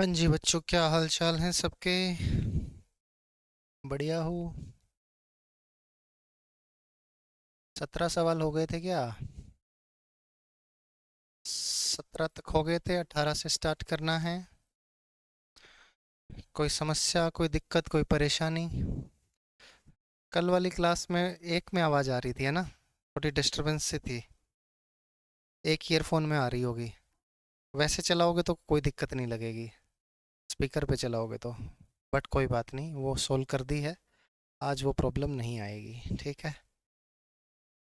हाँ जी बच्चों, क्या हाल चाल हैं सबके। बढ़िया हो। 17 सवाल हो गए थे क्या? 17 तक हो गए थे, 18 से स्टार्ट करना है। कोई समस्या, कोई दिक्कत, कोई परेशानी? कल वाली क्लास में एक में आवाज़ आ रही थी, है ना? थोड़ी डिस्टरबेंस से थी। एक ईयरफोन में आ रही होगी। वैसे चलाओगे तो कोई दिक्कत नहीं लगेगी, स्पीकर पे चलाओगे तो। बट कोई बात नहीं, वो सोल्व कर दी है। आज वो प्रॉब्लम नहीं आएगी, ठीक है।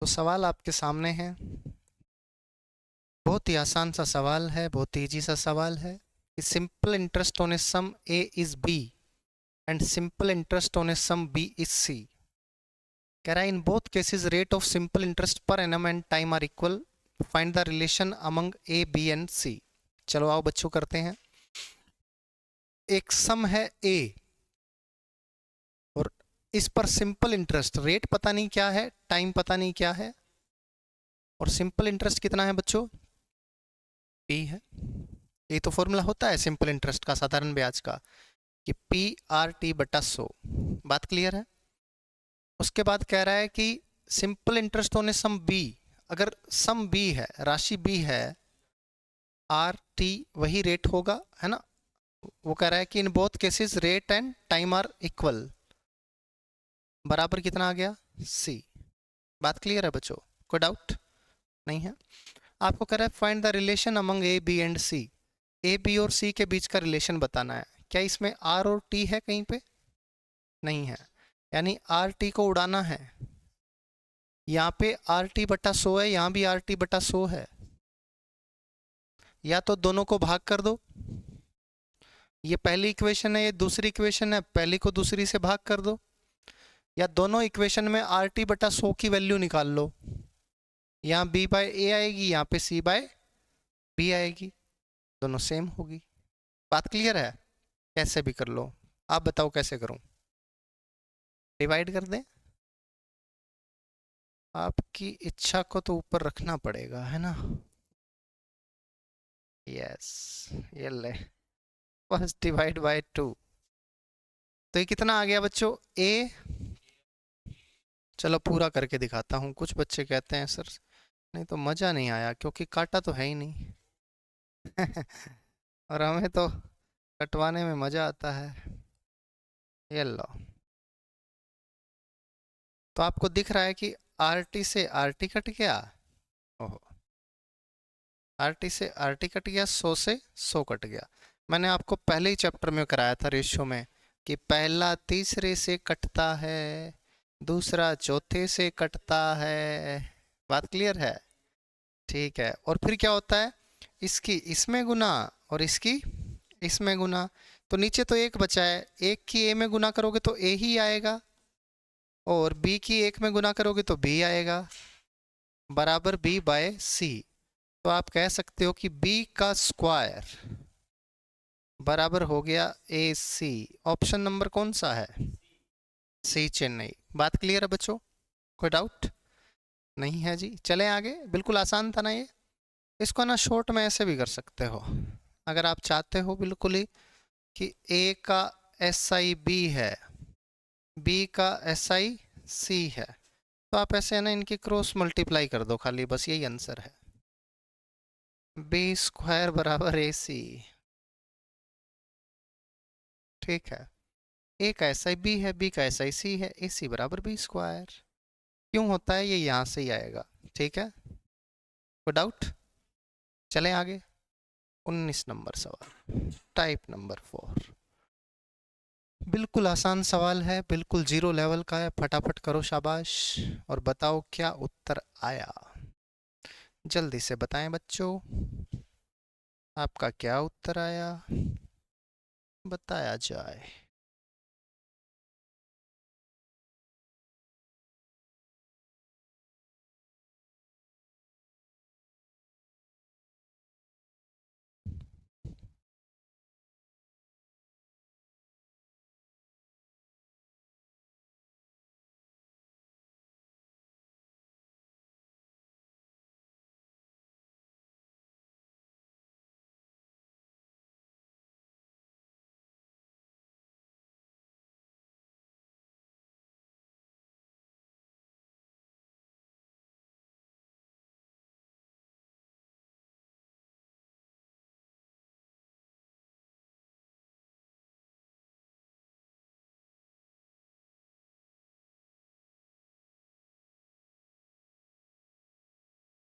तो सवाल आपके सामने है। बहुत ही आसान सा सवाल है, बहुत ही ईजी सा सवाल है कि simple interest on a sum A is B and simple interest on a sum B is C. कह रहा है in both cases rate of simple interest पर annum and time are equal, find the relation among A B and C. चलो आओ बच्चों करते हैं। एक सम है ए और इस पर सिंपल इंटरेस्ट रेट पता नहीं क्या है, टाइम पता नहीं क्या है, और सिंपल इंटरेस्ट कितना है बच्चों? पी है। ये तो फॉर्मूला होता है सिंपल इंटरेस्ट का, साधारण ब्याज का, कि पी आर टी बटा 100। बात क्लियर है? उसके बाद कह रहा है कि सिंपल इंटरेस्ट होने सम बी, अगर सम बी है, राशि बी है, आर टी वही रेट होगा, है ना? वो कह रहा है कि in both cases rate and time are equal, बराबर कितना आ गया? सी। बात क्लियर है बच्चों? कोई डाउट नहीं है? आपको कह रहा है find the relation among A B and C. A B और सी के बीच का रिलेशन बताना है। क्या इसमें आर और टी है कहीं पे? नहीं है। यानी आर टी को उड़ाना है। यहाँ पे आर टी बटा 100 है, यहाँ भी आर टी बटा 100 है। या तो दोनों को भाग कर दो। ये पहली इक्वेशन है, ये दूसरी इक्वेशन है, पहली को दूसरी से भाग कर दो। या दोनों इक्वेशन में आर टी बटा 100 की वैल्यू निकाल लो। यहाँ बी बाय ए आएगी, यहाँ पे सी बाय बी आएगी, दोनों सेम होगी। बात क्लियर है? कैसे भी कर लो। आप बताओ कैसे करूं? डिवाइड कर दें? आपकी इच्छा को तो ऊपर रखना पड़ेगा, है ना? यस, ये ले। First divide by 2। तो ये कितना आ गया बच्चों? ए, चलो पूरा करके दिखाता हूँ। कुछ बच्चे कहते हैं सर नहीं तो मज़ा नहीं आया, क्योंकि काटा तो है ही नहीं। और हमें तो कटवाने में मज़ा आता है। ये लो। तो आपको दिख रहा है कि आर टी से आर टी कट गया। ओहो, आर टी से आर टी कट गया, 100 से 100 कट गया। मैंने आपको पहले ही चैप्टर में कराया था रेशियो में, कि पहला तीसरे से कटता है, दूसरा चौथे से कटता है। बात क्लियर है? ठीक है। और फिर क्या होता है? इसकी इसमें गुना और इसकी इसमें गुना। तो नीचे तो एक बचा है, एक की ए में गुना करोगे तो ए ही आएगा, और बी की एक में गुना करोगे तो बी आएगा, बराबर बी बाय सी। तो आप कह सकते हो कि बी का स्क्वायर बराबर हो गया ए सी। ऑप्शन नंबर कौन सा है? सी, चेन्नई। बात क्लियर है बच्चों? कोई डाउट नहीं है जी? चलें आगे। बिल्कुल आसान था ना ये। इसको ना शॉर्ट में ऐसे भी कर सकते हो, अगर आप चाहते हो बिल्कुल ही, कि ए का एस आई बी है, बी का एस आई सी है, तो आप ऐसे है ना इनकी क्रॉस मल्टीप्लाई कर दो खाली, बस यही आंसर है। बी स्क्वायर बराबर ए सी। ठीक है। ए का एस आई बी है, बी का एस आई सी है, ए सी बराबर बी स्क्वायर। क्यों होता है ये? यहाँ से ही आएगा। ठीक है, कोई डाउट? चलें आगे। 19 नंबर सवाल, टाइप नंबर 4। बिल्कुल आसान सवाल है, बिल्कुल जीरो लेवल का है। फटाफट करो शाबाश, और बताओ क्या उत्तर आया। जल्दी से बताएं बच्चों, आपका क्या उत्तर आया, बताया जाए।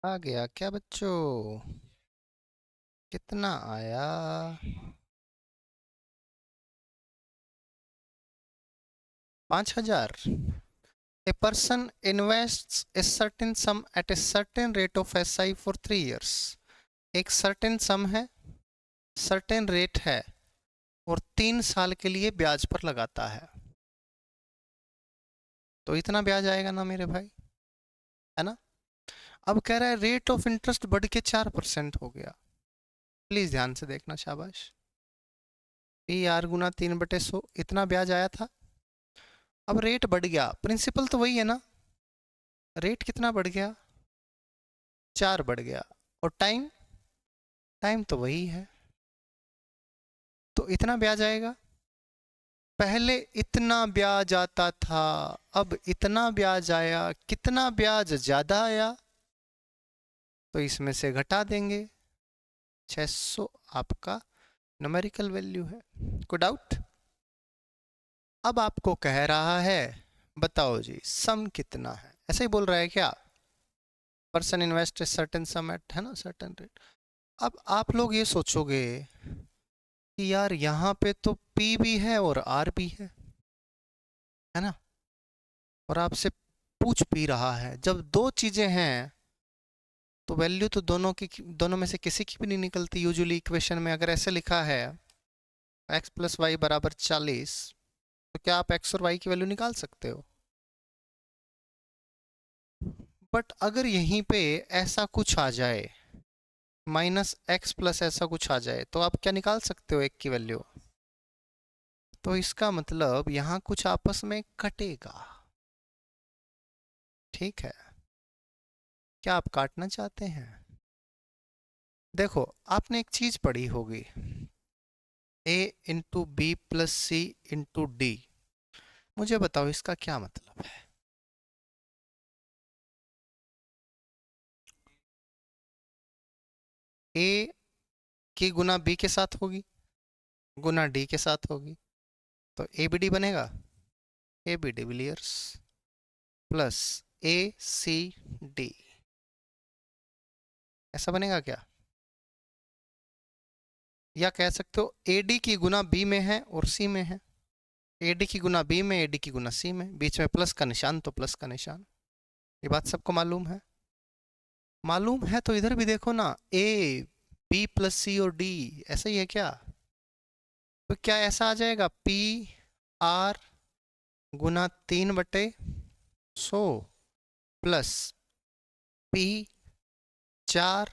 आ गया क्या बच्चों? कितना आया? 5,000। A person invests a certain sum at a certain rate of SI for 3 years. एक certain sum है, certain rate है, और 3 साल के लिए ब्याज पर लगाता है। तो इतना ब्याज आएगा ना मेरे भाई, है ना? अब कह रहा है रेट ऑफ इंटरेस्ट बढ़ के 4% हो गया। प्लीज ध्यान से देखना, शाबाश। पी आर गुना 3/100 इतना ब्याज आया था। अब रेट बढ़ गया, प्रिंसिपल तो वही है ना, रेट कितना बढ़ गया? 4 बढ़ गया। और टाइम, टाइम तो वही है, तो इतना ब्याज आएगा। पहले इतना ब्याज आता था, अब इतना ब्याज आया। कितना ब्याज ज्यादा आया? तो इसमें से घटा देंगे। 600 आपका न्यूमेरिकल वैल्यू है। कोई डाउट? अब आपको कह रहा है बताओ जी सम कितना है, ऐसा ही बोल रहा है क्या? Person invest certain sum at, है ना, सर्टेन रेट। अब आप लोग ये सोचोगे कि यार यहाँ पे तो पी भी है और आर भी है ना, और आपसे पूछ भी रहा है। जब दो चीजें हैं तो वैल्यू तो दोनों की, दोनों में से किसी की भी नहीं निकलती यूजुअली। इक्वेशन में अगर ऐसे लिखा है x प्लस वाई बराबर 40, तो क्या आप x और y की वैल्यू निकाल सकते हो? बट अगर यहीं पे ऐसा कुछ आ जाए, -x प्लस ऐसा कुछ आ जाए, तो आप क्या निकाल सकते हो एक की वैल्यू? तो इसका मतलब यहां कुछ आपस में कटेगा। ठीक है, क्या आप काटना चाहते हैं? देखो आपने एक चीज पढ़ी होगी, a into B plus C into D. मुझे बताओ इसका क्या मतलब है? a की गुना b के साथ होगी, गुना d के साथ होगी, तो ए बी डी बनेगा। A B de Villiers plus A C D, ऐसा बनेगा क्या? या कह सकते हो ए डी की गुना बी में है और सी में है। ए डी की गुना बी में, ए डी की गुना सी में, बीच में प्लस का निशान तो प्लस का निशान। ये बात सबको मालूम है? मालूम है तो इधर भी देखो ना, ए बी प्लस सी और डी, ऐसा ही है क्या? तो क्या ऐसा आ जाएगा पी आर गुना 3/100 plus P 4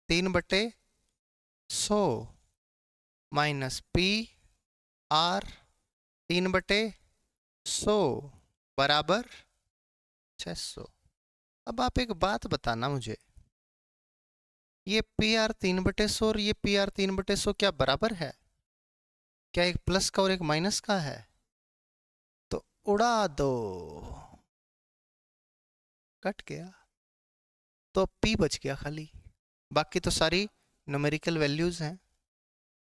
3/100 minus P R 3/100 बराबर 600। अब आप एक बात बताना मुझे, ये पी आर 3/100 और ये पी आर 3/100 क्या बराबर है? क्या एक प्लस का और एक माइनस का है? तो उड़ा दो, कट गया। तो पी बच गया खाली, बाकी तो सारी न्यूमेरिकल वैल्यूज हैं।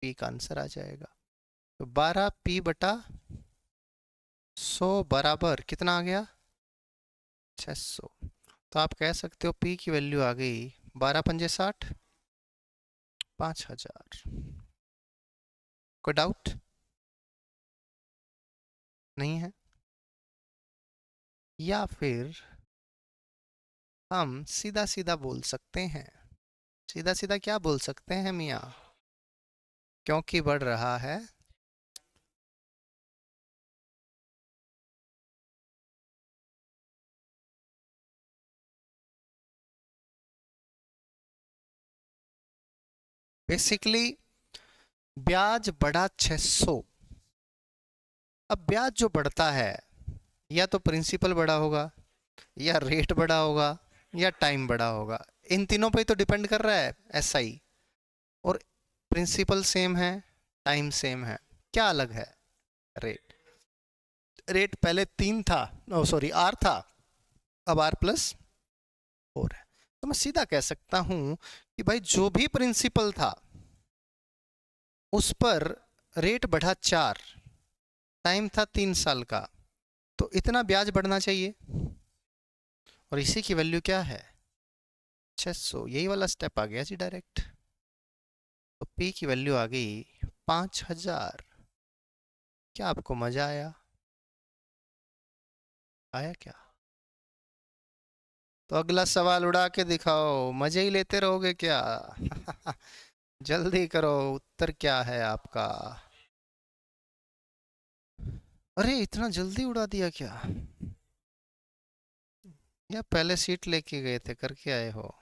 पी का आंसर आ जाएगा। तो 12p/100 बराबर कितना आ गया? 600। तो आप कह सकते हो पी की वैल्यू आ गई 12×5 = 60, 5,000। कोई डाउट नहीं है? या फिर हम सीधा सीधा बोल सकते हैं, सीधा सीधा क्या बोल सकते हैं मियाँ? क्योंकि बढ़ रहा है बेसिकली ब्याज बढ़ा 600। अब ब्याज जो बढ़ता है या तो प्रिंसिपल बढ़ा होगा, या रेट बढ़ा होगा, या टाइम बढ़ा होगा। इन तीनों पे तो डिपेंड कर रहा है एसआई। और प्रिंसिपल सेम है, टाइम सेम है, क्या अलग है? रेट। रेट पहले 3 था, ओ सॉरी आर था, अब आर प्लस 4 है। तो मैं सीधा कह सकता हूं कि भाई जो भी प्रिंसिपल था उस पर रेट बढ़ा 4, टाइम था 3 साल का, तो इतना ब्याज बढ़ना चाहिए। और इसी की वैल्यू क्या है? 600, यही वाला स्टेप आ गया जी डायरेक्ट। तो पी की वैल्यू आ गई 5000। क्या आपको मजा आया? आया क्या? तो अगला सवाल उड़ा के दिखाओ, मजे ही लेते रहोगे क्या? जल्दी करो, उत्तर क्या है आपका? अरे इतना जल्दी उड़ा दिया क्या? या पहले सीट लेके गए थे, करके आए हो?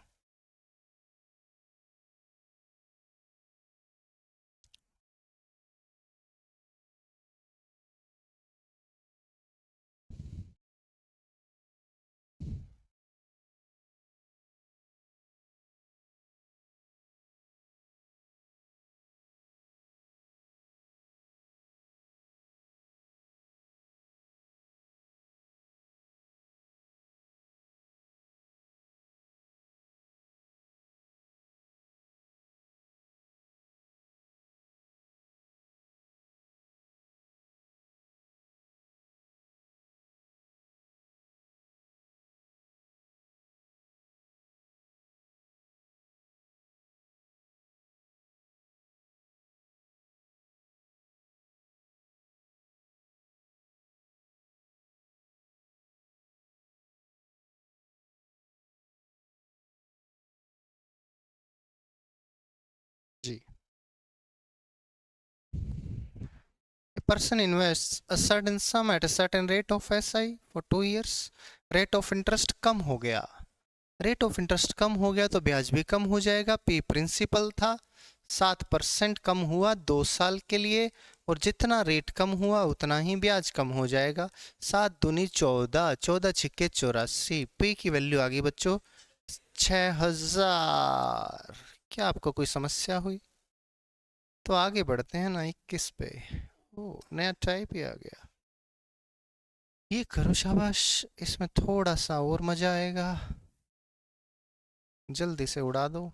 जी। A person invests a certain sum at a certain rate of SI for 2 years. Rate of interest कम हो गया। रेट ऑफ इंटरेस्ट कम हो गया तो ब्याज भी कम हो जाएगा। पी प्रिंसिपल था, 7% कम हुआ 2 साल के लिए, और जितना रेट कम हुआ उतना ही ब्याज कम हो जाएगा। 7 दूनी 14, 14 छिक्के 84। पी की वैल्यू आ गई बच्चों 6000। क्या आपको कोई समस्या हुई? तो आगे बढ़ते हैं ना 21 पे। ओ, नया टाइप ही आ गया। ये करो, शाबाश। इसमें थोड़ा सा और मजा आएगा। जल्दी से उड़ा दो।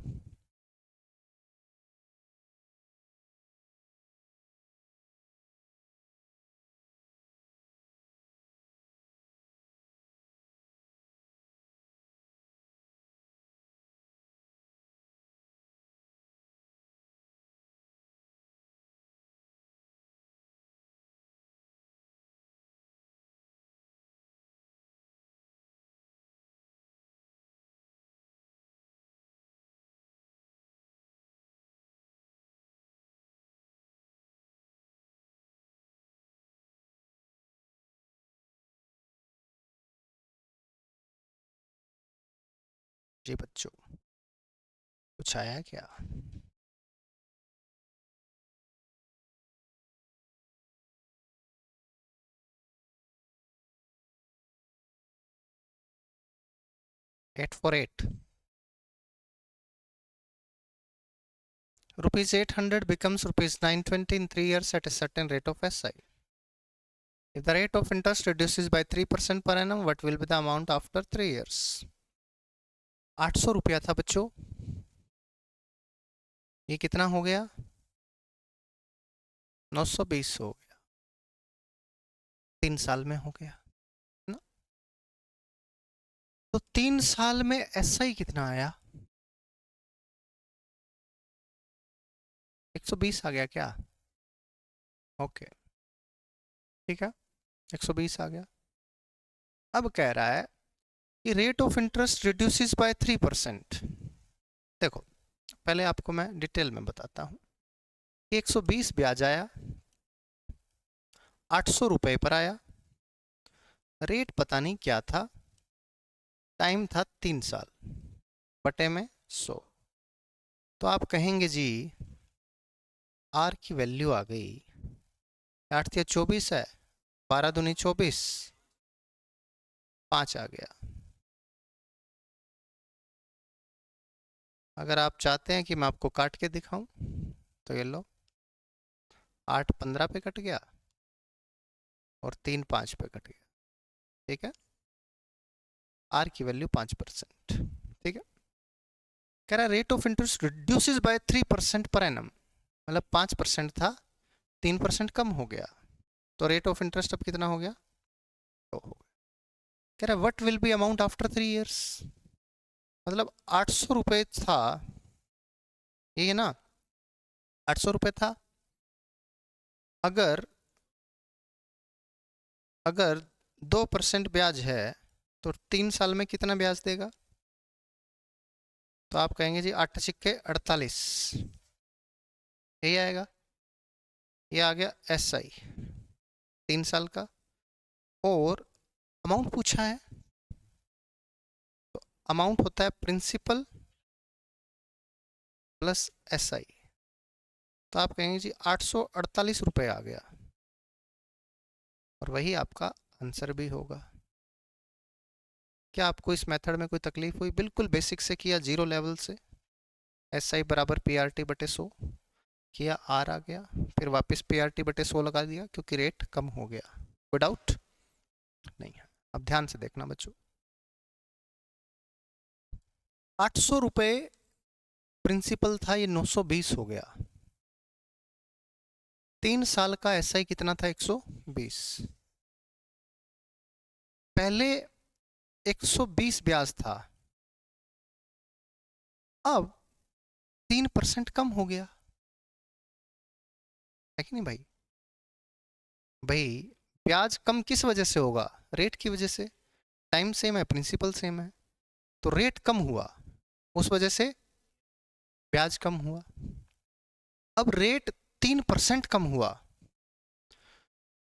जी बच्चों, कुछ आया क्या? ₹848 ₹800 becomes ₹920 in 3 years at a certain rate of SI. If the rate of interest reduces by 3% per annum, what will be the amount after 3 years? 800 रुपया था बच्चों। ये कितना हो गया? 920 हो गया। 3 साल में हो गया ना? तो 3 साल में SI कितना आया? 120 आ गया क्या? ओके, ठीक है, 120 आ गया। अब कह रहा है कि rate of interest reduces by 3%। देखो, पहले आपको मैं डिटेल में बताता हूँ। 120 ब्याज आया, 800 रुपए पर आया, रेट पता नहीं क्या था, टाइम था 3 साल, बटे में 100। तो आप कहेंगे जी आर की वैल्यू आ गई, 8 या 24 है, 12 दूनी 24, 5 आ गया। अगर आप चाहते हैं कि मैं आपको काट के दिखाऊं तो ये लो, 8 15 पे कट गया और 3 5 पे कट गया। ठीक है, आर की वैल्यू 5%। ठीक है, कह रहा rate of interest reduces by 3% per annum, मतलब 5% था, 3% कम हो गया, तो रेट ऑफ इंटरेस्ट अब कितना हो गया? तो हो गया। कह रहा what will be amount after 3 years? मतलब 800 रुपये था, ये ना 800 रुपये था। अगर अगर 2% ब्याज है तो 3 साल में कितना ब्याज देगा? तो आप कहेंगे जी 8 सिक्के 48, यही आएगा। ये आ गया SI 3 साल का। और अमाउंट पूछा है, तो अमाउंट होता है प्रिंसिपल प्लस SI। तो आप कहेंगे जी 848 रुपये आ गया, और वही आपका आंसर भी होगा। क्या आपको इस मेथड में कोई तकलीफ हुई? बिल्कुल बेसिक से किया, जीरो लेवल से। SI बराबर PRT बटे 100 किया, आर आ गया, फिर वापस PRT बटे 100 लगा दिया क्योंकि रेट कम हो गया। कोई डाउट नहीं है। अब ध्यान से देखना बच्चों, 800 रुपये प्रिंसिपल था, ये 920 हो गया। 3 साल का SI कितना था? 120। पहले 120 ब्याज था, अब 3% कम हो गया है कि नहीं भाई? भाई ब्याज कम किस वजह से होगा? रेट की वजह से। टाइम सेम है, प्रिंसिपल सेम है, तो रेट कम हुआ, उस वजह से ब्याज कम हुआ। अब रेट 3% कम हुआ,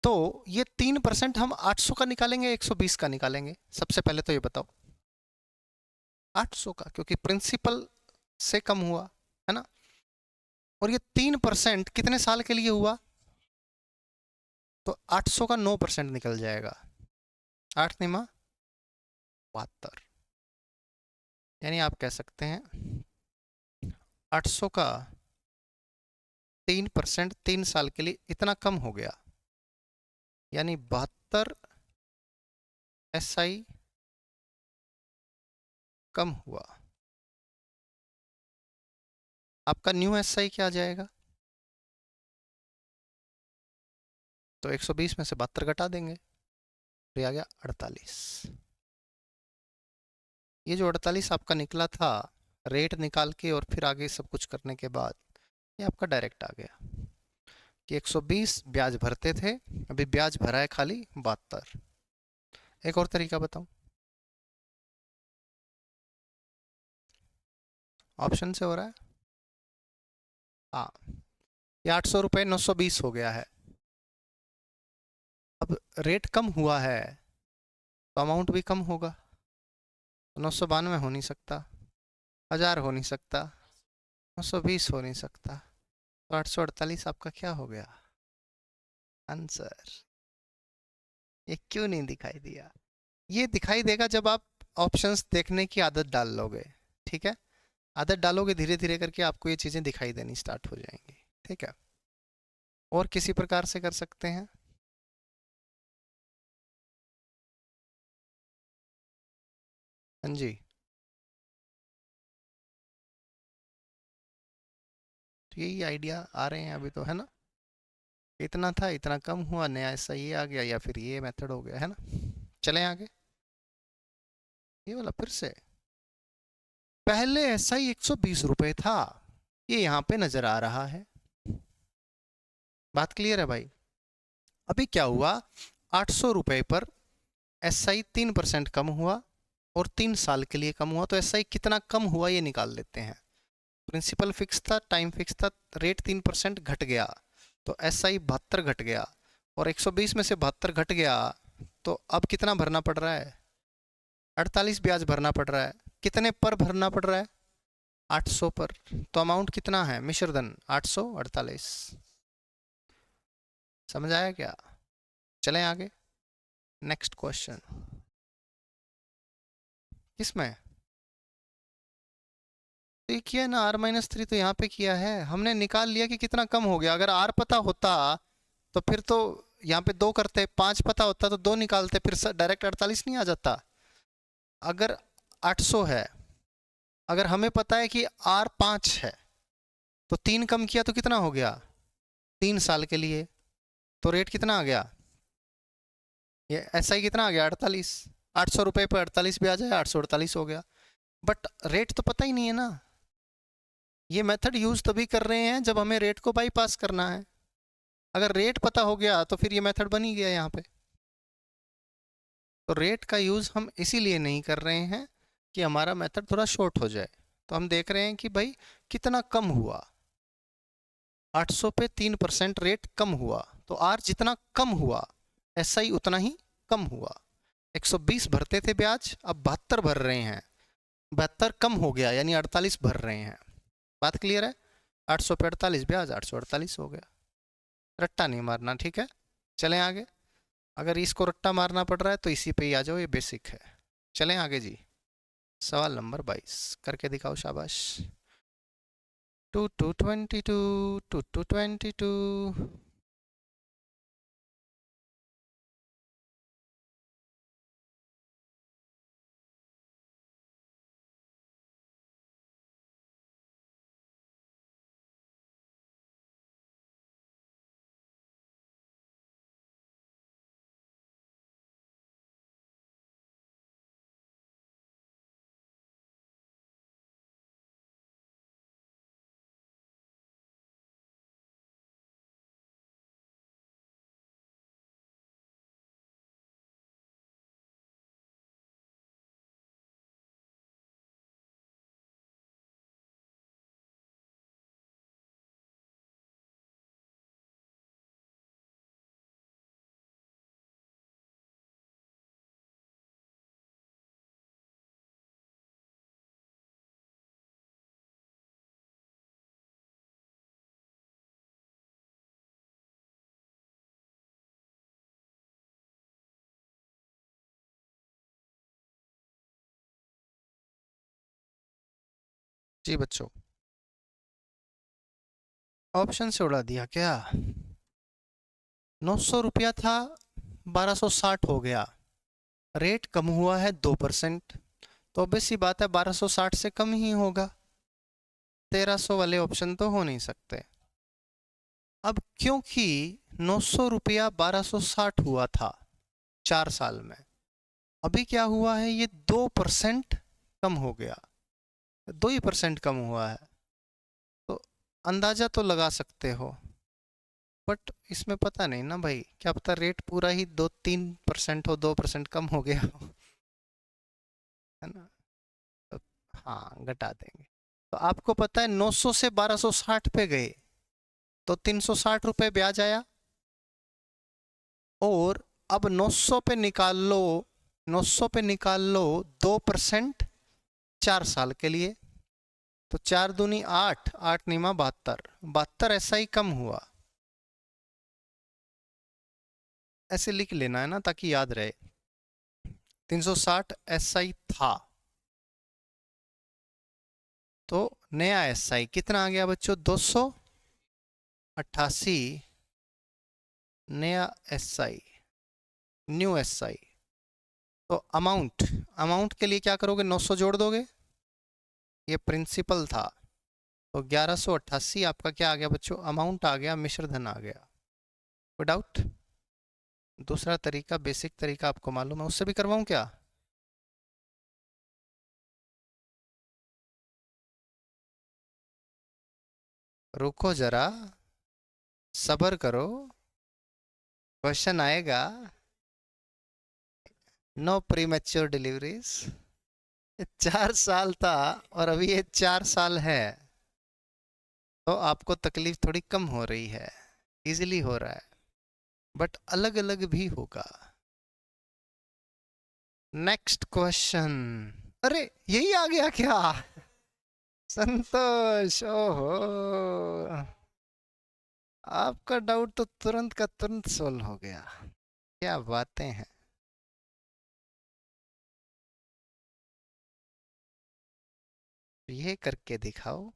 तो ये 3% हम 800 का निकालेंगे 120 का निकालेंगे? सबसे पहले तो ये बताओ 800 का, क्योंकि प्रिंसिपल से कम हुआ है ना। और ये 3% कितने साल के लिए हुआ? तो 800 का 9% निकल जाएगा, 8 निमा 72। यानी आप कह सकते हैं 800 का 3% 3 साल के लिए इतना कम हो गया, यानी 72 SI कम हुआ। आपका न्यू SI क्या आ जाएगा? तो 120 में से 72 घटा देंगे, तो ये आ गया 48। ये जो 48 आपका निकला था रेट निकाल के और फिर आगे सब कुछ करने के बाद, ये आपका डायरेक्ट आ गया कि 120 ब्याज भरते थे, अभी ब्याज भरा है खाली 72। एक और तरीका बताऊं, ऑप्शन से हो रहा है। हाँ, ये 800 रुपये 920 हो गया है। अब रेट कम हुआ है तो अमाउंट भी कम होगा, तो 992 हो नहीं सकता, 1000 हो नहीं सकता, 920 हो नहीं सकता, तो 848 आपका क्या हो गया आंसर? ये क्यों नहीं दिखाई दिया? ये दिखाई देगा जब आप ऑप्शंस देखने की आदत डाल लोगे, ठीक है? आदत डालोगे धीरे धीरे करके आपको ये चीज़ें दिखाई देनी स्टार्ट हो जाएंगी, ठीक है? और किसी प्रकार से कर सकते हैं? हाँ जी, तो यही आइडिया आ रहे हैं अभी तो, है ना? इतना था, इतना कम हुआ, नया ऐसा ये आ गया, या फिर ये मेथड हो गया, है ना? चलें आगे, ये वाला फिर से। पहले ऐसा ही 120 रुपये था, ये यहाँ पे नजर आ रहा है। बात क्लियर है भाई? अभी क्या हुआ, 800 रुपये पर SI 3% कम हुआ और 3 साल के लिए कम हुआ, तो SI कितना कम हुआ ये निकाल लेते हैं। प्रिंसिपल फिक्स था, टाइम फिक्स था, रेट 3% घट गया, तो SI 72 घट गया, और 120 में से 72 घट गया, तो अब कितना भरना पड़ रहा है? 48 ब्याज भरना पड़ रहा है। कितने पर भरना पड़ रहा है? 800 पर। तो अमाउंट कितना है मिश्रधन? 848। समझ आया क्या? चलें आगे, नेक्स्ट क्वेश्चन। किसमें? तो ये किया ना R-3, तो यहाँ पे किया है हमने, निकाल लिया कि कितना कम हो गया। अगर R पता होता तो फिर तो यहाँ पे 2 करते, 5 पता होता तो 2 निकालते, फिर डायरेक्ट 48 नहीं आ जाता। अगर 800 है, अगर हमें पता है कि R 5 है, तो 3 कम किया तो कितना हो गया? 3 साल के लिए, तो रेट कितना आ गया? ये SI कितना आ गया? 48। 800 रुपये पर 48 ब्याज है, 848 हो गया। बट रेट तो पता ही नहीं है ना। ये मेथड यूज तभी कर रहे हैं जब हमें रेट को बाईपास करना है। अगर रेट पता हो गया तो फिर ये मेथड बन ही गया यहाँ पे। तो रेट का यूज हम इसीलिए नहीं कर रहे हैं कि हमारा मेथड थोड़ा शॉर्ट हो जाए। तो हम देख रहे हैं कि भाई कितना कम हुआ, 800 पे 3% रेट कम हुआ, तो आर जितना कम हुआ एस आई उतना ही कम हुआ। 120 भरते थे ब्याज, अब 72 भर रहे हैं, 72 कम हो गया यानी 48 भर रहे हैं। बात क्लियर है? 800 पे 48 ब्याज, 848 हो गया। रट्टा नहीं मारना, ठीक है? चलें आगे। अगर इसको रट्टा मारना पड़ रहा है तो इसी पे ही आ जाओ, ये बेसिक है। चलें आगे जी। सवाल नंबर 22 करके दिखाओ, शाबाश। 2222 2222। जी बच्चों, ऑप्शन से उड़ा दिया क्या? 900 रुपया था, 1260 हो गया। रेट कम हुआ है 2%, तो ऑब्वियस सी बात है 1260 से कम ही होगा। 1300 वाले ऑप्शन तो हो नहीं सकते। अब क्योंकि 900 रुपया 1260 हुआ था 4 साल में, अभी क्या हुआ है, ये 2% कम हो गया, 2% कम हुआ है। तो अंदाजा तो लगा सकते हो, बट इसमें पता नहीं ना भाई, क्या पता रेट पूरा ही 2-3% हो, 2% कम हो गया हो, है ना? तो हाँ, घटा देंगे। तो आपको पता है 900 से 1260 पे गए तो 360 रुपये ब्याज आया, और अब 900 पे निकाल लो, 900 पे निकाल लो 2% 4 साल के लिए, तो 4 दूनी 8, 8 निमा 72, 72 ऐसा ही कम हुआ। ऐसे लिख लेना है ना ताकि याद रहे। 360 एसआई था, तो नया एसआई कितना आ गया बच्चों? 288 नया एसआई, न्यू एसआई। तो अमाउंट, अमाउंट के लिए क्या करोगे? 900 जोड़ दोगे, ये प्रिंसिपल था, तो 1188 आपका क्या आ गया बच्चों? अमाउंट आ गया, मिश्र धन आ गया। कोई डाउट? दूसरा तरीका, बेसिक तरीका आपको मालूम है, उससे भी करवाऊं क्या? रुको जरा, सब्र करो, क्वेश्चन आएगा। No pre mature deliveries. 4 साल था और अभी ये 4 साल है, तो आपको तकलीफ थोड़ी कम हो रही है, इजीली हो रहा है, बट अलग अलग भी होगा। Next question. अरे यही आ गया क्या? संतोष, ओहो, आपका डाउट तो तुरंत का तुरंत सोल्व हो गया। क्या बातें हैं। ये करके दिखाओ।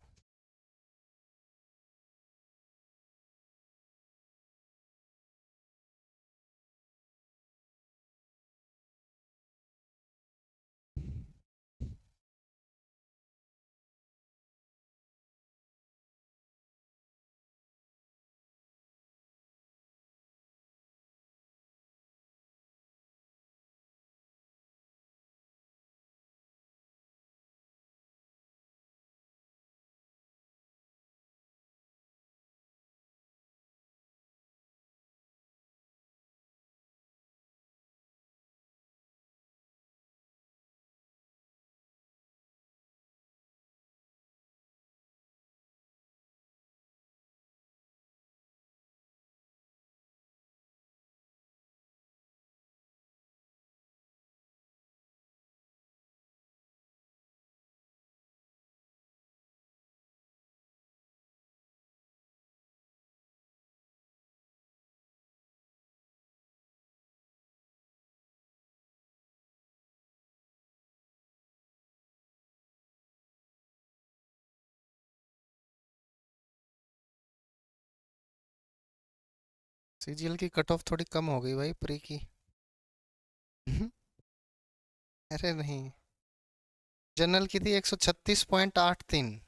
सीजीएल की कट ऑफ थोड़ी कम हो गई भाई प्री की। अरे नहीं, जनरल की थी 136.83,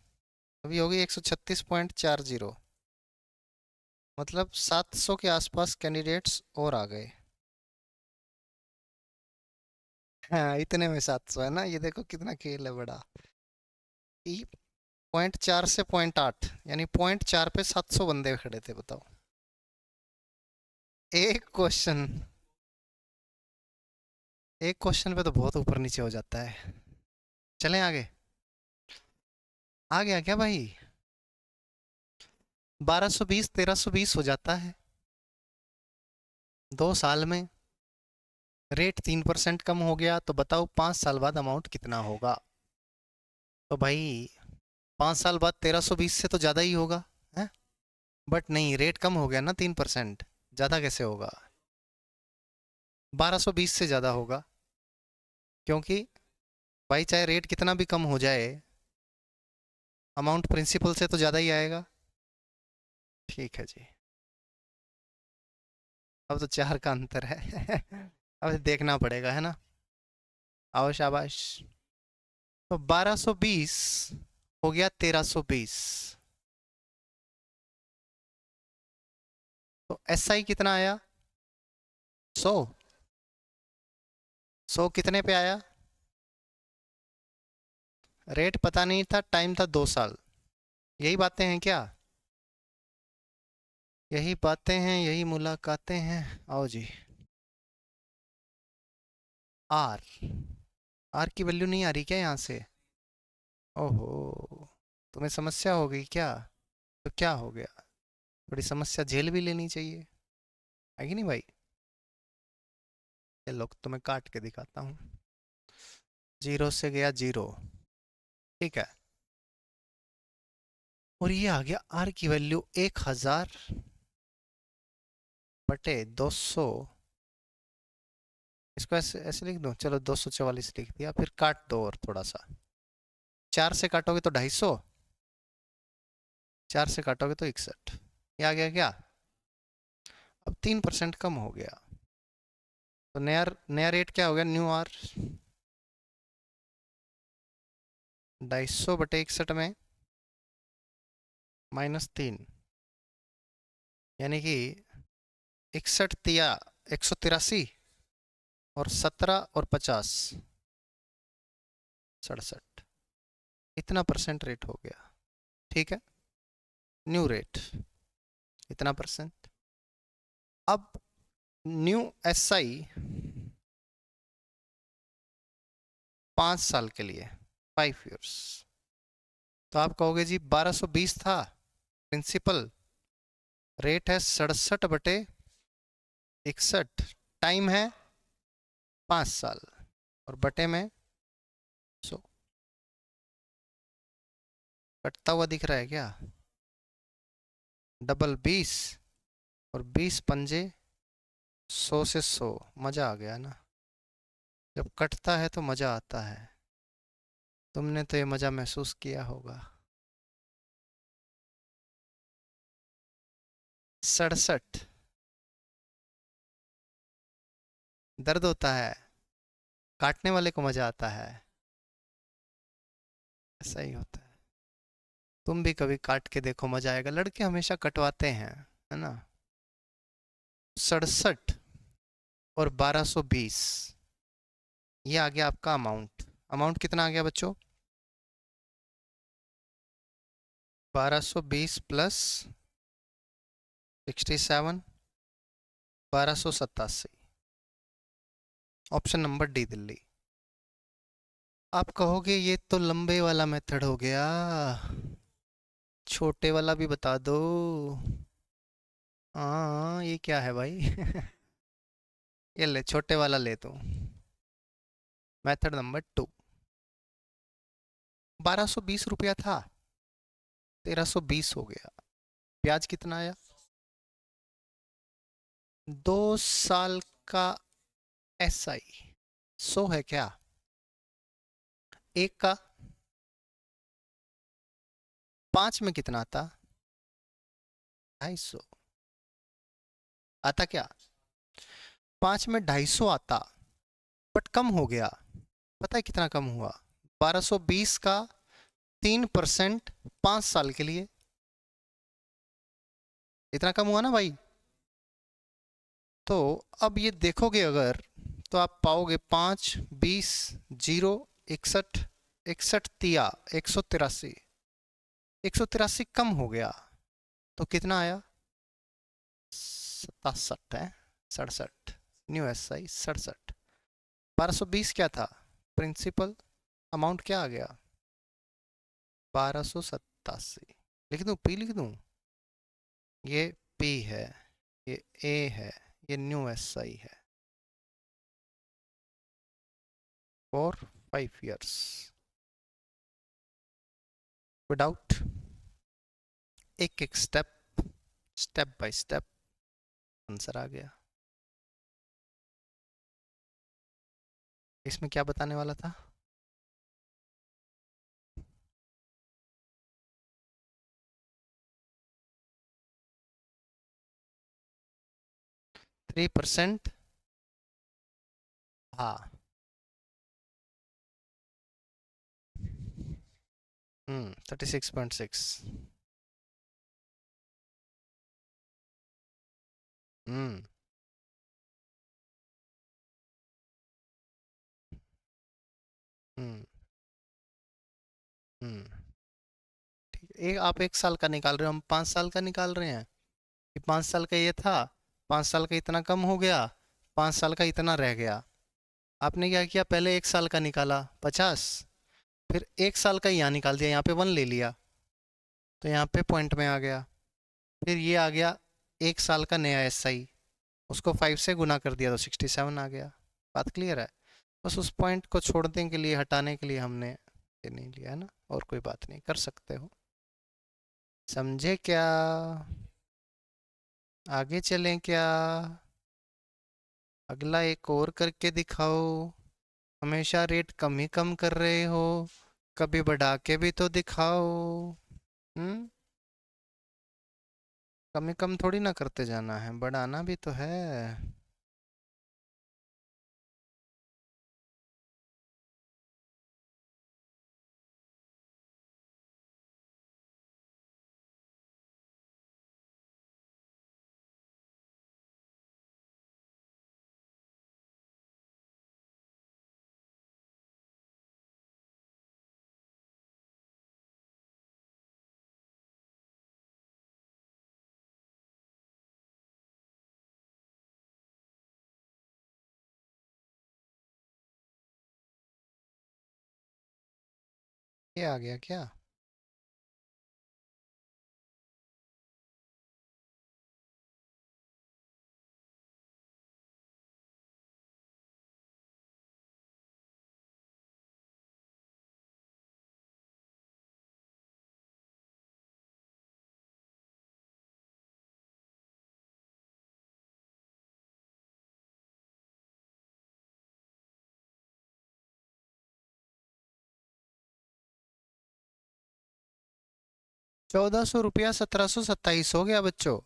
अभी होगी 136.40, मतलब 700 के आसपास कैंडिडेट्स और आ गए। हाँ इतने में 700 है ना, ये देखो कितना खेल है बड़ा। ई 0.4 से 0.8, यानी 0.4 पे 700 बंदे खड़े थे, बताओ। एक क्वेश्चन, एक क्वेश्चन पे तो बहुत ऊपर नीचे हो जाता है। चलें आगे। आ गया क्या भाई? 1220 1320 हो जाता है 2 साल में। रेट 3% कम हो गया, तो बताओ 5 साल बाद अमाउंट कितना होगा? तो भाई 5 साल बाद 1320 से तो ज़्यादा ही होगा, है? बट नहीं, रेट कम हो गया ना 3%, ज़्यादा कैसे होगा? 1220 से ज़्यादा होगा, क्योंकि भाई चाहे रेट कितना भी कम हो जाए, अमाउंट प्रिंसिपल से तो ज़्यादा ही आएगा। ठीक है जी। अब तो 4 का अंतर है। अब देखना पड़ेगा, है ना? आओ शाबाश। तो 1220 हो गया 1320, तो एसआई कितना आया? 100। 100 कितने पे आया? रेट पता नहीं था, टाइम था 2 साल। यही बातें हैं क्या? यही बातें हैं, यही मुलाकातें हैं। आओ जी। आर, आर की वैल्यू नहीं आ रही क्या यहाँ से? ओहो, तुम्हें समस्या हो गई क्या? तो क्या हो गया? थोड़ी समस्या झेल भी लेनी चाहिए, है कि नहीं भाई? ये लोग तुम्हें काट के दिखाता हूँ। 0 से गया 0, ठीक है। और ये आ गया आर की वैल्यू 1000/200। इसको ऐसे ऐसे लिख दूं, चलो 244 लिख दिया, फिर काट दो और थोड़ा सा। 4 से काटोगे तो 250, 4 से काटोगे तो 61। ये आ गया क्या? अब 3% कम हो गया, तो नया नया रेट क्या हो गया? न्यू आर 250/61 में -3, यानी कि 61 तिया 183, और 17 और 50 67, इतना परसेंट रेट हो गया। ठीक है, न्यू रेट इतना परसेंट। अब न्यू एसआई 5 साल के लिए, 5 years। तो आप कहोगे जी 1220 था प्रिंसिपल, रेट है 67/61, टाइम है 5 साल, और बटे में 100। कटता हुआ दिख रहा है क्या? डबल 20, और 20 पंजे 100 से 100। मज़ा आ गया ना? जब कटता है तो मज़ा आता है। तुमने तो ये मज़ा महसूस किया होगा। 67 दर्द होता है, काटने वाले को मज़ा आता है। ऐसा ही होता है। तुम भी कभी काट के देखो, मज़ा आएगा। लड़के हमेशा कटवाते हैं, है ना? 67 और 1220, ये आ गया आपका अमाउंट। अमाउंट कितना आ गया बच्चों? 1220 plus 67, 1287। Option number D Delhi. आप कहोगे ये तो लंबे वाला मेथड हो गया, छोटे वाला भी बता दो। हाँ ये क्या है भाई? ये ले, छोटे वाला ले तू। Method number 2। 1220 रुपया था, 1320 हो गया। ब्याज कितना आया? 2 साल का एसआई 100 है क्या? एक का 5 में कितना आता? 250। आता क्या? 5 में 250 आता, बट कम हो गया। पता है कितना कम हुआ? 1220 का 3% 5 साल के लिए, इतना कम हुआ ना भाई। तो अब ये देखोगे अगर, तो आप पाओगे 5, 20, 0, 61, 61 तिया 183, 183 कम हो गया, तो कितना आया? 67 है, 67। New S I 67। 1220 क्या था? प्रिंसिपल अमाउंट क्या आ गया? 1287। लिख दूं, पी लिख दूं? ये पी है, ये ए है, ये न्यू एस आई है फॉर 5 years विदाउट एक एक step, step by step answer आ गया। इसमें क्या बताने वाला था? 3%। हाँ। 36.6। हम्म। हम्म। हम्म। ठीक है, एक आप 1 साल का निकाल रहे हो, हम 5 साल का निकाल रहे हैं कि 5 साल का ये था, 5 साल का इतना कम हो गया, 5 साल का इतना रह गया। आपने क्या किया, पहले 1 साल का निकाला 50, फिर 1 साल का यहाँ निकाल दिया, यहाँ पे 1 ले लिया, तो यहाँ पे पॉइंट में आ गया। फिर ये आ गया 1 साल का नया एस आई, उसको 5 से गुना कर दिया तो 67 आ गया। बात क्लियर है? बस उस पॉइंट को छोड़ने के लिए, हटाने के लिए हमने ये नहीं लिया है ना, और कोई बात नहीं, कर सकते हो। समझे क्या? आगे चलें क्या? अगला एक और करके दिखाओ। हमेशा रेट कम ही कम कर रहे हो, कभी बढ़ा के भी तो दिखाओ। हम्म। कम ही कम थोड़ी ना करते जाना है, बढ़ाना भी तो है। ये आ गया क्या? ₹1400 1727 हो गया बच्चों,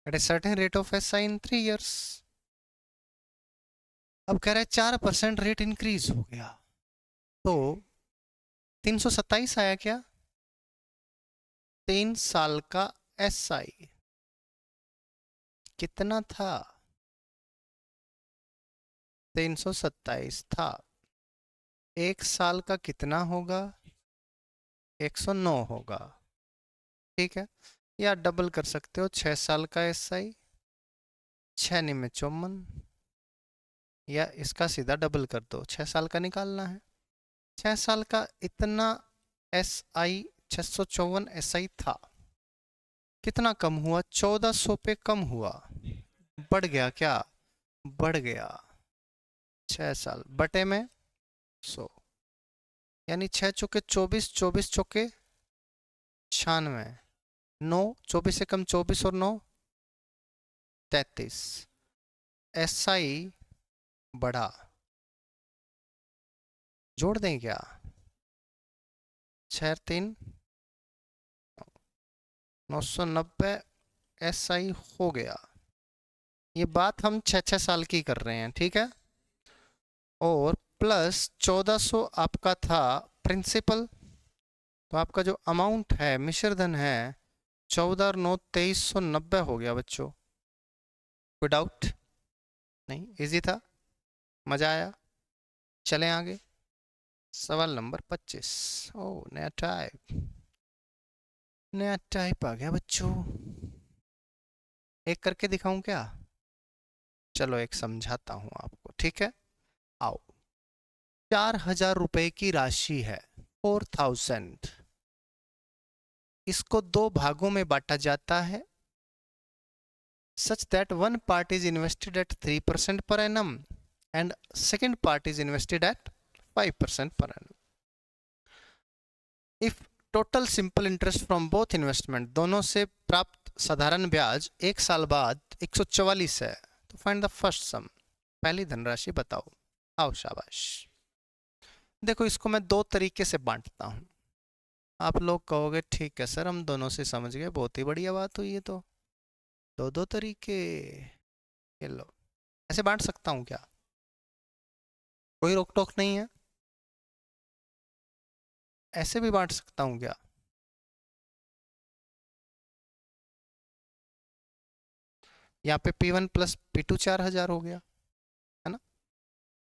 at a certain rate of S I in 3 years। अब कह रहा है 4% रेट इंक्रीज हो गया, तो 327 आया क्या? 3 साल का एस आई कितना था? 327 था। 1 साल का कितना होगा? 109 होगा। ठीक है, या डबल कर सकते हो, 6 साल का एस आई, 6 × 9 = 54, या इसका सीधा डबल कर दो, 6 साल का निकालना है। 6 साल का इतना एस आई, 654 एस आई था, कितना कम हुआ? 1400 पे कम हुआ। बढ़ गया क्या? बढ़ गया। 6 साल बटे में 100, यानी 6 × 4 = 24, 24 × 4 = 96, 9, 24 से कम 24 और 9 33। एस आई बढ़ा, जोड़ दें क्या? 6 3 990 एस आई हो गया। ये बात हम 6-6 साल की कर रहे हैं, ठीक है। और प्लस 1400 आपका था प्रिंसिपल, तो आपका जो अमाउंट है मिश्र धन है 14 और 9 2390 हो गया बच्चों। कोई डाउट नहीं? इजी था, मजा आया। चलें आगे, सवाल नंबर 25। ओ नया टाइप आ गया बच्चों। एक करके दिखाऊं क्या? चलो एक समझाता हूं आपको, ठीक है। आओ, 4000 रुपए की राशि है, 4000। इसको दो भागों में बांटा जाता है, such that one part is invested at 3% per annum and second part is invested at 5% per annum. If total simple interest from both investment, दोनों से प्राप्त साधारण ब्याज एक साल बाद 144 है, तो फाइंड द फर्स्ट सम, पहली धनराशि बताओ। आओ शाबाश। देखो इसको मैं दो तरीके से बांटता हूँ। आप लोग कहोगे ठीक है सर हम दोनों से समझ गए, बहुत ही बढ़िया बात हुई है, तो दो दो तरीके, ये लो। ऐसे बांट सकता हूँ क्या? कोई रोक टोक नहीं है? ऐसे भी बांट सकता हूँ क्या? यहाँ पे P1 प्लस P2 4000 हो गया, है ना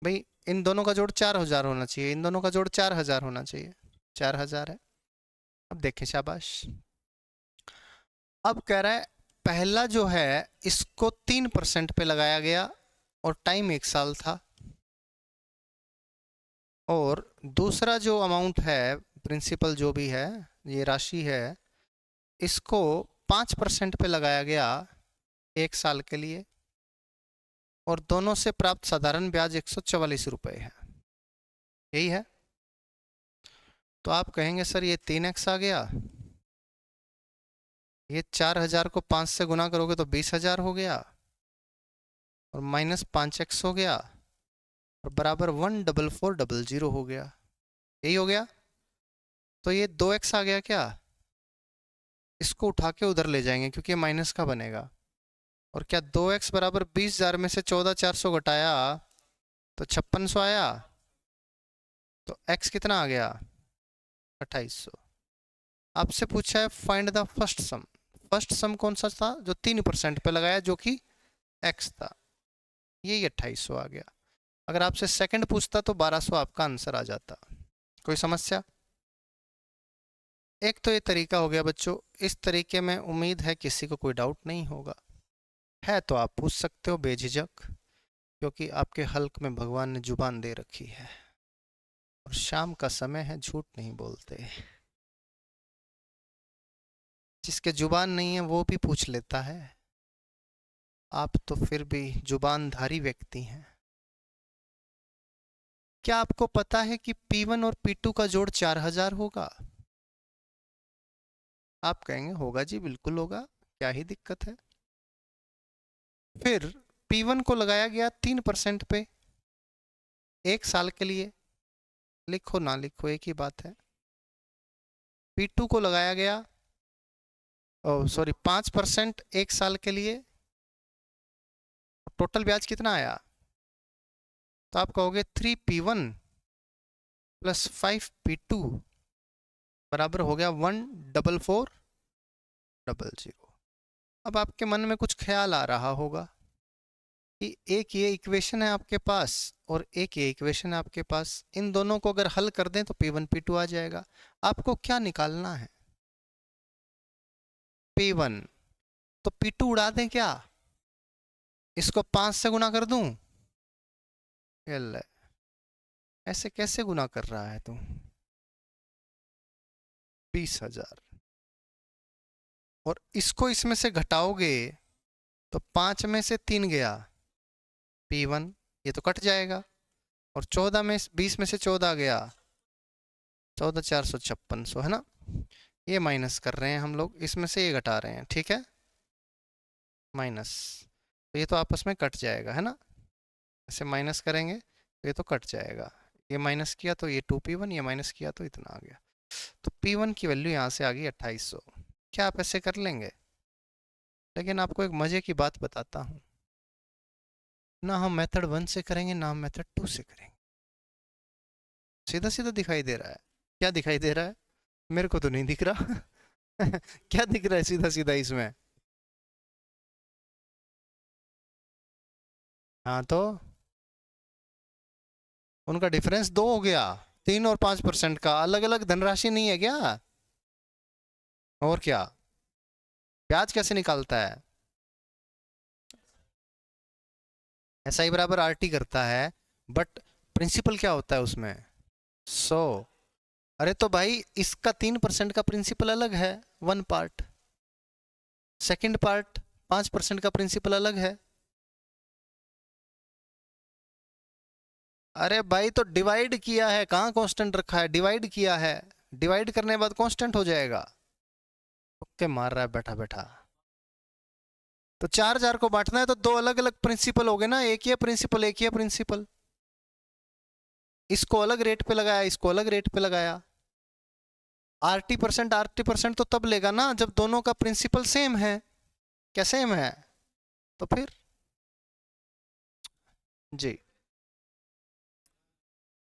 भाई। इन दोनों का जोड़ 4000 होना चाहिए, इन दोनों का जोड़ 4000 होना चाहिए, 4000 है। अब देखें, शाबाश। अब कह रहा है पहला जो है इसको 3% पे लगाया गया और टाइम एक साल था, और दूसरा जो अमाउंट है प्रिंसिपल जो भी है ये राशि है, इसको 5% पे लगाया गया एक साल के लिए, और दोनों से प्राप्त साधारण ब्याज 144 रुपए है। यही है। तो आप कहेंगे सर ये 3x आ गया, ये 4000 को 5 से गुना करोगे तो 20,000 हो गया, और माइनस 5x हो गया, और बराबर 14400 हो गया। यही हो गया। तो ये 2x आ गया क्या? इसको उठा के उधर ले जाएंगे क्योंकि ये माइनस का बनेगा। और क्या 2x बराबर 20,000 में से 14,400 घटाया तो 5600 आया, तो x कितना आ गया? 2800। आपसे पूछा है find the first sum. First sum कौन सा था? जो 3% पे लगाया, जो कि x था, यही 2800 आ गया। अगर आपसे सेकंड पूछता तो 1200 आपका आंसर आ जाता। कोई समस्या? एक तो ये तरीका हो गया बच्चों, इस तरीके में उम्मीद है किसी को कोई डाउट नहीं होगा, है तो आप पूछ सकते हो बेझिझक, क्योंकि आपके हल्क में भगवान ने जुबान दे रखी है, और शाम का समय है, झूठ नहीं बोलते। जिसके जुबान नहीं है वो भी पूछ लेता है, आप तो फिर भी जुबानधारी व्यक्ति हैं। क्या आपको पता है कि P1 और P2 का जोड़ 4000 होगा? आप कहेंगे होगा जी, बिल्कुल होगा, क्या ही दिक्कत है। फिर P1 को लगाया गया 3% पे एक साल के लिए, लिखो ना लिखो एक ही बात है। P2 को लगाया गया, ओ सॉरी 5% एक साल के लिए, टोटल ब्याज कितना आया? तो आप कहोगे 3P1 प्लस 5P2 बराबर हो गया 14400। अब आपके मन में कुछ ख्याल आ रहा होगा कि एक ये इक्वेशन है आपके पास और एक ये इक्वेशन है आपके पास, इन दोनों को अगर हल कर दें तो P1 P2 आ जाएगा। आपको क्या निकालना है? P1, तो P2 उड़ा दें क्या? इसको 5 से गुना कर दूं? ऐसे कैसे गुना कर रहा है तू? 20,000, और इसको इसमें से घटाओगे तो 5 में से 3 गया P1, ये तो कट जाएगा, और 14 में 20 में से 14 गया 14,400 5600, है ना। ये माइनस कर रहे हैं हम लोग, इसमें से ये घटा रहे हैं, ठीक है, माइनस, तो ये तो आपस में कट जाएगा, है ना। ऐसे माइनस करेंगे तो ये तो कट जाएगा, ये माइनस किया तो ये 2P1, ये माइनस किया तो इतना आ गया। तो P1 की वैल्यू यहाँ से आ गई 2800। क्या आप ऐसे कर लेंगे? लेकिन आपको एक मज़े की बात बताता हूँ, ना हम मेथड 1 से करेंगे ना हम मेथड 2 से करेंगे। सीधा सीधा दिखाई दे रहा है। क्या दिखाई दे रहा है? मेरे को तो नहीं दिख रहा। क्या दिख रहा है सीधा सीधा इसमें? हाँ तो उनका डिफरेंस 2 हो गया। 3 और 5% का अलग अलग धनराशि नहीं है क्या? और क्या? ब्याज कैसे निकालता है? एस आई बराबर आर टी करता है, बट प्रिंसिपल क्या होता है उसमें? 100। अरे तो भाई इसका 3% का प्रिंसिपल अलग है, 1 पार्ट। सेकंड पार्ट 5% का प्रिंसिपल अलग है। अरे भाई तो डिवाइड किया है, कहाँ कांस्टेंट रखा है? डिवाइड किया है, डिवाइड करने के बाद कांस्टेंट हो जाएगा। ओके मार रहा है बैठा बैठा। तो 4,000 को बांटना है तो दो अलग अलग प्रिंसिपल हो गए ना, एक ही प्रिंसिपल एक ही प्रिंसिपल। इसको अलग रेट पे लगाया, इसको अलग रेट पे लगाया। आर टी परसेंट तो तब लेगा ना जब दोनों का प्रिंसिपल सेम है। क्या सेम है? तो फिर जी।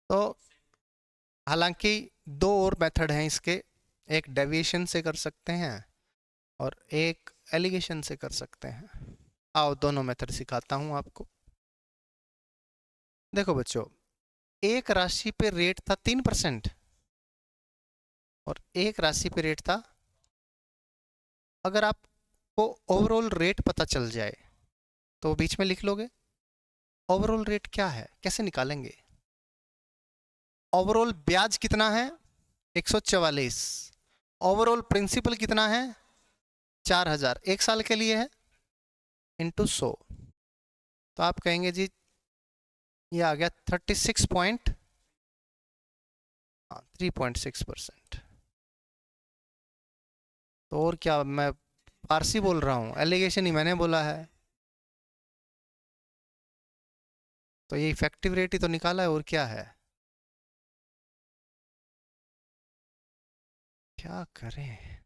तो हालांकि दो और मेथड हैं इसके, एक डेविएशन से कर सकते हैं और एक एलिगेशन से कर सकते हैं। आओ दोनों मेथड सिखाता हूं आपको। देखो बच्चों, एक राशि पे रेट था 3% और एक राशि पे रेट था। अगर आपको ओवरऑल रेट पता चल जाए तो बीच में लिख लोगे। ओवरऑल रेट क्या है, कैसे निकालेंगे? ओवरऑल ब्याज कितना है? 144। ओवरऑल प्रिंसिपल कितना है? 4,000 एक साल के लिए है, इंटू 100। तो आप कहेंगे जी ये आ गया 3.6%। तो और क्या, मैं फारसी बोल रहा हूँ? एलिगेशन ही मैंने बोला है। तो ये इफेक्टिव रेट ही तो निकाला है, और क्या है? क्या करें?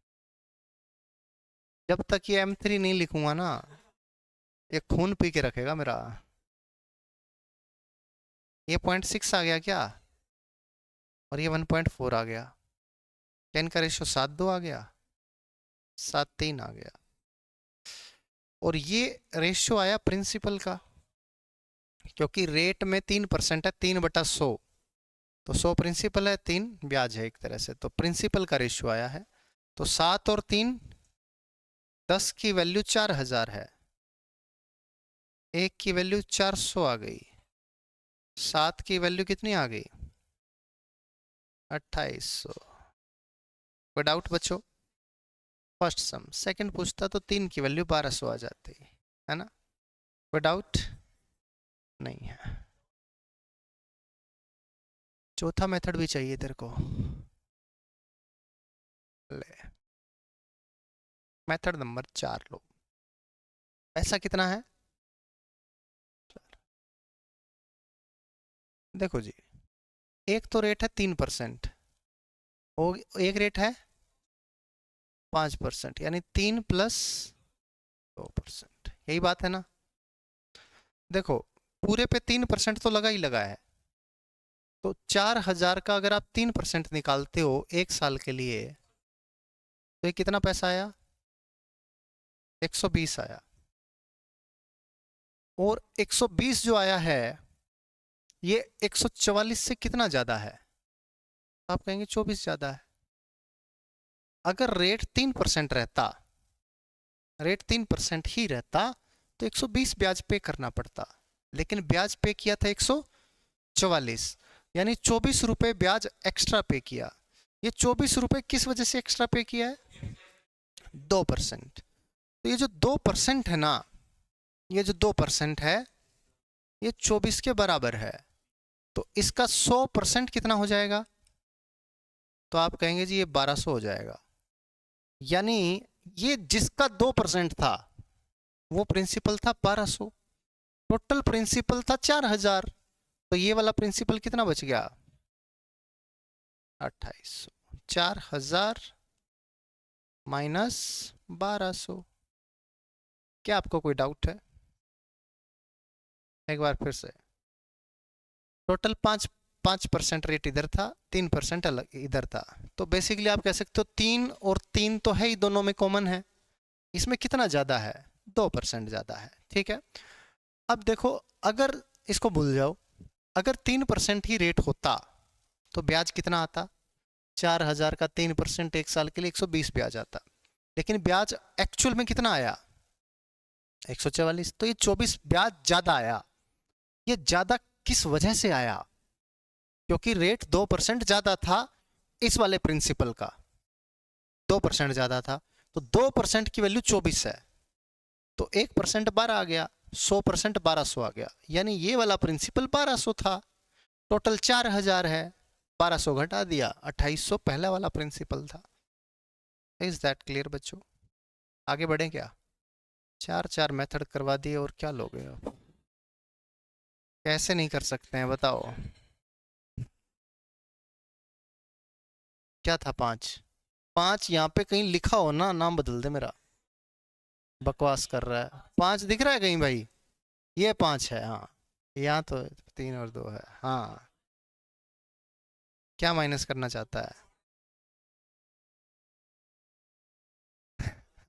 जब तक ये M3 नहीं लिखूंगा ना, ये खून पी के रखेगा मेरा। ये 0.6 आ गया क्या? और ये 1.4 आ गया। 10 का रेशियो 7:2 आ गया, 7:3 आ गया। और ये रेशियो आया प्रिंसिपल का, क्योंकि रेट में 3% है, 3/100। तो 100 प्रिंसिपल है, 3 ब्याज है एक तरह से, तो प्रिंसिपल का रेशियो आया है। तो 7 और 3, 10 की वैल्यू 4,000 है, एक की वैल्यू 400 आ गई, 7 की वैल्यू कितनी आ गई? 2,800। कोई डाउट बच्चों? फर्स्ट सम। सेकंड पूछता तो 3 की वैल्यू 1,200 आ जाती है ना। कोई डाउट नहीं है? चौथा मेथड भी चाहिए तेरे को? ले, मेथड नंबर 4 लो। ऐसा कितना है? देखो जी, एक तो रेट है 3%, और एक रेट है 5%, यानी 3 + 2%। यही बात है ना? देखो, पूरे पे 3% तो लगा ही लगा है। तो 4,000 का अगर आप 3% निकालते हो एक साल के लिए, तो ये कितना पैसा आया? 120 आया। और 120 जो आया है, ये 144 से कितना ज्यादा है? आप कहेंगे 24 ज्यादा है। अगर रेट 3% रहता, रेट 3% ही रहता, तो 120 ब्याज पे करना पड़ता। लेकिन ब्याज पे किया था 144, यानी 24 रुपए ब्याज एक्स्ट्रा पे किया। ये 24 रुपए किस वजह से एक्स्ट्रा पे किया है? 2%। तो ये जो 2% है ना, ये जो 2% है, ये 24 के बराबर है। तो इसका 100% कितना हो जाएगा? तो आप कहेंगे जी ये 1,200 हो जाएगा। यानी ये जिसका 2% था वो प्रिंसिपल था 1,200, टोटल प्रिंसिपल था 4,000। तो ये वाला प्रिंसिपल कितना बच गया? 2,800। 4,000 माइनस 1,200। क्या आपको कोई डाउट है? 4,000 - 1,200 - 4,000 - 1,200। क्या आपको कोई डाउट है? 4,000 - 1,200 - 1,200। क्या आपको कोई डाउट है? 4,000 - 1,200 - 1,200। क्या आपको कोई डाउट है? 4,000 - 1,200 - 1,200 - 1,200। क्या आपको कोई डाउट है? एक बार फिर से, टोटल 5% रेट इधर था, 3% अलग इधर था। तो बेसिकली आप कह सकते हो 3 तो है ही, दोनों में कॉमन है। इसमें कितना ज़्यादा है? 2% ज़्यादा है। ठीक है, अब देखो, अगर इसको भूल जाओ, अगर 3% ही रेट होता तो ब्याज कितना आता? 4,000 का 3% एक साल के लिए 120 ब्याज आता। लेकिन ब्याज एक्चुअल में कितना आया? 144। तो ये 24 ब्याज ज्यादा आया। ये ज्यादा किस वजह से आया? क्योंकि रेट 2% ज्यादा था इस वाले प्रिंसिपल का, 2% ज्यादा था। तो 2% की वैल्यू 24 है, तो 1% 12 आ गया, 100% 1200 आ गया। यानी ये वाला प्रिंसिपल 1200 था, टोटल 4,000 है, 1200 घटा दिया, 2800 पहला वाला प्रिंसिपल था। इज दैट क्लियर बच्चों? आगे बढ़े क्या? चार चार मेथड करवा दिए और क्या लोगे आप? कैसे नहीं कर सकते हैं बताओ? क्या था? 5 यहाँ पे कहीं लिखा हो ना, नाम बदल दे मेरा। बकवास कर रहा है। 5 दिख रहा है कहीं भाई? ये 5 है, हाँ। यहाँ तो 3 और 2 है, हाँ। क्या माइनस करना चाहता है?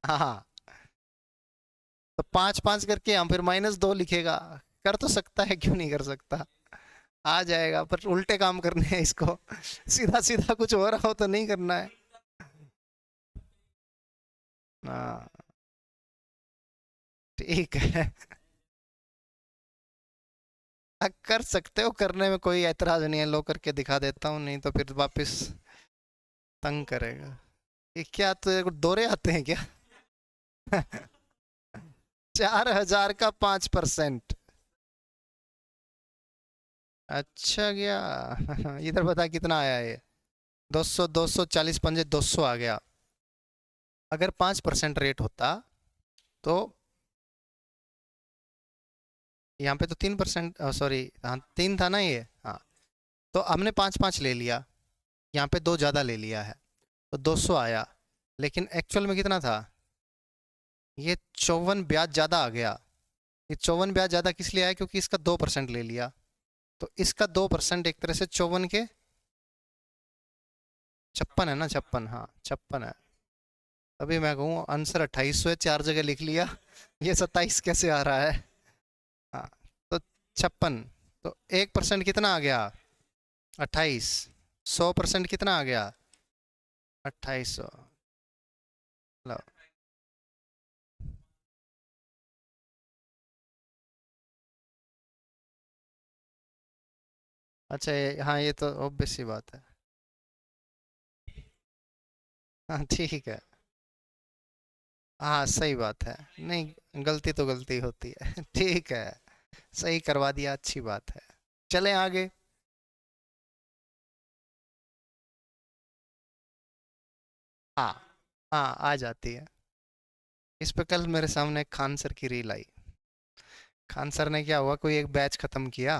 हाँ हाँ, तो 5 5 करके हम फिर -2 लिखेगा। कर तो सकता है, क्यों नहीं कर सकता? आ जाएगा, पर उल्टे काम करने हैं इसको। सीधा सीधा कुछ हो रहा हो तो नहीं करना है। हाँ, ठीक है। कर सकते हो, करने में कोई ऐतराज नहीं है। लो करके दिखा देता हूँ, नहीं तो फिर वापस तंग करेगा। ये क्या, तो दौरे आते हैं क्या? 4,000 का 5%। अच्छा गया। इधर बता कितना आया ये? 200, 240 पंजे 200 आ गया। अगर 5% रेट होता तो यहाँ पे तो 3%, सॉरी हाँ 3 था ना ये, हाँ। तो हमने 5 5 ले लिया, यहाँ पे 2 ज़्यादा ले लिया है, तो 200 आया। लेकिन एक्चुअल में कितना था? ये 54 ब्याज ज़्यादा आ गया। ये 54 ब्याज ज़्यादा किस लिए आया? क्योंकि इसका 2% ले लिया। तो इसका 2% एक तरह से 54 के 56 है ना, 56, हाँ 56 है। अभी मैं कहूँ आंसर 2800 है, 4 जगह लिख लिया। ये 27 कैसे आ रहा है? हाँ, तो 56। तो 1% कितना आ गया? 28। 100% कितना आ गया? 2800। लो। अच्छा हाँ, ये तो ऑब्वियस सी बात है। हाँ ठीक है। हाँ सही बात है, नहीं गलती तो गलती होती है। ठीक है, सही करवा दिया, अच्छी बात है। चलें आगे। हाँ हाँ, आ जाती है। इस पे कल मेरे सामने खान सर की रील आई। खान सर ने क्या हुआ, कोई एक बैच खत्म किया,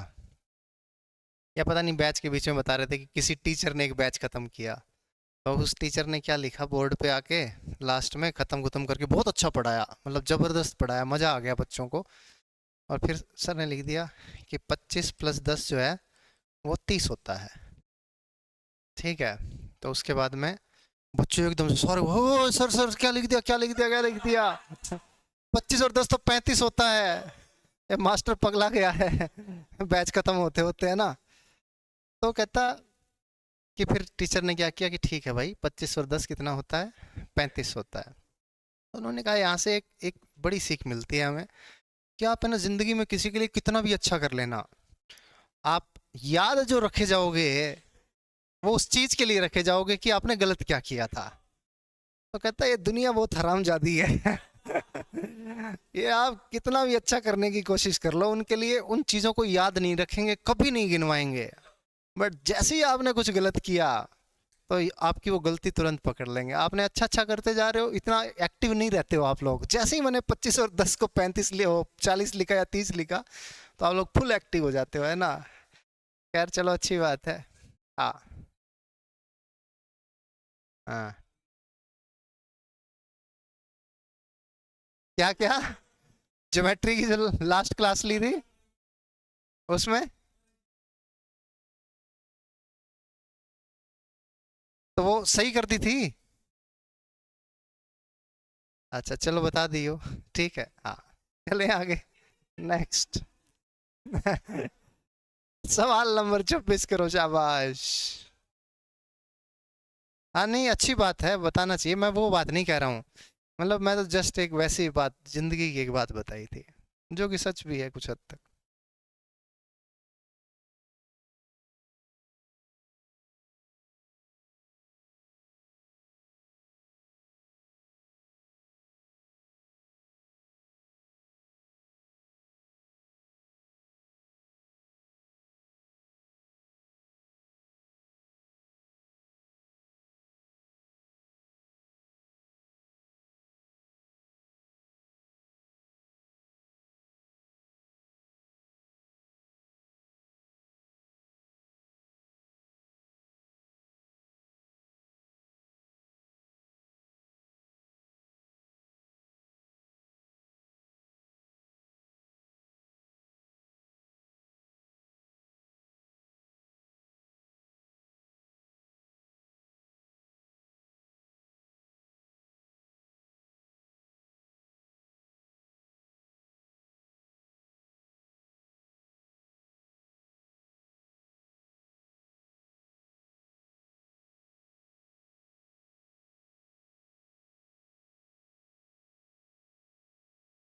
या पता नहीं बैच के बीच में बता रहे थे कि किसी टीचर ने एक बैच खत्म किया। तो उस टीचर ने क्या लिखा बोर्ड पे आके, लास्ट में खत्म खत्म करके, बहुत अच्छा पढ़ाया, मतलब जबरदस्त पढ़ाया, मजा आ गया बच्चों को। और फिर सर ने लिख दिया कि 25 + 10 जो है वो 30 होता है। ठीक है, तो उसके बाद में बच्चे एकदम से सर, हो सर सर क्या लिख दिया, क्या लिख दिया, क्या लिख दिया? 25 और 10 तो 35 होता है। ये मास्टर पगला गया है। बैच खत्म होते होते है ना। तो कहता कि फिर टीचर ने क्या किया कि ठीक है भाई, 25 और 10 कितना होता है? 35 होता है। तो उन्होंने कहा यहाँ से एक बड़ी सीख मिलती है हमें, कि आप है ना जिंदगी में किसी के लिए कितना भी अच्छा कर लेना, आप याद जो रखे जाओगे वो उस चीज के लिए रखे जाओगे कि आपने गलत क्या किया था। तो कहता है ये दुनिया बहुत हरामजादी है। ये आप कितना भी अच्छा करने की कोशिश कर लो, उनके लिए उन चीजों को याद नहीं रखेंगे, कभी नहीं गिनवाएंगे। बट जैसे ही आपने कुछ गलत किया, तो आपकी वो गलती तुरंत पकड़ लेंगे। आपने अच्छा अच्छा करते जा रहे हो, इतना एक्टिव नहीं रहते हो आप लोग। जैसे ही मैंने 25 और 10 को 35 लिया हो, 40 लिखा या 30 लिखा, तो आप लोग फुल एक्टिव हो जाते हो, है ना। खैर चलो, अच्छी बात है। हाँ हाँ। क्या क्या? ज्योमेट्री की जो लास्ट क्लास ली थी? उसमें तो वो सही कर दी थी। अच्छा चलो बता दियो। ठीक है हाँ। चले आगे। नेक्स्ट। सवाल नंबर 26 करो, शाबाश। हाँ नहीं, अच्छी बात है, बताना चाहिए, मैं वो बात नहीं कह रहा हूँ। मतलब मैं तो जस्ट एक वैसी बात, जिंदगी की एक बात बताई थी, जो कि सच भी है कुछ हद तक।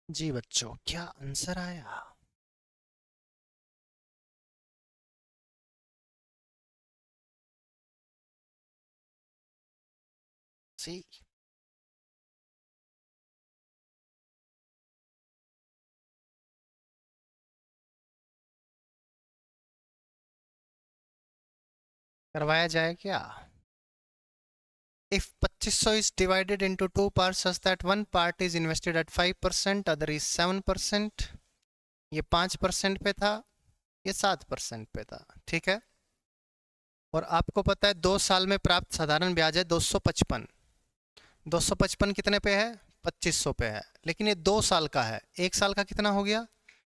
जी बच्चों, क्या आंसर आया? सी। करवाया जाए क्या? If 2500 is divided into two parts such that one part is invested at 5%, other is 7%, ये 5% पे था, ये 7% पे था, ठीक है। और आपको पता है 2 साल में प्राप्त साधारण ब्याज है 255। 255 कितने पे है? 2500 पे है, लेकिन ये 2 साल का है। 1 साल का कितना हो गया?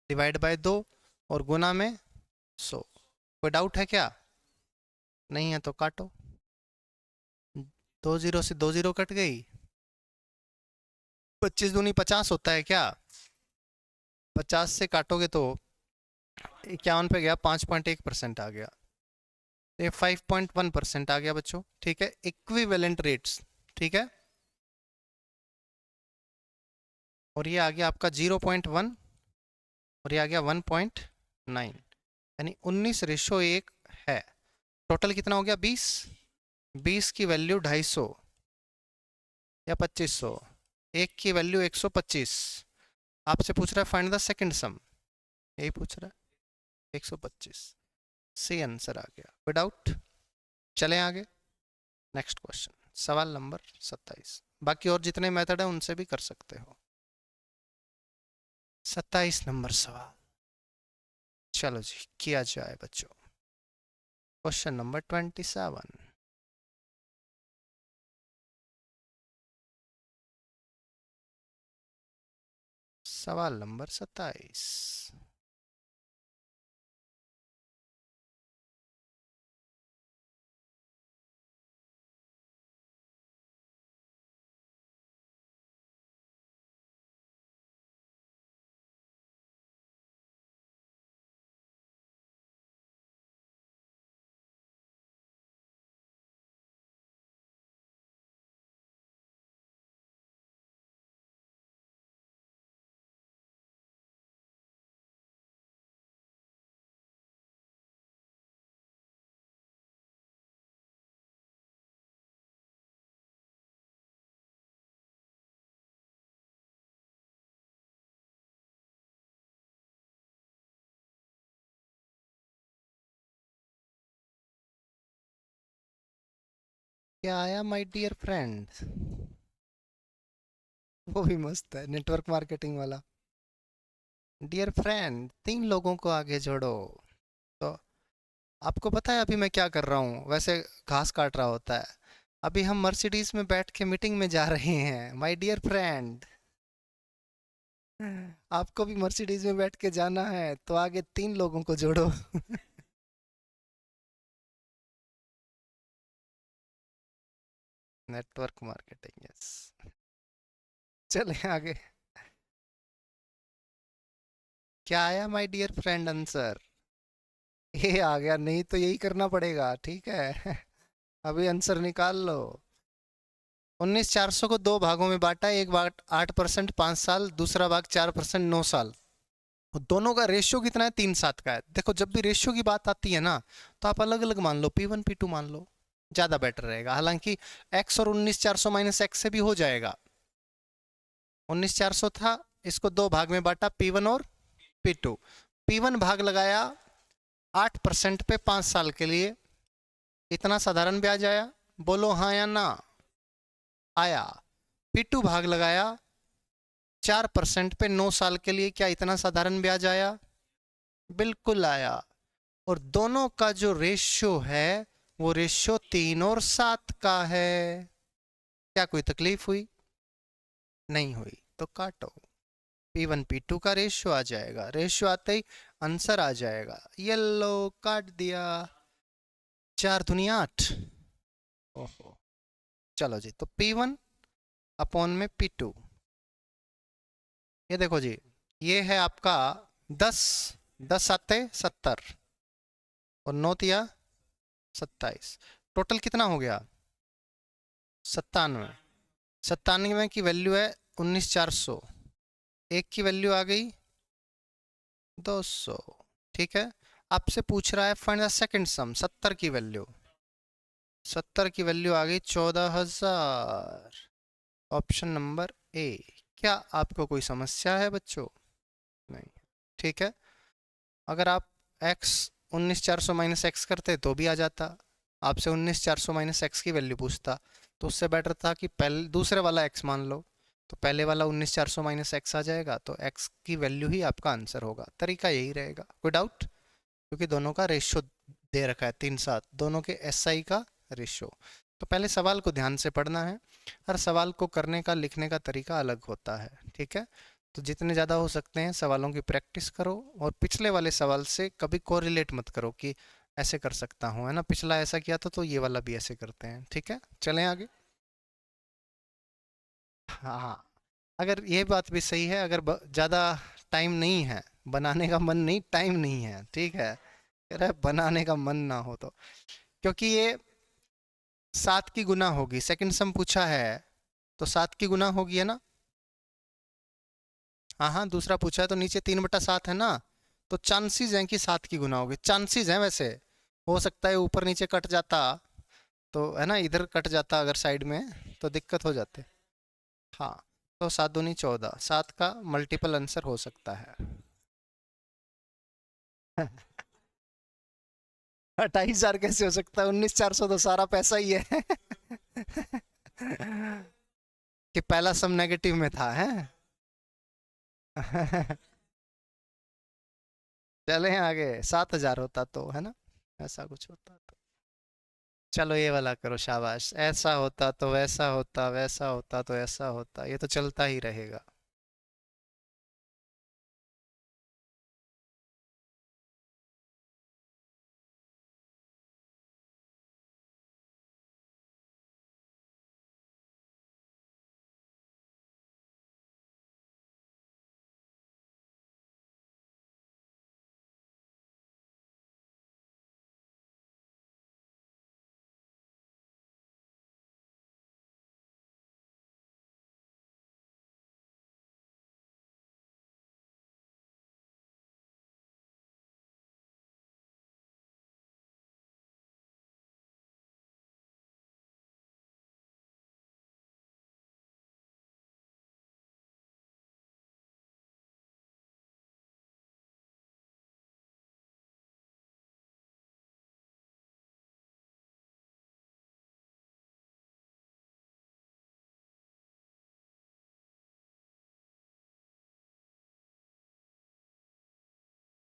डिवाइड बाय 2 और गुना में 100। कोई डाउट है क्या? नहीं है तो काटो। 2 जीरो से 2 जीरो कट गई। 25 दूनी 50 होता है क्या? 50 से काटोगे तो 51 पे गया, 5.1% आ गया। ये 5.1% आ गया बच्चों, ठीक है। इक्विवेलेंट रेट्स, ठीक है। और ये आ गया आपका 0.1, और ये आ गया 1.9, यानी 19:1 है। टोटल कितना हो गया? 20। 20 की वैल्यू 250 या 2500, एक की वैल्यू 125। आपसे पूछ रहा है फाइंड द सेकंड सम, यही पूछ रहा है। 125 सी आंसर आ गया, विदाउट। चलें आगे। नेक्स्ट क्वेश्चन, सवाल नंबर 27। बाकी और जितने मेथड है उनसे भी कर सकते हो। 27 नंबर सवाल, चलो जी किया जाए बच्चों। Question number 27। सवाल नंबर 27। क्या आया माय डियर फ्रेंड? वो भी मस्त है, नेटवर्क मार्केटिंग वाला। डियर फ्रेंड, 3 लोगों को आगे जोड़ो। तो आपको पता है अभी मैं क्या कर रहा हूँ? वैसे घास काट रहा होता है। अभी हम मर्सिडीज में बैठ के मीटिंग में जा रहे हैं माय डियर फ्रेंड। आपको भी मर्सिडीज में बैठ के जाना है तो आगे 3 लोगों को जोड़ो। Network marketing, yes. चले आगे। क्या आया माय डियर फ्रेंड आंसर? ये आ गया, नहीं तो यही करना पड़ेगा, ठीक है। अभी आंसर निकाल लो। 19,400 को 2 भागों में बांटा, एक भाग 8%, 5 साल, दूसरा भाग 4%, 9 साल। दोनों का रेशियो कितना है? 3:7 का है। देखो जब भी रेशियो की बात आती है ना, तो आप अलग अलग मान लो, P1 P2 मान लो, ज्यादा बेटर रहेगा। हालांकि x और 19,400 माइनस एक्स से भी हो जाएगा। 19,400 था, इसको 2 भाग में बांटा, P1 और P2। P1 भाग लगाया 8% पे 5 साल के लिए, इतना साधारण ब्याज आया। बोलो हाँ या ना? आया। P2 भाग लगाया 4% पे 9 साल के लिए, क्या इतना साधारण ब्याज आया? बिल्कुल आया। और दोनों का जो रेशियो है वो रेशियो 3 और 7 का है। क्या कोई तकलीफ हुई? नहीं हुई, तो काटो। P1 P2 का रेशियो आ जाएगा, रेशियो आते ही आंसर आ जाएगा। येलो काट दिया। 4 दूनी 8। ओहो। चलो जी, तो P1 अपॉन में P2, ये देखो जी, ये है आपका 10, 10 7 70, और 9 तिया 27। टोटल कितना हो गया? 97। 97 की वैल्यू है 19,400, एक की वैल्यू आ गई 200। ठीक है, आपसे पूछ रहा है फाइंड द सेकंड सम, 70 की वैल्यू। 70 की वैल्यू आ गई 14,000, ऑप्शन नंबर ए। क्या आपको कोई समस्या है बच्चों? नहीं। ठीक है, अगर आप x 19,400 माइनस एक्स करते तो भी आ जाता। आपसे 19,400 माइनस एक्स की वैल्यू पूछता, तो उससे बेटर था कि पहले दूसरे वाला x मान लो। तो पहले वाला 19,400 माइनस एक्स आ जाएगा, तो x की वैल्यू ही आपका आंसर होगा। तरीका यही रहेगा। कोई डाउट? क्योंकि दोनों का रेशियो दे रखा है 3:7, दोनों के SI का रेशियो। तो पहले सवाल को ध्यान से पढ़ना है। हर सवाल को करने का, लिखने का तरीका अलग होता है, ठीक है। तो जितने ज़्यादा हो सकते हैं सवालों की प्रैक्टिस करो, और पिछले वाले सवाल से कभी कोरिलेट मत करो कि ऐसे कर सकता हूँ, है ना, पिछला ऐसा किया था तो ये वाला भी ऐसे करते हैं, ठीक है। चलें आगे। हाँ हाँ, अगर ये बात भी सही है, अगर ज़्यादा टाइम नहीं है, बनाने का मन नहीं, टाइम नहीं है, ठीक है, कह रहा है बनाने का मन ना हो तो, क्योंकि ये 7 की गुना होगी, सेकंड सम पूछा है तो 7 की गुना होगी, है ना। हाँ हाँ, दूसरा पूछा है तो नीचे 3/7 है ना, तो चांसेस हैं कि 7 की गुना होगी, चांसेस हैं। वैसे हो सकता है ऊपर नीचे कट जाता, तो है ना, इधर कट जाता अगर साइड में, तो दिक्कत हो जाती। हाँ, तो 7 दूनी 14, 7 का मल्टीपल आंसर हो सकता है। 28,000 कैसे हो सकता है? 19,400 तो सारा पैसा ही है। कि पहला सम नेगेटिव में था, है। चले आगे, 7,000 होता तो, है ना, ऐसा कुछ होता तो। चलो ये वाला करो, शाबाश। ऐसा होता तो वैसा होता, वैसा होता तो ऐसा होता, ये तो चलता ही रहेगा।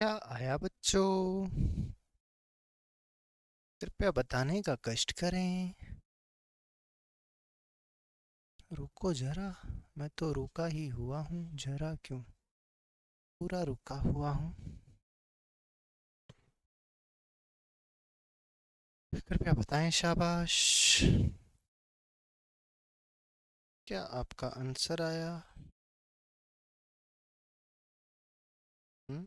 क्या आया बच्चों? कृपया बताने का कष्ट करें। रुको जरा, मैं तो रुका ही हुआ हूँ, जरा क्यों पूरा रुका हुआ हूँ। कृपया बताएं। शाबाश। क्या आपका आंसर आया? हुँ?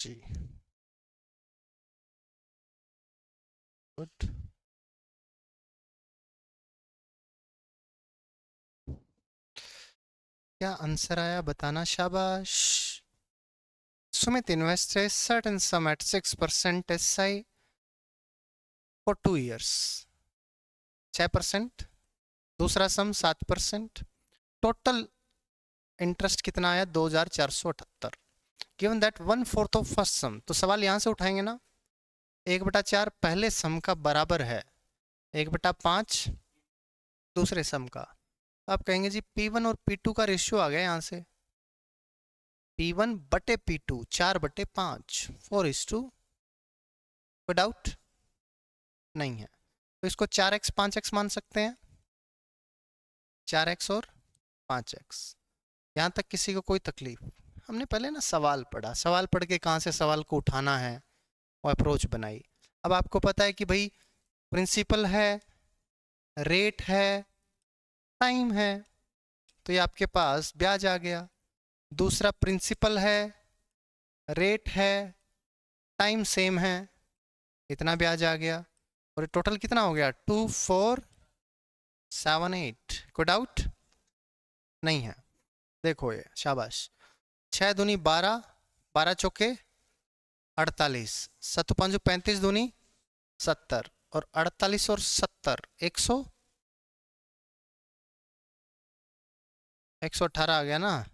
जी, गुड। क्या आंसर आया बताना। शाबाश। Sumit invests a certain sum at 6% SI for 2 years. 6%। दूसरा सम 7%। टोटल इंटरेस्ट कितना आया? 2478। गिवन दैट 1/4 ऑफ फर्स्ट सम, तो सवाल यहां से उठाएंगे ना। 1/4 पहले सम का बराबर है 1/5 दूसरे सम का। आप कहेंगे जी P1 और P2 का रेशियो आ गया यहाँ से। P1 बटे P2 4/5 4:2। कोई डाउट नहीं है तो इसको 4x 5x मान सकते हैं। 4x और 5x। यहाँ तक किसी को कोई तकलीफ? हमने पहले ना सवाल पढ़ा, सवाल पढ़ के कहाँ से सवाल को उठाना है और अप्रोच बनाई। अब आपको पता है कि भाई प्रिंसिपल है, रेट है, टाइम है, तो ये आपके पास ब्याज आ गया। दूसरा प्रिंसिपल है, रेट है, टाइम सेम है, इतना ब्याज आ गया। और टोटल कितना हो गया? 2478। कोई डाउट नहीं है? देखो ये शाबाश। 6 दूनी 12, 12 चौके 48, 7 5 35 दूनी 70 और 48 और 70 118 आ गया ना।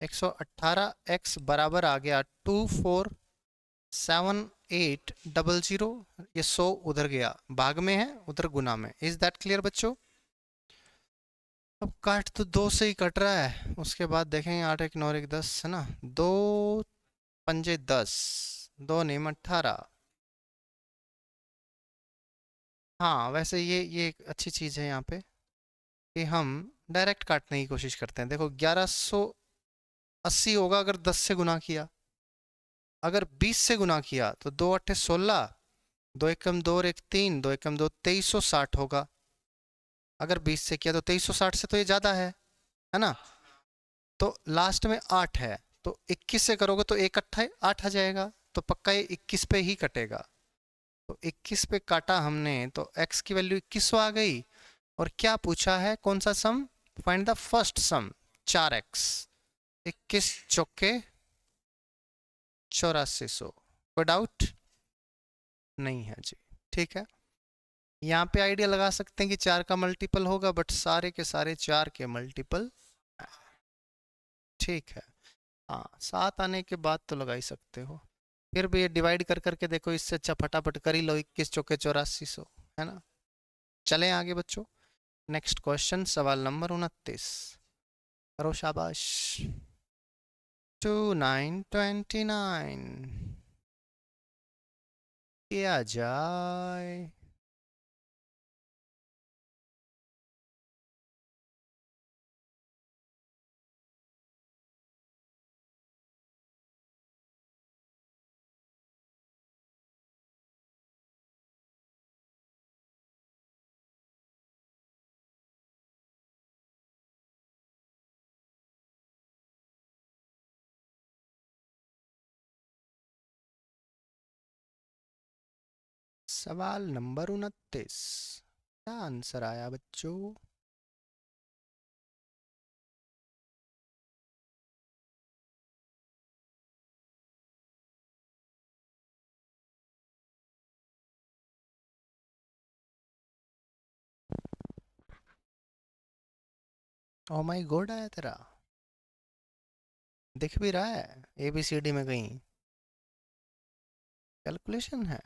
118x बराबर आ गया 247800। ये 100 उधर गया, भाग में है, उधर गुना में। इज दैट क्लियर बच्चों? अब काट तो 2 से ही कट रहा है, उसके बाद देखेंगे 8 1 9 1 10 है ना। 2 पंजे 10, 2 नेम 18। हाँ वैसे ये एक अच्छी चीज़ है यहाँ पे कि हम डायरेक्ट काटने की कोशिश करते हैं। देखो 1180 होगा अगर 10 से गुना किया, अगर 20 से गुना किया तो 2 8 16, 2 एकम 2 और 1 3, 2 एकम 2 2360 होगा। अगर 20 से किया तो 2360 से तो ये ज़्यादा है ना। तो लास्ट में 8 है, तो 21 से करोगे तो 1 8 8 आ जाएगा, तो पक्का ये 21 पे ही कटेगा। तो 21 पे काटा हमने तो x की वैल्यू 21 आ गई। और क्या पूछा है? कौन सा sum? Find the first sum. 4x। 21 चौके 8400। कोई डाउट नहीं है जी? ठीक है। यहाँ पे आइडिया लगा सकते हैं कि 4 का मल्टीपल होगा, बट सारे के सारे 4 के मल्टीपल। ठीक है। हाँ 7 आने के बाद तो लगा ही सकते हो। फिर भी ये डिवाइड कर करके देखो, इससे अच्छा फटाफट कर ही लो। 21 चौके 8400 है ना। चलें आगे बच्चों। नेक्स्ट क्वेश्चन, सवाल नंबर 29। करो शाबाश। 2929 किया जाए। सवाल नंबर 29। क्या आंसर आया बच्चों? ओ माय गॉड आया तेरा, दिख भी रहा है ABCD में कहीं कैलकुलेशन है।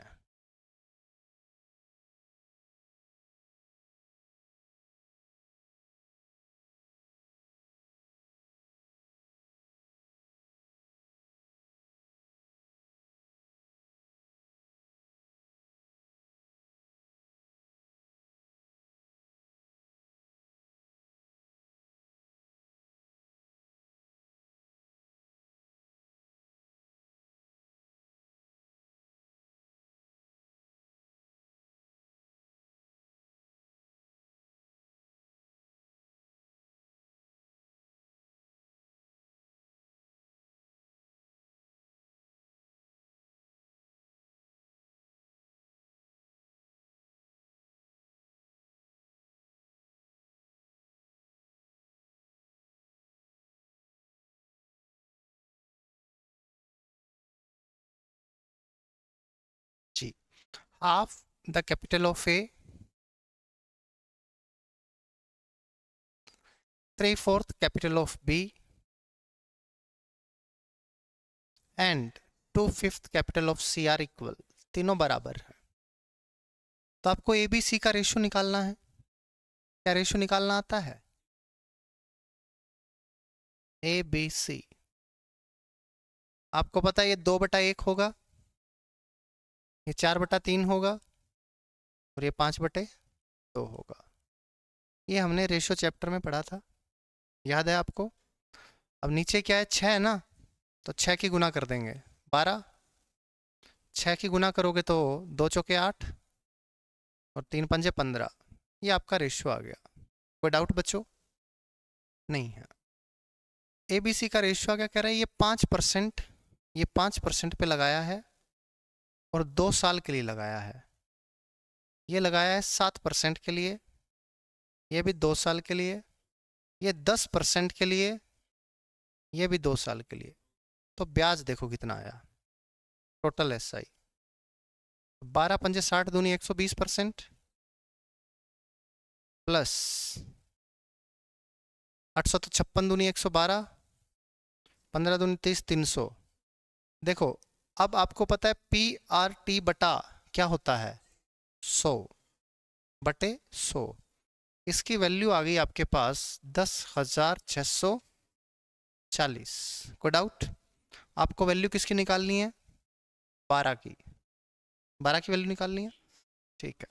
जी, half the capital of A, 3/4 capital of B and 2/5 capital of C are equal, तीनों बराबर है। तो आपको ABC का रेशियो निकालना है। क्या रेशियो निकालना आता है? ABC, आपको पता है ये 2/1 होगा, ये 4/3 होगा और ये 5/2 होगा। ये हमने रेशियो चैप्टर में पढ़ा था, याद है आपको? अब नीचे क्या है, 6 है ना, तो 6 की गुना कर देंगे 12, 6 की गुना करोगे तो 2 चौके 8 और 3 पंजे 15। ये आपका रेशियो आ गया। कोई डाउट बच्चों? नहीं है। ABC का रेशियो क्या कह रहा है, ये 5%, ये 5% पे लगाया है और 2 साल के लिए लगाया है। ये लगाया है 7% के लिए, ये भी 2 साल के लिए, ये 10% के लिए, ये भी 2 साल के लिए। तो ब्याज देखो कितना आया, टोटल SI 12 पंजे 60 दूनी 120% प्लस 856 दूनी 112, 15 दूनी 30, 300। देखो अब आपको पता है PRT बटा क्या होता है, 100/100। इसकी वैल्यू आ गई आपके पास 10,640। कोई डाउट? आपको वैल्यू किसकी निकालनी है? 12 की, 12 की वैल्यू निकालनी है। ठीक है,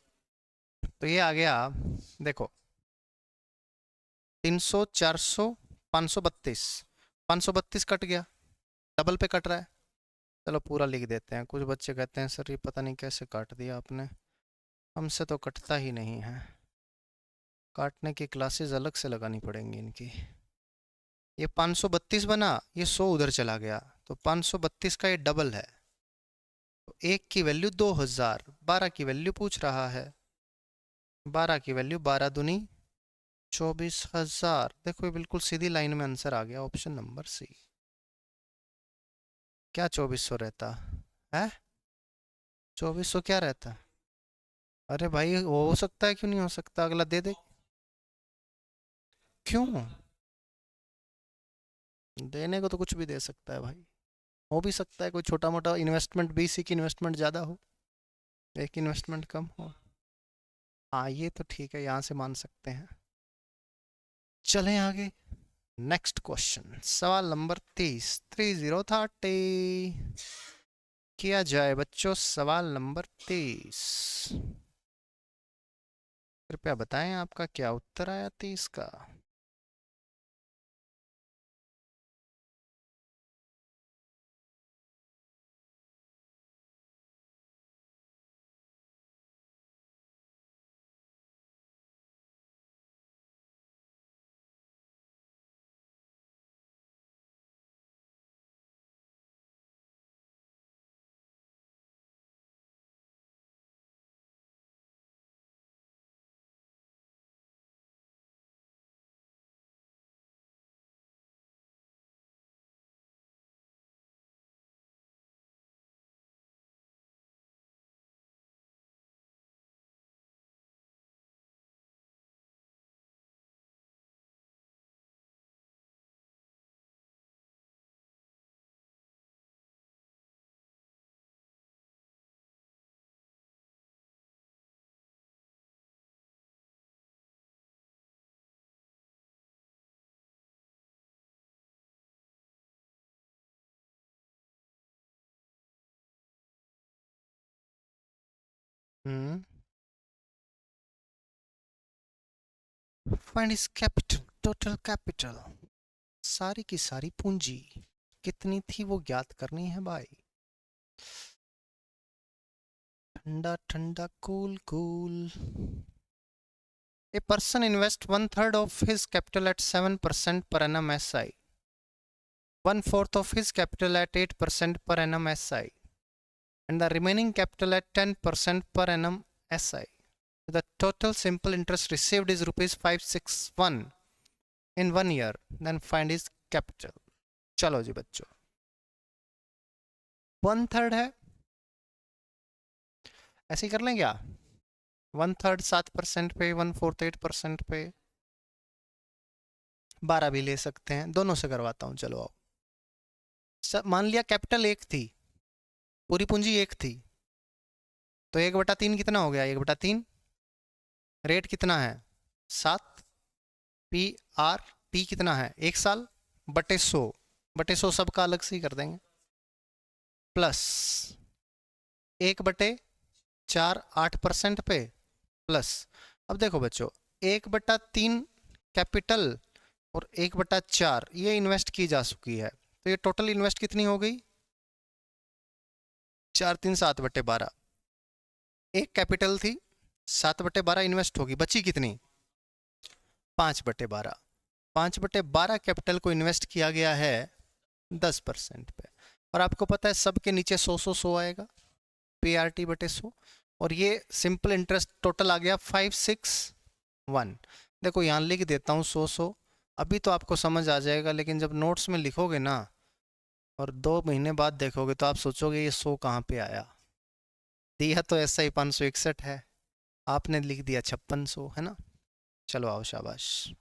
तो ये आ गया, देखो 300, 400, 532, 532 कट गया, डबल पे कट रहा है। चलो पूरा लिख देते हैं। कुछ बच्चे कहते हैं सर ये पता नहीं कैसे काट दिया आपने, हमसे तो कटता ही नहीं है, काटने की क्लासेस अलग से लगानी पड़ेंगी इनकी। ये 532 बना, ये 100 उधर चला गया, तो 532 का ये डबल है, तो एक की वैल्यू 2000, 12 की वैल्यू पूछ रहा है, 12 की वैल्यू 12 दूनी 24,000। देखो ये बिल्कुल सीधी लाइन में आंसर आ गया, ऑप्शन नंबर C। क्या 2400 रहता है? 2400 क्या रहता? अरे भाई हो सकता है, क्यों नहीं हो सकता, अगला दे दे। क्यों? देने को तो कुछ भी दे सकता है भाई, हो भी सकता है कोई छोटा मोटा इन्वेस्टमेंट, BC की इन्वेस्टमेंट ज़्यादा हो, एक इन्वेस्टमेंट कम हो। हाँ ये तो ठीक है, यहाँ से मान सकते हैं। चलें आगे, नेक्स्ट क्वेश्चन, सवाल नंबर 30, 3030 किया जाए बच्चों। सवाल नंबर 30, कृपया बताएं आपका क्या उत्तर आया 30 का। Find is capital, total capital, सारी की सारी पूंजी कितनी थी वो ज्ञात करनी है भाई। ठंडा ठंडा cool cool. A person invests 1/3 of his capital at 7% per annum SI, 1/4 of his capital at 8% per annum SI, and the remaining capital at 10% per annum SI. The total simple interest received is rupees 561 in 1 year. Then find his capital. चलो जी बच्चों, 1/3 है, ऐसे ही कर लें क्या? 1/3 7% पे, 1/4 8% पे, 12 भी ले सकते हैं, दोनों से करवाता हूँ। चलो आओ, मान लिया कैपिटल 1 थी, पूरी पूंजी 1 थी, तो 1/3 कितना हो गया? 1/3। रेट कितना है? 7। पी आर टी कितना है? 1 साल बटे 100, बटे 100 सबका अलग से ही कर देंगे, प्लस 1/4 8% पे, प्लस, अब देखो बच्चों, 1/3 कैपिटल और 1/4 ये इन्वेस्ट की जा चुकी है, तो ये टोटल इन्वेस्ट कितनी हो गई? 4 3 7/12। एक कैपिटल थी, 7/12 इन्वेस्ट होगी, बची कितनी? 5/12। 5/12 कैपिटल को इन्वेस्ट किया गया है 10% पे, और आपको पता है सबके नीचे 100 आएगा, PRT/100, और ये सिंपल इंटरेस्ट टोटल आ गया 561। देखो यहाँ लिख देता हूँ 100, अभी तो आपको समझ आ जाएगा, लेकिन जब नोट्स में लिखोगे ना और 2 महीने बाद देखोगे तो आप सोचोगे ये 100 कहाँ पे आया। दिया तो ऐसा ही 561 है, आपने लिख दिया 5600, है ना। चलो आओ, शाबाश।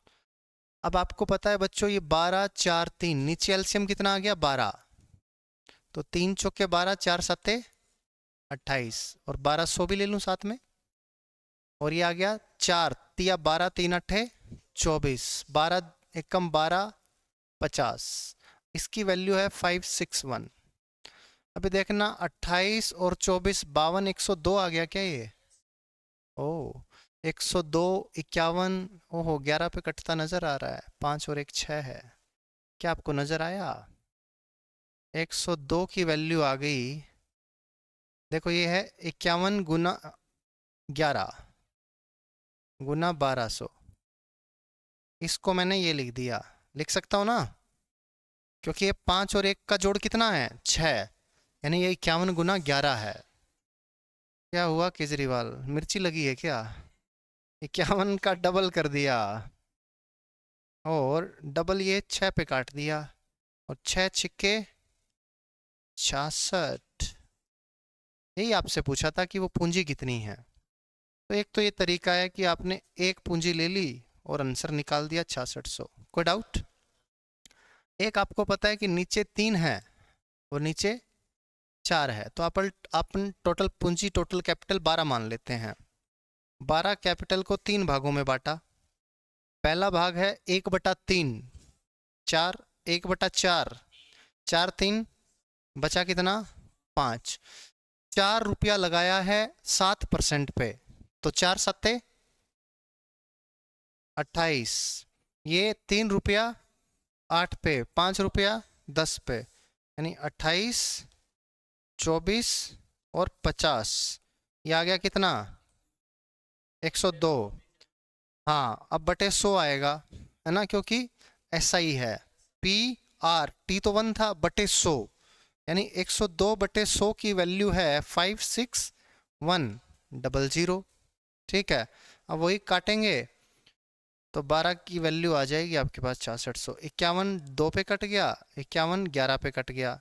अब आपको पता है बच्चों, ये 12 4 3, नीचे एलसीएम कितना आ गया? 12, तो 3 चौके 12, 4 सत्ते 28, और 1200 भी ले लूँ साथ में, और ये आ गया 4 तिया 12 3 अट्ठे 24, 12 एकम 12 50, इसकी वैल्यू है 561। अभी देखना 28 और 24 52, 102 आ गया क्या ये? ओ 102 51, ओहो 11 पे कटता नजर आ रहा है, 5 और 1 6 है, क्या आपको नजर आया? 102 की वैल्यू आ गई, देखो ये है 51 गुना 11 गुना 1200, इसको मैंने ये लिख दिया, लिख सकता हूँ ना, क्योंकि ये 5 और 1 का जोड़ कितना है? 6, यानी ये 51 गुना 11 है। क्या हुआ केजरीवाल, मिर्ची लगी है क्या? 51 का डबल कर दिया, और डबल ये 6 पे काट दिया, और 6 छिक्के 66। यही आपसे पूछा था कि वो पूंजी कितनी है। तो एक तो ये तरीका है कि आपने एक पूंजी ले ली और आंसर निकाल दिया 6600। कोई डाउट? एक आपको पता है कि नीचे 3 है और नीचे 4 है, तो अपन टोटल पूंजी, टोटल कैपिटल 12 मान लेते हैं। 12 कैपिटल को 3 भागों में बांटा, पहला भाग है 1/3, 4 1/4, 4 3 बचा कितना? 5। 4 रुपया लगाया है 7% पे, तो 4 सत्ते 28, ये 3 रुपया 8 पे, 5 रुपया 10 पे, यानी 28 24 और 50, ये आ गया कितना? 102। हाँ, अब बटे 100 आएगा, है ना, क्योंकि ऐसा ही है। PRT तो 1 था, बटे 100, यानी 102/100 की वैल्यू है 56100। ठीक है, अब वही काटेंगे तो 12 की वैल्यू आ जाएगी आपके पास 6600। 51 2 पे कट गया, 51 11 पे कट गया,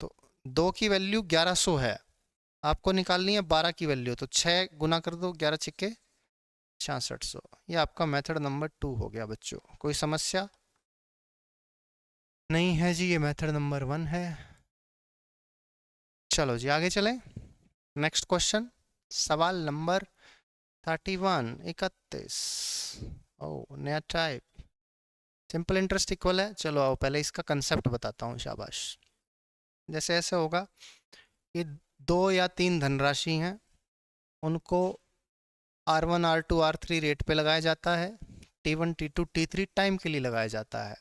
तो 2 की वैल्यू 1100 है, आपको निकालनी है 12 की वैल्यू, तो 6 गुना कर दो, 11 छिक्के 6600। ये आपका मेथड नंबर 2 हो गया बच्चों। कोई समस्या नहीं है जी, ये मेथड नंबर 1 है। चलो जी आगे चलें। नेक्स्ट क्वेश्चन, सवाल नंबर 31 ओ नया टाइप, सिंपल इंटरेस्ट इक्वल है। चलो आओ पहले इसका कंसेप्ट बताता हूँ, शाबाश। जैसे ऐसे होगा, ये 2 या 3 धनराशि हैं, उनको R1 R2 R3 रेट पे लगाया जाता है, T1 T2 T3 टाइम के लिए लगाया जाता है।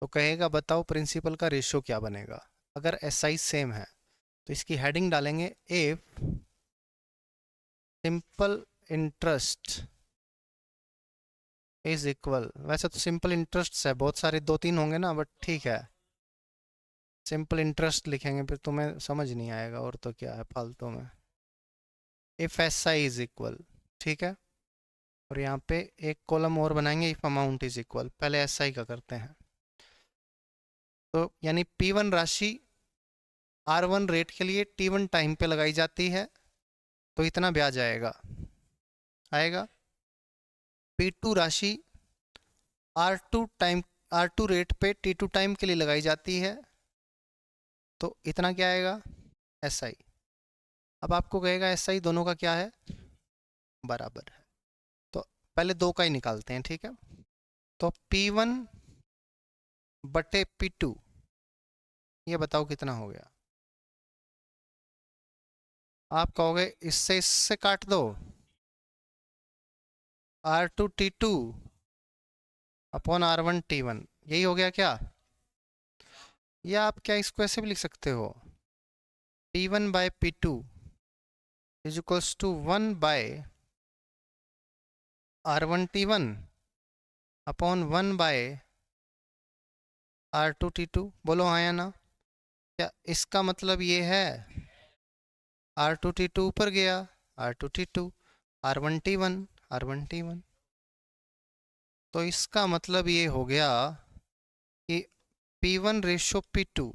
तो कहेगा बताओ प्रिंसिपल का रेशियो क्या बनेगा अगर SI सेम है। तो इसकी हेडिंग डालेंगे if simple interest is equal. वैसे तो सिंपल इंटरेस्ट है बहुत सारे, 2-3 होंगे ना, बट ठीक है सिंपल इंटरेस्ट लिखेंगे, फिर तुम्हें समझ नहीं आएगा और तो क्या है फालतू में। इफ SI इज इक्वल, ठीक है। और यहाँ पे एक कॉलम और बनाएंगे इफ अमाउंट इज इक्वल। पहले SI का करते हैं। तो यानी P1 राशि R1 रेट के लिए T1 टाइम पे लगाई जाती है, तो इतना ब्याज आएगा। P2 राशि R2 टाइम R2 रेट पे T2 टाइम के लिए लगाई जाती है, तो इतना क्या आएगा SI। अब आपको कहेगा SI दोनों का क्या है, बराबर है। तो पहले दो का ही निकालते हैं, ठीक है। तो P1 बटे P2, ये बताओ कितना हो गया। आप कहोगे इससे इससे काट दो, R2 T2 upon R1 T1, यही हो गया क्या। या आप क्या इसको ऐसे भी लिख सकते हो, P1 by P2 is equals to 1 by R1 T1 upon 1 by R2 T2। बोलो हाँ या ना। क्या इसका मतलब ये है R2 T2 ऊपर गया, R2 T2, R1 T1, R1 T1। तो इसका मतलब ये हो गया कि P1 रेशो P2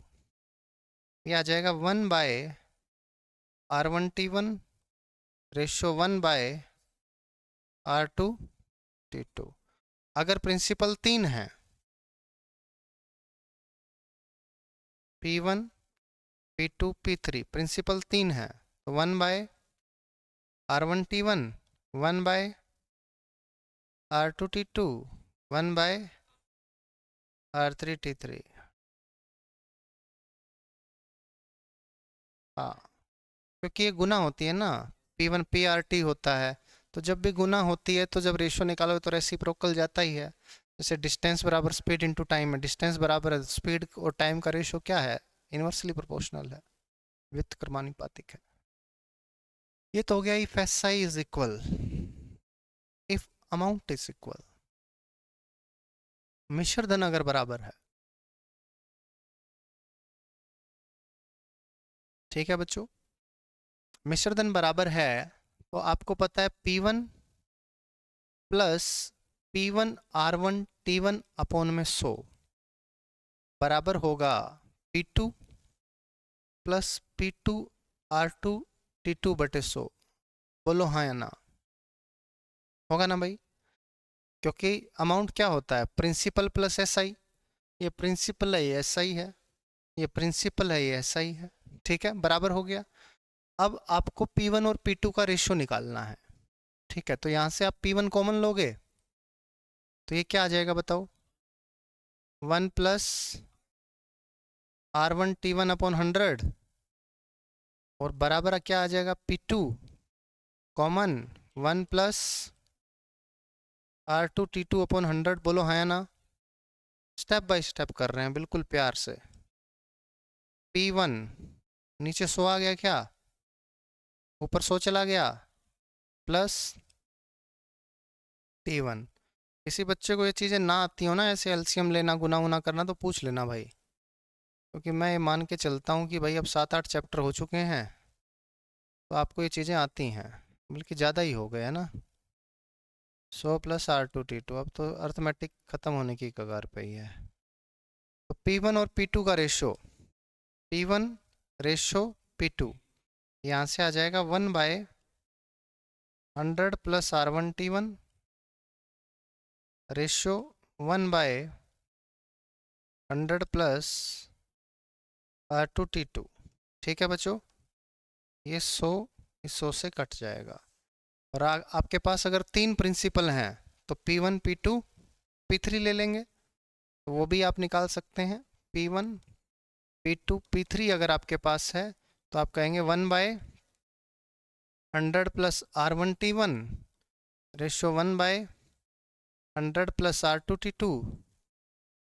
ये आ जाएगा 1 by R1 T1 ratio 1 by R2 T2। अगर प्रिंसिपल 3 है, P1 P2 P3 प्रिंसिपल 3 है, तो 1 by R1 T1, 1 by R2 T2, 1 bye R3 T3। हाँ, क्योंकि ये गुना होती है ना, P1 PRT होता है। तो जब भी गुना होती है तो जब रेशियो निकालो तो रेसिप्रोकल जाता ही है। जैसे डिस्टेंस बराबर स्पीड इनटू टाइम है, डिस्टेंस बराबर स्पीड और टाइम का रेशियो क्या है, इनवर्सली प्रोपोर्शनल है, व्युत्क्रमानुपातिक है। ये तो हो गया if SI is equal, if amount is equal, मिश्रधन अगर बराबर है। ठीक है बच्चों, मिश्रधन बराबर है तो आपको पता है P1 plus P1 R1 T1 upon में 100 बराबर होगा P2 plus P2 R2 T2 बटे 100। बोलो हाँ या ना, होगा ना भाई। क्योंकि अमाउंट क्या होता है, प्रिंसिपल प्लस SI। ये प्रिंसिपल है, ये SI है, ये प्रिंसिपल है, ये SI है। ठीक है, बराबर हो गया। अब आपको P1 और P2 का रेशियो निकालना है। ठीक है, तो यहाँ से आप P1 कॉमन लोगे तो ये क्या आ जाएगा बताओ, 1 प्लस R1 T1 अपॉन 100 और बराबर क्या आ जाएगा P2 common 1 plus R2 T2 upon 100। बोलो हाँ या ना। स्टेप बाय स्टेप कर रहे हैं बिल्कुल प्यार से। P1 नीचे 100 आ गया क्या, ऊपर 100 चला गया, प्लस T1। किसी बच्चे को ये चीज़ें ना आती हो ना, ऐसे एलसीएम लेना गुना गुना करना, तो पूछ लेना भाई, क्योंकि मैं ये मान के चलता हूँ कि भाई अब 7-8 चैप्टर हो चुके हैं तो आपको ये चीज़ें आती हैं, बल्कि ज़्यादा ही हो गया ना। 100 प्लस R2 T2, अब तो अर्थमेटिक ख़त्म होने की कगार पे ही है। तो P1 और P2 का रेशो, P1 रेशो P2 यहाँ से आ जाएगा 1 by 100 plus R1 T1 ratio 1 by 100 plus R2 T2। ठीक है बच्चों, ये 100 इस 100 से कट जाएगा। और आपके पास अगर 3 प्रिंसिपल हैं तो P1 P2 P3 ले लेंगे, तो वो भी आप निकाल सकते हैं। P1 P2 P3 अगर आपके पास है तो आप कहेंगे 1 by 100 plus R1T1 ratio 1/100 plus R2T2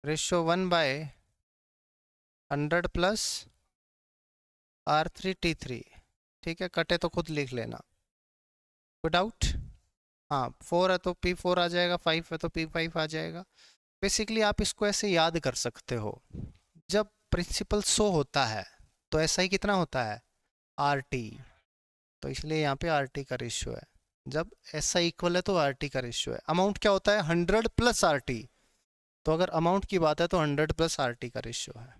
ratio 1/100 plus R3T3। ठीक है, कटे तो खुद लिख लेना, कोई डाउट? हाँ, 4 है तो P4 आ जाएगा, 5 है तो P5 आ जाएगा। बेसिकली आप इसको ऐसे याद कर सकते हो, जब प्रिंसिपल 100 होता है तो ऐसा ही कितना होता है, RT। तो इसलिए यहाँ पे RT का रेशियो है। जब ऐसा इक्वल है तो RT का रेशियो है। अमाउंट क्या होता है, 100 प्लस RT। तो अगर अमाउंट की बात है तो 100 प्लस RT का रेशियो है।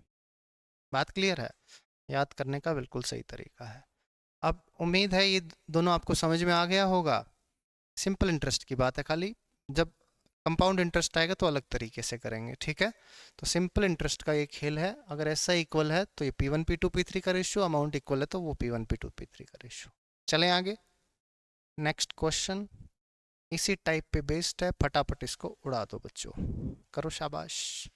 बात क्लियर है? याद करने का बिल्कुल सही तरीका है। अब उम्मीद है ये दोनों आपको समझ में आ गया होगा। सिंपल इंटरेस्ट की बात है खाली, जब कंपाउंड इंटरेस्ट आएगा तो अलग तरीके से करेंगे, ठीक है। तो सिंपल इंटरेस्ट का ये खेल है, अगर ऐसा इक्वल है तो ये P1 P2 P3 का रेशियो, अमाउंट इक्वल है तो वो P1 P2 P3 का रेशियो। चलें आगे, नेक्स्ट क्वेश्चन इसी टाइप पे बेस्ड है, फटाफट इसको उड़ा दो बच्चों, करो शाबाश।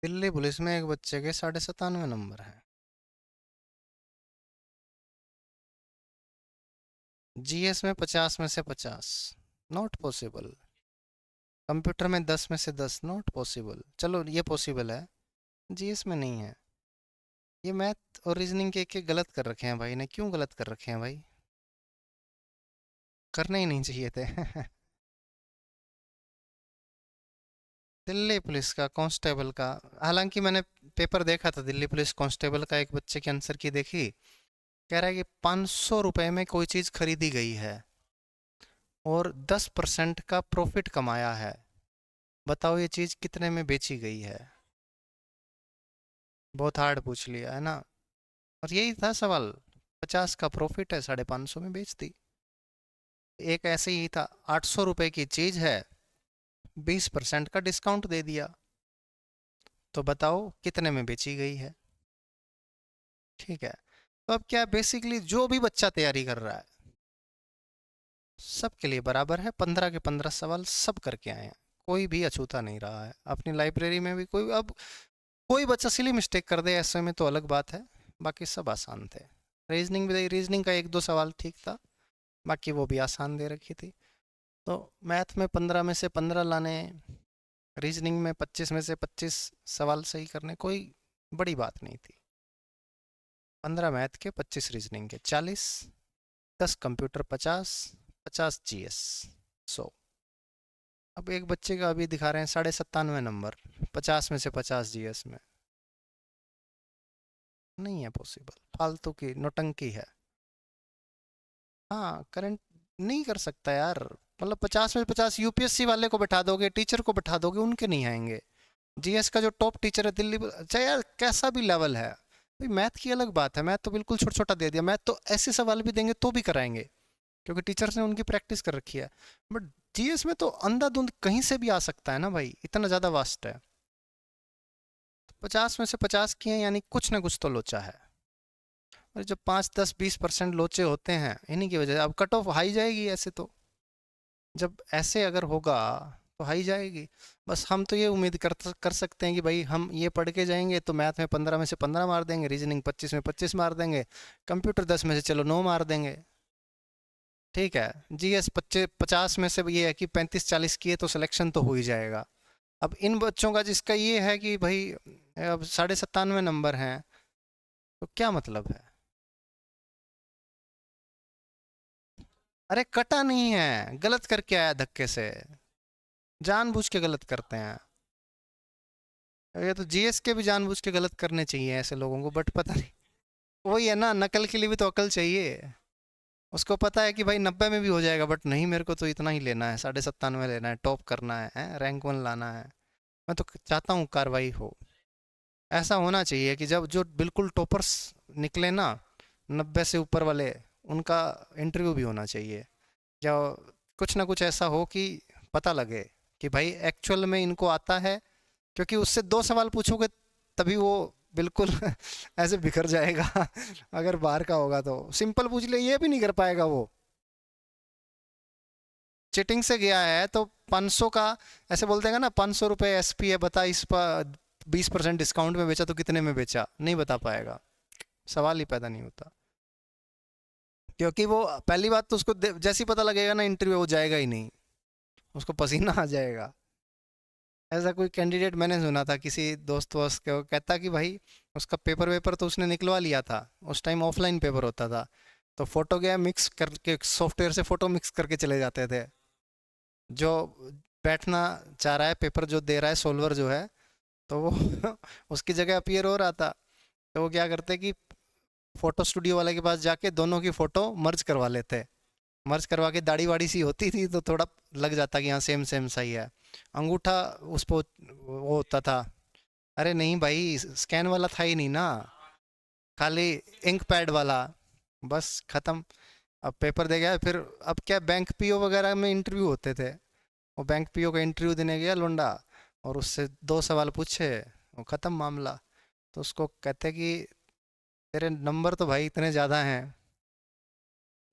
दिल्ली पुलिस में एक बच्चे के 97.5 नंबर हैं। जीएस में 50 में से 50, नॉट पॉसिबल। कंप्यूटर में 10 में से 10, नॉट पॉसिबल। चलो ये पॉसिबल है, जीएस में नहीं है। ये मैथ और रीजनिंग के एक गलत कर रखे हैं भाई ने। क्यों गलत कर रखे हैं भाई? करने ही नहीं चाहिए थे। दिल्ली पुलिस का कांस्टेबल का, हालांकि मैंने पेपर देखा था दिल्ली पुलिस कांस्टेबल का, एक बच्चे के आंसर की देखी, कह रहा है कि 500 रुपए में कोई चीज़ खरीदी गई है और 10% का प्रॉफिट कमाया है। बताओ ये चीज़ कितने में बेची गई है? बहुत हार्ड पूछ लिया है ना। और यही था सवाल, 50 का प्रॉफिट है, 550 में बेच दी। एक ऐसे ही था, 800 रुपए की चीज़ है, 20% का डिस्काउंट दे दिया, तो बताओ कितने में बेची गई है? ठीक है, तो अब क्या, बेसिकली जो भी बच्चा तैयारी कर रहा है सबके लिए बराबर है, 15 के 15 सवाल सब करके आए हैं, कोई भी अछूता नहीं रहा है। अपनी लाइब्रेरी में भी कोई, अब कोई बच्चा सिली मिस्टेक कर दे ऐसे में तो अलग बात है, बाकी सब आसान थे। रीजनिंग भी, रीजनिंग का एक दो सवाल ठीक था, बाकी वो भी आसान दे रखी थी। तो मैथ में 15 में से 15 लाने, रीजनिंग में 25 में से 25 सवाल सही करने, कोई बड़ी बात नहीं थी। 15 मैथ के, 25 रीजनिंग के, 40, 10 कंप्यूटर, 50, 50 जीएस, 100। अब एक बच्चे का अभी दिखा रहे हैं 97.5 नंबर, 50 में से 50 जीएस में, नहीं है पॉसिबल, फालतू की नौटंकी है। हाँ, करंट नहीं कर सकता यार, मतलब 50 में 50 यूपीएससी वाले को बैठा दोगे, टीचर को बैठा दोगे, उनके नहीं आएंगे। जीएस का जो टॉप टीचर है दिल्ली, चाहे यार कैसा भी लेवल है भाई, मैथ की अलग बात है, मैथ तो बिल्कुल छोटा छोटा दे दिया, मैथ तो ऐसे सवाल भी देंगे तो भी कराएंगे, क्योंकि टीचर्स ने उनकी प्रैक्टिस कर रखी है। बट जीएस में तो अंधाधुंध कहीं से भी आ सकता है ना भाई, इतना ज़्यादा वास्ट है। 50 में से 50 किए यानी कुछ ना कुछ तो लोचा है। और जो 5, 10, 20% लोचे होते हैं, इन्हीं की वजह से अब कट ऑफ हाई जाएगी ऐसे तो। जब ऐसे अगर होगा तो हाई जाएगी। बस हम तो ये उम्मीद कर सकते हैं कि भाई हम ये पढ़ के जाएंगे तो मैथ में 15 में से 15 मार देंगे, रीजनिंग 25 में 25 मार देंगे, कंप्यूटर 10 में से चलो 9 मार देंगे। ठीक है, जीएस 50 में से ये है कि 35-40 किए तो सिलेक्शन तो हो ही जाएगा। अब इन बच्चों का जिसका ये है कि भाई अब 97.5 नंबर हैं, तो क्या मतलब है? अरे कटा नहीं है, गलत करके आया धक्के से, जानबूझ के गलत करते हैं। ये तो जीएस के भी जानबूझ के गलत करने चाहिए ऐसे लोगों को, बट पता नहीं। वही है ना, नकल के लिए भी तो अकल चाहिए। उसको पता है कि भाई 90 में भी हो जाएगा, बट नहीं, मेरे को तो इतना ही लेना है, 97.5 लेना है, टॉप करना है, रैंक 1 लाना है। मैं तो चाहता हूँ कार्रवाई हो। ऐसा होना चाहिए कि जब जो बिल्कुल टॉपर्स निकले ना, 90 से ऊपर वाले, उनका इंटरव्यू भी होना चाहिए, या कुछ ना कुछ ऐसा हो कि पता लगे कि भाई एक्चुअल में इनको आता है। क्योंकि उससे 2 सवाल पूछोगे तभी वो बिल्कुल ऐसे बिखर जाएगा। अगर बाहर का होगा तो सिंपल पूछ ले, ये भी नहीं कर पाएगा वो। चिटिंग से गया है तो 500 का ऐसे बोल देगा ना, 500 रुपये एसपी है, बता इस पर 20% डिस्काउंट में बेचा तो कितने में बेचा, नहीं बता पाएगा, सवाल ही पैदा नहीं होता। क्योंकि वो पहली बात तो उसको जैसे ही पता लगेगा ना इंटरव्यू, हो जाएगा ही नहीं, उसको पसीना आ जाएगा। ऐसा कोई कैंडिडेट मैंने सुना था किसी दोस्त वोस्त के, वो कहता कि भाई उसका पेपर वेपर तो उसने निकलवा लिया था, उस टाइम ऑफलाइन पेपर होता था, तो फोटो गया मिक्स करके, सॉफ्टवेयर से फोटो मिक्स करके चले जाते थे। जो बैठना चाह रहा है, पेपर जो दे रहा है सोल्वर जो है, तो वो उसकी जगह अपीयर हो रहा था। तो वो क्या करते कि फोटो स्टूडियो वाले के पास जाके दोनों की फोटो मर्ज करवा लेते। मर्ज करवा के दाढ़ी वाड़ी सी होती थी तो थोड़ा लग जाता कि हाँ सेम सेम सही है। अंगूठा उस पर वो होता था। अरे नहीं भाई, स्कैन वाला था ही नहीं ना, खाली इंक पैड वाला, बस खत्म। अब पेपर दे गया फिर। अब क्या, बैंक पीओ वगैरह में इंटरव्यू होते थे, वो बैंक पीओ का इंटरव्यू देने गया लोंडा, और उससे 2 सवाल पूछे, वो खत्म मामला। तो उसको कहते कि तेरे नंबर तो भाई इतने ज़्यादा हैं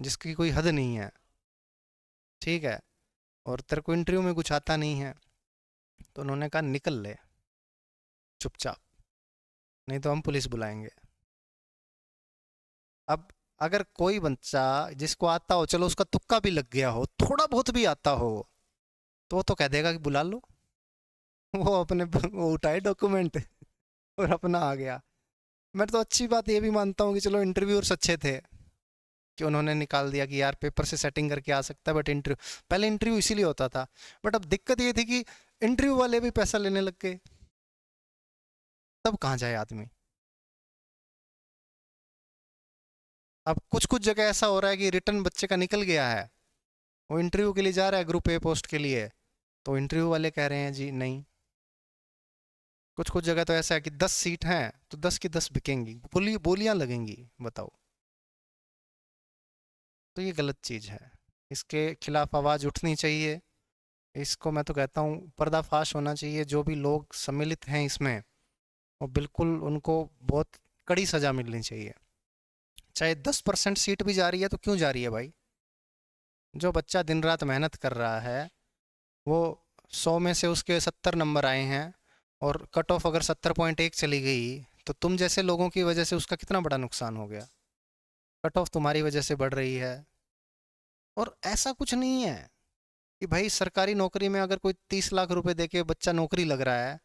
जिसकी कोई हद नहीं है, ठीक है, और तेरे को इंटरव्यू में कुछ आता नहीं है। तो उन्होंने कहा निकल ले चुपचाप, नहीं तो हम पुलिस बुलाएंगे। अब अगर कोई बच्चा जिसको आता हो, चलो उसका तुक्का भी लग गया हो, थोड़ा बहुत भी आता हो, तो वो तो कह देगा कि बुला लो। वो अपने वो उठाए डॉक्यूमेंट और अपना आ गया। मैं तो अच्छी बात ये भी मानता हूँ कि चलो इंटरव्यूअर्स अच्छे थे कि उन्होंने निकाल दिया कि यार पेपर से सेटिंग करके आ सकता है, बट इंटरव्यू, पहले इंटरव्यू इसीलिए होता था। बट अब दिक्कत ये थी कि इंटरव्यू वाले भी पैसा लेने लग गए, तब कहाँ जाए आदमी। अब कुछ कुछ जगह ऐसा हो रहा है कि रिटर्न बच्चे का निकल गया है, वो इंटरव्यू के लिए जा रहा है ग्रुप ए पोस्ट के लिए, तो इंटरव्यू वाले कह रहे हैं जी नहीं। कुछ कुछ जगह तो ऐसा है कि 10 सीट हैं तो 10 की 10 बिकेंगी, बोलियां लगेंगी, बताओ। तो ये गलत चीज़ है, इसके खिलाफ आवाज़ उठनी चाहिए। इसको मैं तो कहता हूँ पर्दाफाश होना चाहिए, जो भी लोग सम्मिलित हैं इसमें, और बिल्कुल उनको बहुत कड़ी सज़ा मिलनी चाहिए। चाहे 10% सीट भी जा रही है तो क्यों जा रही है भाई? जो बच्चा दिन रात मेहनत कर रहा है, वो 100 में से उसके 70 नंबर आए हैं, और कट ऑफ अगर 70.1 चली गई, तो तुम जैसे लोगों की वजह से उसका कितना बड़ा नुकसान हो गया। कट ऑफ तुम्हारी वजह से बढ़ रही है। और ऐसा कुछ नहीं है कि भाई सरकारी नौकरी में अगर कोई 30 लाख रुपए दे के बच्चा नौकरी लग रहा है,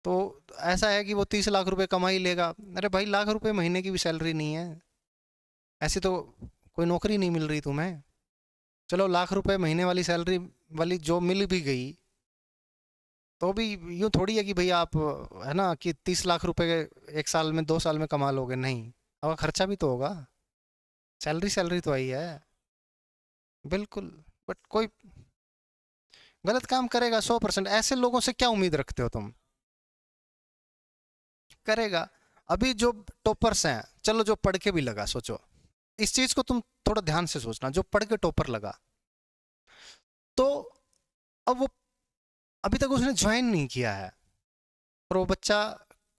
तो ऐसा है कि वो 30 लाख रुपए कमा ही लेगा। अरे भाई, लाख रुपए महीने की भी सैलरी नहीं है, ऐसी तो कोई नौकरी नहीं मिल रही तुम्हें। चलो लाख रुपए महीने वाली सैलरी वाली जॉब मिल भी गई, तो भी यूँ थोड़ी है कि भाई आप, है ना, कि 30 लाख रुपए एक साल में 2 साल में कमा लोगे, नहीं। अब खर्चा भी तो होगा, सैलरी सैलरी तो आई है। बिल्कुल। बट कोई गलत काम करेगा 100%, ऐसे लोगों से क्या उम्मीद रखते हो तुम? करेगा। अभी जो टॉपर्स हैं, चलो जो पढ़ के भी लगा, सोचो इस चीज को तुम थोड़ा ध्यान से सोचना, जो पढ़ के टॉपर लगा, तो अब वो अभी तक उसने ज्वाइन नहीं किया है, और वो बच्चा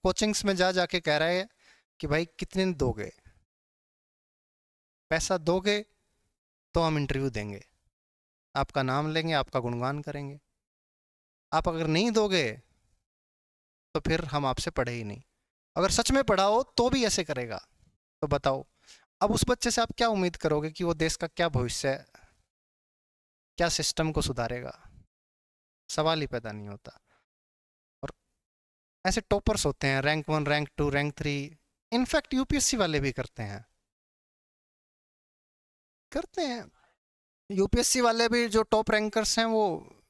कोचिंग्स में जा जाके कह रहा है कि भाई कितने दोगे, पैसा दोगे तो हम इंटरव्यू देंगे, आपका नाम लेंगे, आपका गुणगान करेंगे। आप अगर नहीं दोगे तो फिर हम आपसे पढ़े ही नहीं। अगर सच में पढ़ाओ तो भी ऐसे करेगा, तो बताओ अब उस बच्चे से आप क्या उम्मीद करोगे कि वो देश का क्या भविष्य है, क्या सिस्टम को सुधारेगा? सवाल ही पैदा नहीं होता। और ऐसे टॉपर्स होते हैं, rank 1, rank 2, rank 3, in fact UPSC वाले भी करते हैं, करते हैं। यूपीएससी वाले भी जो टॉप रैंकर्स हैं वो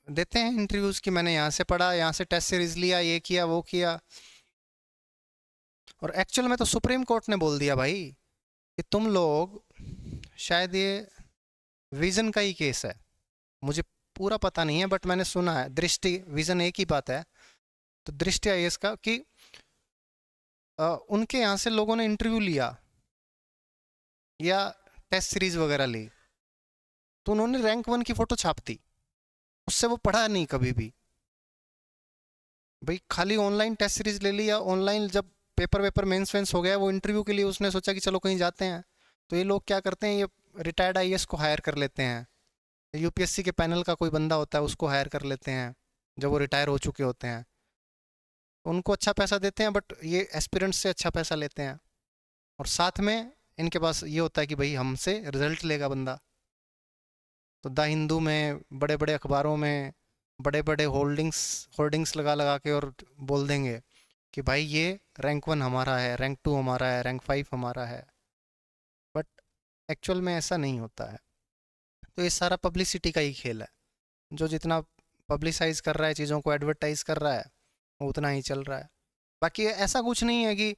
देते हैं इंटरव्यूज कि मैंने यहाँ से पढ़ा, यहाँ से टेस्ट सीरीज लिया, ये किया वो किया। और एक्चुअल में तो सुप्रीम कोर्ट ने बोल दिया भाई कि तुम लोग, शायद ये विजन का ही केस है, मुझे पूरा पता नहीं है बट मैंने सुना है, दृष्टि विजन एक ही बात है। तो दृष्टि आईएएस का कि उनके यहाँ से लोगों ने इंटरव्यू लिया या टेस्ट सीरीज वगैरह ली, तो उन्होंने रैंक 1 की फोटो छाप दी, उससे वो पढ़ा नहीं कभी भी। भाई खाली ऑनलाइन टेस्ट सीरीज ले ली, या ऑनलाइन जब पेपर वेपर मेंस वेंस हो गया, वो इंटरव्यू के लिए उसने सोचा कि चलो कहीं जाते हैं, तो ये लोग क्या करते हैं, ये रिटायर्ड आईएएस को हायर कर लेते हैं, यूपीएससी के पैनल का कोई बंदा होता है उसको हायर कर लेते हैं जब वो रिटायर हो चुके होते हैं। उनको अच्छा पैसा देते हैं बट ये एस्पिरेंट्स से अच्छा पैसा लेते हैं, और साथ में इनके पास ये होता है कि भाई हमसे रिजल्ट लेगा बंदा। तो द हिंदू में, बड़े बड़े अखबारों में बड़े बड़े होल्डिंग्स होर्डिंग्स लगा लगा के और बोल देंगे कि भाई ये रैंक 1 हमारा है, रैंक 2 हमारा है, रैंक 5 हमारा है। बट एक्चुअल में ऐसा नहीं होता है। तो ये सारा पब्लिसिटी का ही खेल है, जो जितना पब्लिसाइज कर रहा है, चीज़ों को एडवर्टाइज कर रहा है, वो उतना ही चल रहा है। बाकी ऐसा कुछ नहीं है कि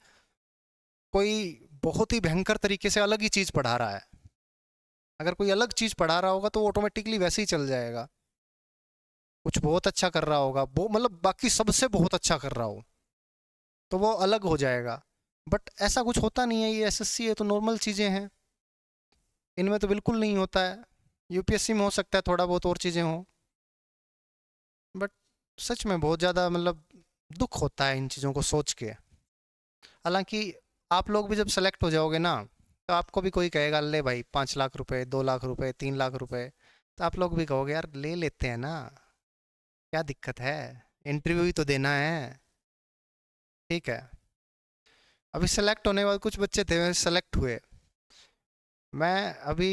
कोई बहुत ही भयंकर तरीके से अलग ही चीज़ पढ़ा रहा है। अगर कोई अलग चीज़ पढ़ा रहा होगा तो वो ऑटोमेटिकली वैसे ही चल जाएगा। कुछ बहुत अच्छा कर रहा होगा, वो मतलब बाकी सबसे बहुत अच्छा कर रहा हो, तो वो अलग हो जाएगा। बट ऐसा कुछ होता नहीं है, ये एसएससी है तो नॉर्मल चीज़ें हैं, इनमें तो बिल्कुल नहीं होता है। यूपीएससी में हो सकता है थोड़ा बहुत और चीज़ें हों, बट सच में बहुत ज़्यादा मतलब दुख होता है इन चीज़ों को सोच के। हालांकि आप लोग भी जब सेलेक्ट हो जाओगे ना, तो आपको भी कोई कहेगा ले भाई 5 लाख रुपए, 2 लाख रुपए, 3 लाख रुपए, तो आप लोग भी कहोगे यार ले लेते हैं ना, क्या दिक्कत है, इंटरव्यू ही तो देना है। ठीक है। अभी सेलेक्ट होने के बाद कुछ बच्चे थे सेलेक्ट हुए, मैं अभी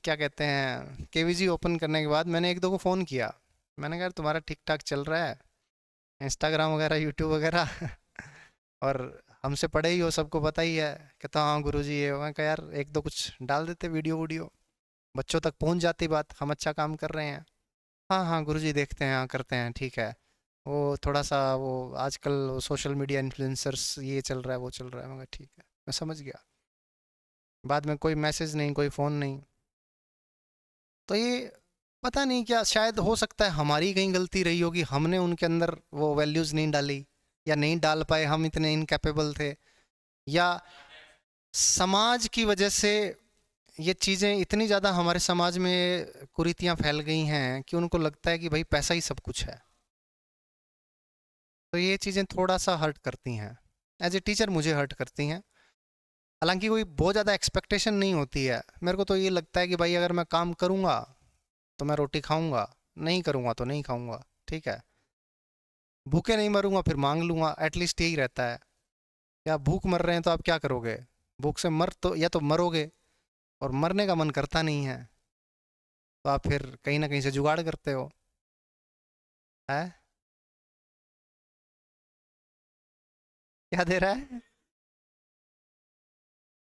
क्या कहते हैं केवीजी ओपन करने के बाद मैंने एक दो को फ़ोन किया, मैंने कहा यार तुम्हारा ठीक ठाक चल रहा है इंस्टाग्राम वगैरह, यूट्यूब वगैरह और हमसे पढ़े ही हो, सबको पता ही है। कहता हाँ गुरुजी ये, मैं कहा यार एक दो कुछ डाल देते वीडियो वीडियो, बच्चों तक पहुंच जाती बात, हम अच्छा काम कर रहे हैं। हाँ हाँ गुरुजी देखते हैं, हाँ करते हैं, ठीक है। वो थोड़ा सा वो आजकल सोशल मीडिया इन्फ्लुएंसर्स ये चल रहा है वो चल रहा है, मैं कहा ठीक है, मैं समझ गया। बाद में कोई मैसेज नहीं, कोई फ़ोन नहीं। तो ये पता नहीं क्या, शायद हो सकता है हमारी कहीं गलती रही होगी, हमने उनके अंदर वो वैल्यूज़ नहीं डाली, या नहीं डाल पाए, हम इतने इनकैपेबल थे, या समाज की वजह से ये चीज़ें इतनी ज़्यादा हमारे समाज में कुरीतियाँ फैल गई हैं कि उनको लगता है कि भाई पैसा ही सब कुछ है। तो ये चीज़ें थोड़ा सा हर्ट करती हैं, एज ए टीचर मुझे हर्ट करती हैं। हालांकि कोई बहुत ज़्यादा एक्सपेक्टेशन नहीं होती है, मेरे को तो ये लगता है कि भाई अगर मैं काम करूँगा तो मैं रोटी खाऊंगा, नहीं करूँगा तो नहीं खाऊंगा, ठीक है। भूखे नहीं मरूंगा फिर मांग लूंगा, एटलीस्ट यही रहता है। या भूख मर रहे हैं तो आप क्या करोगे, भूख से मर तो या तो मरोगे, और मरने का मन करता नहीं है, तो आप फिर कहीं ना कहीं से जुगाड़ करते हो, है। क्या दे रहा है?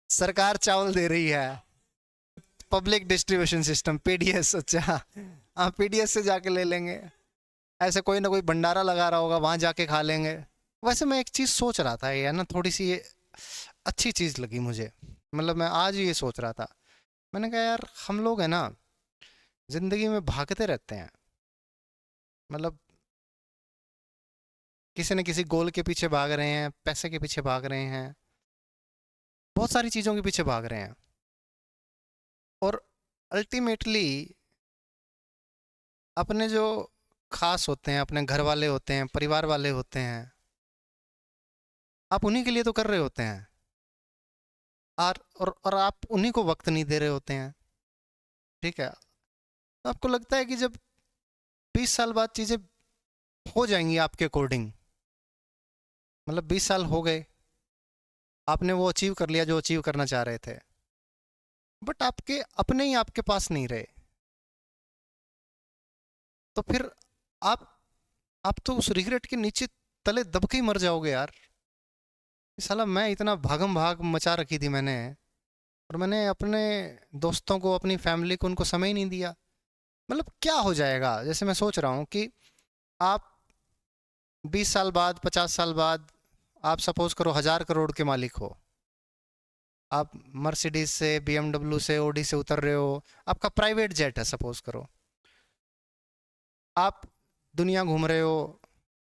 सरकार चावल दे रही है, पब्लिक डिस्ट्रीब्यूशन सिस्टम, पीडीएस, अच्छा हाँ पीडीएस से जाके ले लेंगे। ऐसे कोई ना कोई भंडारा लगा रहा होगा, वहां जाके खा लेंगे। वैसे मैं एक चीज़ सोच रहा था, ये ना थोड़ी सी ये अच्छी चीज़ लगी मुझे, मतलब मैं आज ये सोच रहा था, मैंने कहा यार हम लोग है ना ज़िंदगी में भागते रहते हैं, मतलब किसी न किसी गोल के पीछे भाग रहे हैं, पैसे के पीछे भाग रहे हैं, बहुत सारी चीज़ों के पीछे भाग रहे हैं, और अल्टीमेटली अपने जो खास होते हैं, अपने घर वाले होते हैं, परिवार वाले होते हैं, आप उन्हीं के लिए तो कर रहे होते हैं, और आप उन्हीं को वक्त नहीं दे रहे होते हैं, ठीक है। तो आपको लगता है कि जब 20 साल बाद चीज़ें हो जाएंगी आपके अकॉर्डिंग। मतलब 20 साल हो गए, आपने वो अचीव कर लिया जो अचीव करना चाह रहे थे, बट आपके अपने ही आपके पास नहीं रहे, तो फिर आप आप तो उस रिग्रेट के नीचे तले दब के ही मर जाओगे यार। साला मैं इतना भागम भाग मचा रखी थी मैंने, और मैंने अपने दोस्तों को, अपनी फैमिली को, उनको समय ही नहीं दिया। मतलब क्या हो जाएगा, जैसे मैं सोच रहा हूँ कि आप 20 साल बाद, 50 साल बाद, आप सपोज करो 1000 करोड़ के मालिक हो, आप मर्सिडीज से, बीएमडब्ल्यू से, ओडी से उतर रहे हो, आपका प्राइवेट जेट है सपोज करो, आप दुनिया घूम रहे हो,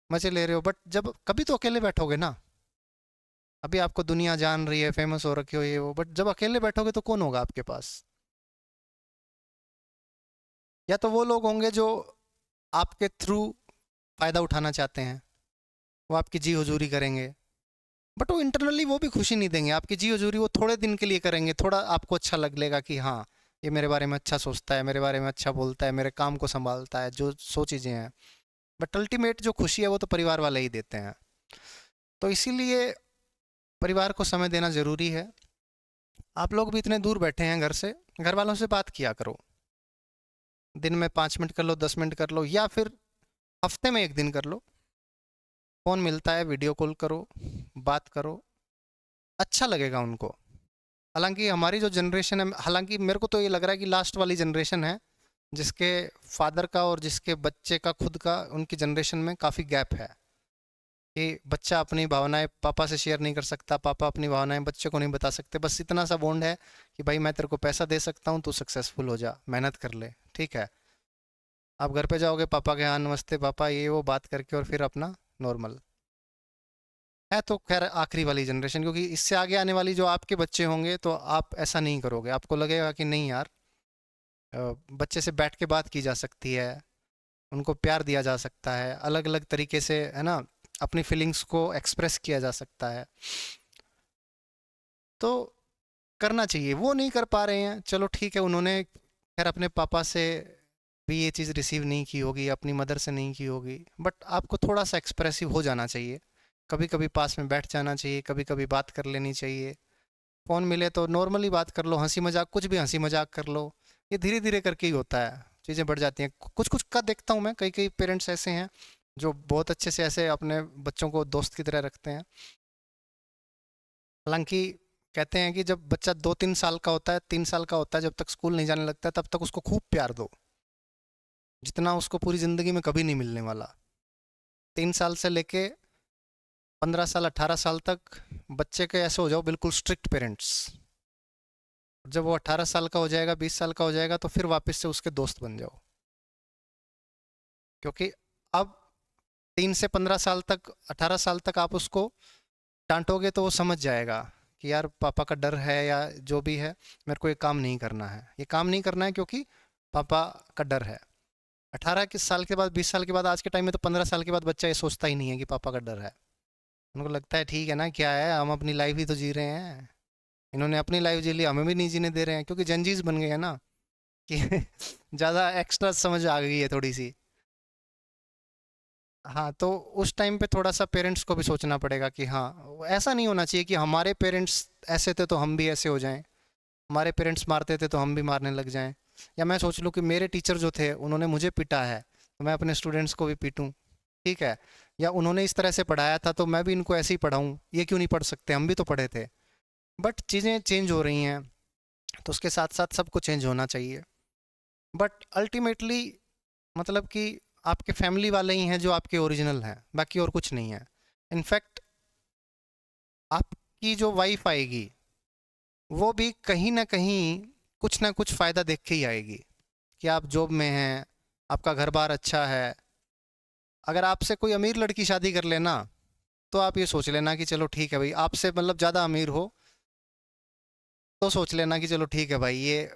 मजे ले रहे हो, बट जब कभी तो अकेले बैठोगे ना। अभी आपको दुनिया जान रही है, फेमस हो रखे हो, ये वो, बट जब अकेले बैठोगे तो कौन होगा आपके पास? या तो वो लोग होंगे जो आपके थ्रू फायदा उठाना चाहते हैं, वो आपकी जी हुजूरी करेंगे, बट वो इंटरनली वो भी खुशी नहीं देंगे। आपकी जी हजूरी वो थोड़े दिन के लिए करेंगे, थोड़ा आपको अच्छा लगेगा कि हाँ, ये मेरे बारे में अच्छा सोचता है, मेरे बारे में अच्छा बोलता है, मेरे काम को संभालता है, जो सो चीज़ें हैं। बट अल्टीमेट जो खुशी है वो तो परिवार वाले ही देते हैं। तो इसीलिए परिवार को समय देना ज़रूरी है। आप लोग भी इतने दूर बैठे हैं घर से, घर वालों से बात किया करो। दिन में 5 मिनट कर लो, 10 मिनट कर लो, या फिर हफ्ते में 1 दिन कर लो। फ़ोन मिलता है, वीडियो कॉल करो, बात करो, अच्छा लगेगा उनको। हालांकि हमारी जो जनरेशन है, हालांकि मेरे को तो ये लग रहा है कि लास्ट वाली जनरेशन है जिसके फादर का और जिसके बच्चे का खुद का, उनकी जनरेशन में काफ़ी गैप है कि बच्चा अपनी भावनाएं पापा से शेयर नहीं कर सकता, पापा अपनी भावनाएं बच्चे को नहीं बता सकते। बस इतना सा बॉन्ड है कि भाई मैं तेरे को पैसा दे सकता हूँ, तू सक्सेसफुल हो जा, मेहनत कर ले, ठीक है। आप घर पे जाओगे, पापा के हाँ नमस्ते पापा, ये वो बात करके, और फिर अपना नॉर्मल है। तो खैर आखिरी वाली जनरेशन, क्योंकि इससे आगे आने वाली जो आपके बच्चे होंगे तो आप ऐसा नहीं करोगे, आपको लगेगा कि नहीं यार, बच्चे से बैठ के बात की जा सकती है, उनको प्यार दिया जा सकता है, अलग अलग तरीके से, है ना, अपनी फीलिंग्स को एक्सप्रेस किया जा सकता है। तो करना चाहिए, वो नहीं कर पा रहे हैं, चलो ठीक है, उन्होंने खैर अपने पापा से भी ये चीज़ रिसीव नहीं की होगी, अपनी मदर से नहीं की होगी, बट आपको थोड़ा सा एक्सप्रेसिव हो जाना चाहिए। कभी कभी पास में बैठ जाना चाहिए, कभी कभी बात कर लेनी चाहिए। फ़ोन मिले तो नॉर्मली बात कर लो, हंसी मजाक, कुछ भी हंसी मजाक कर लो। ये धीरे धीरे करके ही होता है, चीज़ें बढ़ जाती हैं। कुछ कुछ का देखता हूँ मैं, कई कई पेरेंट्स ऐसे हैं जो बहुत अच्छे से ऐसे अपने बच्चों को दोस्त की तरह रखते हैं। हालांकि कहते हैं कि जब बच्चा 2-3 साल का होता है, 3 साल का होता है, जब तक स्कूल नहीं जाने लगता है, तब तक उसको खूब प्यार दो, जितना उसको पूरी ज़िंदगी में कभी नहीं मिलने वाला। 3 साल से लेके 15 साल, 18 साल तक बच्चे के ऐसे हो जाओ बिल्कुल स्ट्रिक्ट पेरेंट्स। जब वो 18 साल का हो जाएगा, 20 साल का हो जाएगा, तो फिर वापस से उसके दोस्त बन जाओ। क्योंकि अब 3 से 15 साल तक, 18 साल तक आप उसको डांटोगे तो वो समझ जाएगा कि यार पापा का डर है या जो भी है, मेरे को ये काम नहीं करना है, ये काम नहीं करना है क्योंकि पापा का डर है। 18 साल के बाद, 20 साल के बाद, आज के टाइम में तो 15 साल के बाद बच्चा ये सोचता ही नहीं है कि पापा का डर है। उनको लगता है ठीक है ना, क्या है, हम अपनी लाइफ ही तो जी रहे हैं, इन्होंने अपनी लाइफ जी ली, हमें भी नहीं जीने दे रहे हैं, क्योंकि जंजीस बन गए हैं ना कि ज़्यादा एक्स्ट्रा समझ आ गई है थोड़ी सी। हाँ, तो उस टाइम पे थोड़ा सा पेरेंट्स को भी सोचना पड़ेगा कि हाँ, ऐसा नहीं होना चाहिए कि हमारे पेरेंट्स ऐसे थे तो हम भी ऐसे हो जाएं, हमारे पेरेंट्स मारते थे तो हम भी मारने लग जाएं। या मैं सोच लूँ कि मेरे टीचर जो थे उन्होंने मुझे पीटा है, तो मैं अपने स्टूडेंट्स को भी पीटूँ, ठीक है। या उन्होंने इस तरह से पढ़ाया था तो मैं भी इनको ऐसे ही पढ़ाऊँ, ये क्यों नहीं पढ़ सकते, हम भी तो पढ़े थे। बट चीज़ें चेंज हो रही हैं, तो उसके साथ साथ सबको चेंज होना चाहिए। बट अल्टीमेटली मतलब कि आपके फैमिली वाले ही हैं जो आपके ओरिजिनल हैं, बाकी और कुछ नहीं है। इनफैक्ट आपकी जो वाइफ आएगी वो भी कहीं ना कहीं कुछ ना कुछ फ़ायदा देख के ही आएगी कि आप जॉब में हैं, आपका घर बार अच्छा है। अगर आपसे कोई अमीर लड़की शादी कर लेना, तो आप ये सोच लेना कि चलो ठीक है भाई, आपसे मतलब ज़्यादा अमीर हो तो सोच लेना कि चलो ठीक है भाई, ये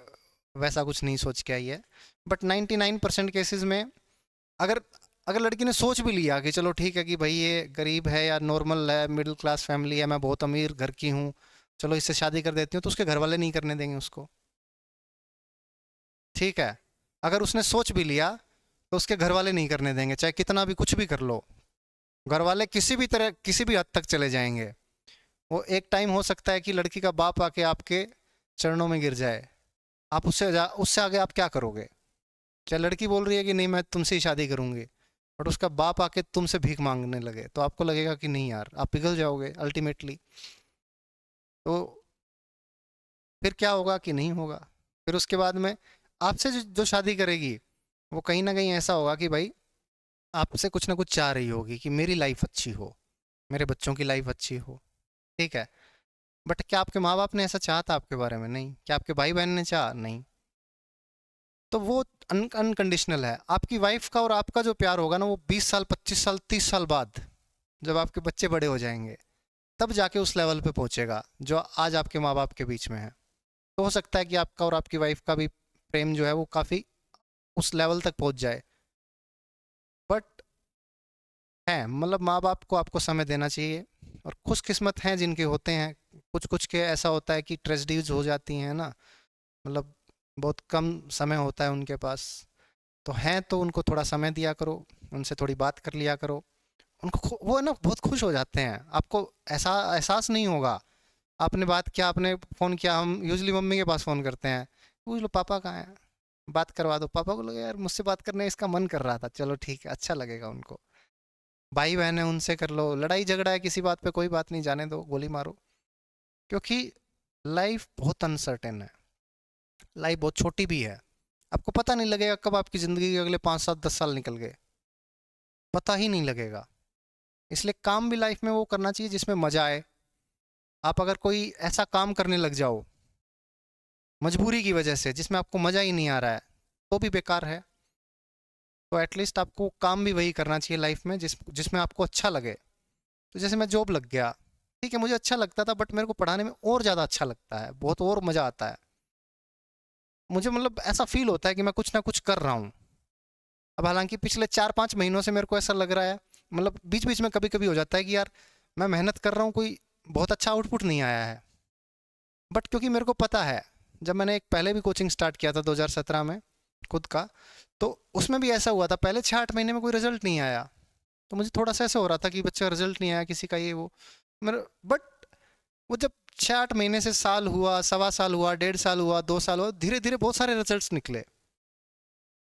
वैसा कुछ नहीं सोच के आई है। बट 99% केसेस में, अगर अगर लड़की ने सोच भी लिया कि चलो ठीक है कि भाई ये गरीब है या नॉर्मल है, मिडिल क्लास फैमिली है, मैं बहुत अमीर घर की हूँ, चलो इससे शादी कर देती हूँ, तो उसके घर वाले नहीं करने देंगे उसको, ठीक है। अगर उसने सोच भी लिया तो उसके घर वाले नहीं करने देंगे, चाहे कितना भी कुछ भी कर लो। घर वाले किसी भी तरह किसी भी हद तक चले जाएंगे। वो एक टाइम हो सकता है कि लड़की का बाप आके आपके चरणों में गिर जाए, आप उससे आगे आप क्या करोगे? क्या लड़की बोल रही है कि नहीं मैं तुमसे ही शादी करूंगी, बट उसका बाप आके तुमसे भीख मांगने लगे, तो आपको लगेगा कि नहीं यार, आप पिघल जाओगे अल्टीमेटली। तो फिर क्या होगा कि नहीं होगा। फिर उसके बाद में आपसे जो शादी करेगी, वो कहीं ना कहीं ऐसा होगा कि भाई आपसे कुछ ना कुछ चाह रही होगी कि मेरी लाइफ अच्छी हो, मेरे बच्चों की लाइफ अच्छी हो। ठीक है, बट क्या आपके माँ बाप ने ऐसा चाहा था आपके बारे में? नहीं। क्या आपके भाई बहन ने चाहा? नहीं। तो वो अनकंडीशनल है। आपकी वाइफ का और आपका जो प्यार होगा ना, वो 20 साल 25 साल 30 साल बाद, जब आपके बच्चे बड़े हो जाएंगे, तब जाके उस लेवल पे पहुंचेगा जो आज आपके माँ बाप के बीच में है। तो हो सकता है कि आपका और आपकी वाइफ का भी प्रेम जो है वो काफ़ी उस लेवल तक पहुंच जाए। बट है, मतलब माँ बाप को आपको समय देना चाहिए। और खुशकिस्मत हैं जिनके होते हैं, कुछ कुछ के ऐसा होता है कि ट्रेजेडीज हो जाती हैं ना, मतलब बहुत कम समय होता है उनके पास। तो हैं तो उनको थोड़ा समय दिया करो, उनसे थोड़ी बात कर लिया करो। वो है ना बहुत खुश हो जाते हैं, आपको ऐसा एहसास नहीं होगा। आपने बात किया, आपने फ़ोन किया, हम यूजली मम्मी के पास फ़ोन करते हैं, पूछ लो पापा कहाँ हैं, बात करवा दो। पापा को लगे यार मुझसे बात करने इसका मन कर रहा था, चलो ठीक है, अच्छा लगेगा उनको। भाई बहन है उनसे कर लो, लड़ाई झगड़ा है किसी बात पे, कोई बात नहीं, जाने दो, गोली मारो। क्योंकि लाइफ बहुत अनसर्टेन है, लाइफ बहुत छोटी भी है। आपको पता नहीं लगेगा कब आपकी ज़िंदगी के अगले 5 7 10 साल निकल गए, पता ही नहीं लगेगा। इसलिए काम भी लाइफ में वो करना चाहिए जिसमें मज़ा आए। आप अगर कोई ऐसा काम करने लग जाओ मजबूरी की वजह से जिसमें आपको मज़ा ही नहीं आ रहा है, तो भी बेकार है। तो एटलीस्ट आपको काम भी वही करना चाहिए लाइफ में जिसमें आपको अच्छा लगे। तो जैसे मैं जॉब लग गया, ठीक है, मुझे अच्छा लगता था, बट मेरे को पढ़ाने में और ज़्यादा अच्छा लगता है, बहुत और मज़ा आता है मुझे। मतलब ऐसा फील होता है कि मैं कुछ ना कुछ कर रहा हूँ। अब हालांकि पिछले 4 5 महीनों से मेरे को ऐसा लग रहा है, मतलब बीच बीच में कभी कभी हो जाता है कि यार मैं मेहनत कर रहा हूँ, कोई बहुत अच्छा आउटपुट नहीं आया है। बट क्योंकि मेरे को पता है, जब मैंने एक पहले भी कोचिंग स्टार्ट किया था 2017 में खुद का, तो उसमें भी ऐसा हुआ था, पहले 6 8 महीने में कोई रिजल्ट नहीं आया। तो मुझे थोड़ा सा ऐसा हो रहा था कि बच्चा रिजल्ट नहीं आया किसी का, ये वो मेरे। बट वो जब 6 8 महीने से साल हुआ, सवा साल हुआ, 1.5 साल हुआ, 2 साल हुआ, धीरे धीरे बहुत सारे रिजल्ट्स निकले।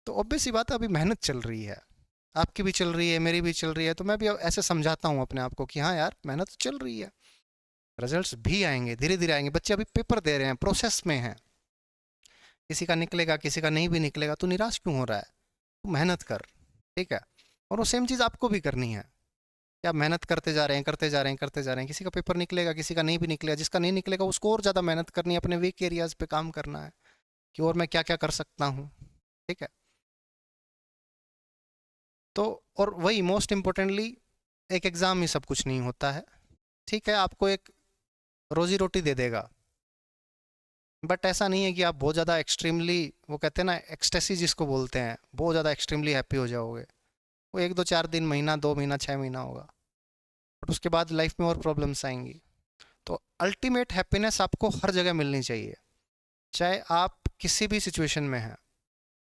तो ऑब्वियस सी बात है, अभी मेहनत चल रही है, आपकी भी चल रही है, मेरी भी चल रही है। तो मैं भी अब ऐसे समझाता हूँ अपने आप को कि हाँ यार मेहनत तो चल रही है, रिजल्ट्स भी आएंगे, धीरे धीरे आएंगे। बच्चे अभी पेपर दे रहे हैं, प्रोसेस में हैं, किसी का निकलेगा किसी का नहीं भी निकलेगा, तो निराश क्यों हो रहा है? तो मेहनत कर, ठीक है। और वो सेम चीज़ आपको भी करनी है कि आप मेहनत करते जा रहे हैं, करते जा रहे हैं, करते जा रहे हैं। किसी का पेपर निकलेगा, किसी का नहीं भी निकलेगा, जिसका नहीं निकलेगा उसको और ज़्यादा मेहनत करनी है, अपने वीक एरियाज पे काम करना है कि और मैं क्या क्या कर सकता हूँ, ठीक है। तो और वही मोस्ट इम्पोर्टेंटली, एक एग्ज़ाम ही सब कुछ नहीं होता है, ठीक है। आपको एक रोजी रोटी दे देगा, बट ऐसा नहीं है कि आप बहुत ज़्यादा एक्सट्रीमली, वो कहते हैं ना एक्सटेसी जिसको बोलते हैं, बहुत ज़्यादा एक्सट्रीमली हैप्पी हो जाओगे। वो 1 2 4 दिन, महीना 2 महीना 6 महीना होगा, बट उसके बाद लाइफ में और प्रॉब्लम्स आएंगी। तो अल्टीमेट हैप्पीनेस आपको हर जगह मिलनी चाहिए, चाहे आप किसी भी सिचुएशन में हैं।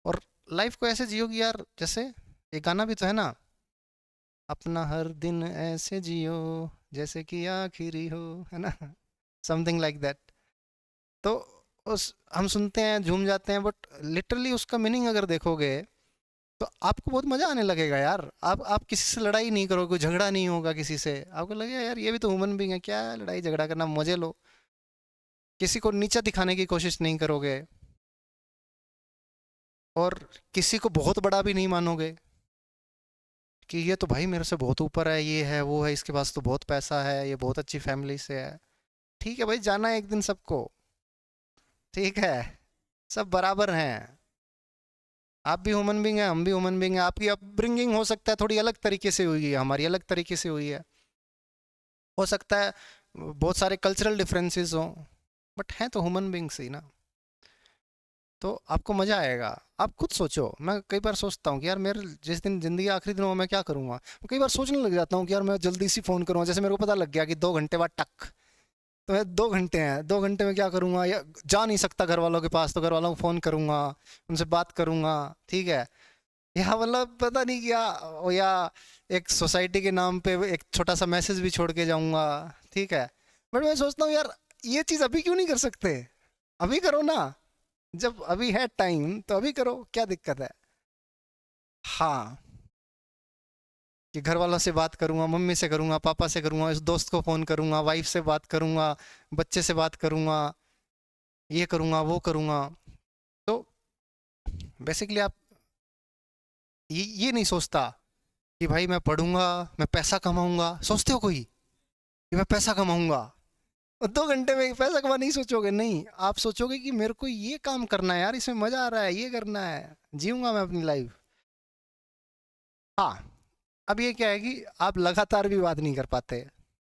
और लाइफ को ऐसे जियो कि यार, जैसे एक गाना भी तो है ना, अपना हर दिन ऐसे जियो जैसे कि आखिरी हो, है ना, समथिंग लाइक दैट। तो उस हम सुनते हैं, झूम जाते हैं, बट लिटरली उसका मीनिंग अगर देखोगे तो आपको बहुत मज़ा आने लगेगा यार। आप किसी से लड़ाई नहीं करोगे, कोई झगड़ा नहीं होगा किसी से, आपको लगेगा यार ये भी तो ह्यूमन बीइंग है, क्या लड़ाई झगड़ा करना, मजे लो। किसी को नीचा दिखाने की कोशिश नहीं करोगे, और किसी को बहुत बड़ा भी नहीं मानोगे कि ये तो भाई मेरे से बहुत ऊपर है, ये है वो है, इसके पास तो बहुत पैसा है, ये बहुत अच्छी फैमिली से है। ठीक है भाई, जाना है एक दिन सबको, ठीक है, सब बराबर हैं। आप भी ह्यूमन बीइंग हैं, हम भी ह्यूमन बीइंग हैं। आपकी अपब्रिंगिंग हो सकता है थोड़ी अलग तरीके से हुई है, हमारी अलग तरीके से हुई है, हो सकता है बहुत सारे कल्चरल डिफरेंसेस हों, बट हैं तो ह्यूमन बीइंग्स ही ना। तो आपको मज़ा आएगा। आप खुद सोचो, मैं कई बार सोचता हूँ कि यार मेरे जिस दिन ज़िंदगी के आखिरी दिन हो मैं क्या करूँगा। मैं कई बार सोचने लग जाता हूँ कि यार मैं जल्दी से फ़ोन करूँगा, जैसे मेरे को पता लग गया कि 2 घंटे बाद टक, तो मैं 2 घंटे हैं, 2 घंटे में क्या करूँगा, या जा नहीं सकता घर वालों के पास, तो घर वालों को फ़ोन करूँगा, उनसे बात करूँगा, ठीक है। या मतलब पता नहीं क्या, या एक सोसाइटी के नाम पे एक छोटा सा मैसेज भी छोड़ के जाऊंगा, ठीक है। बट मैं सोचता हूँ यार, ये चीज़ अभी क्यों नहीं कर सकते? अभी करो ना, जब अभी है टाइम तो अभी करो, क्या दिक्कत है? हाँ, कि घर वालों से बात करूंगा, मम्मी से करूंगा, पापा से करूंगा, इस दोस्त को फ़ोन करूंगा, वाइफ से बात करूंगा, बच्चे से बात करूंगा, ये करूंगा वो करूंगा। तो बेसिकली आप ये नहीं सोचता कि भाई मैं पढ़ूंगा, मैं पैसा कमाऊंगा। सोचते हो कोई कि मैं पैसा कमाऊंगा? और 2 घंटे में पैसा कमा नहीं सोचोगे, नहीं, आप सोचोगे कि मेरे को ये काम करना है यार, इसमें मजा आ रहा है, ये करना है, जीऊंगा मैं अपनी लाइफ। हाँ, अब ये क्या है कि आप लगातार भी बात नहीं कर पाते।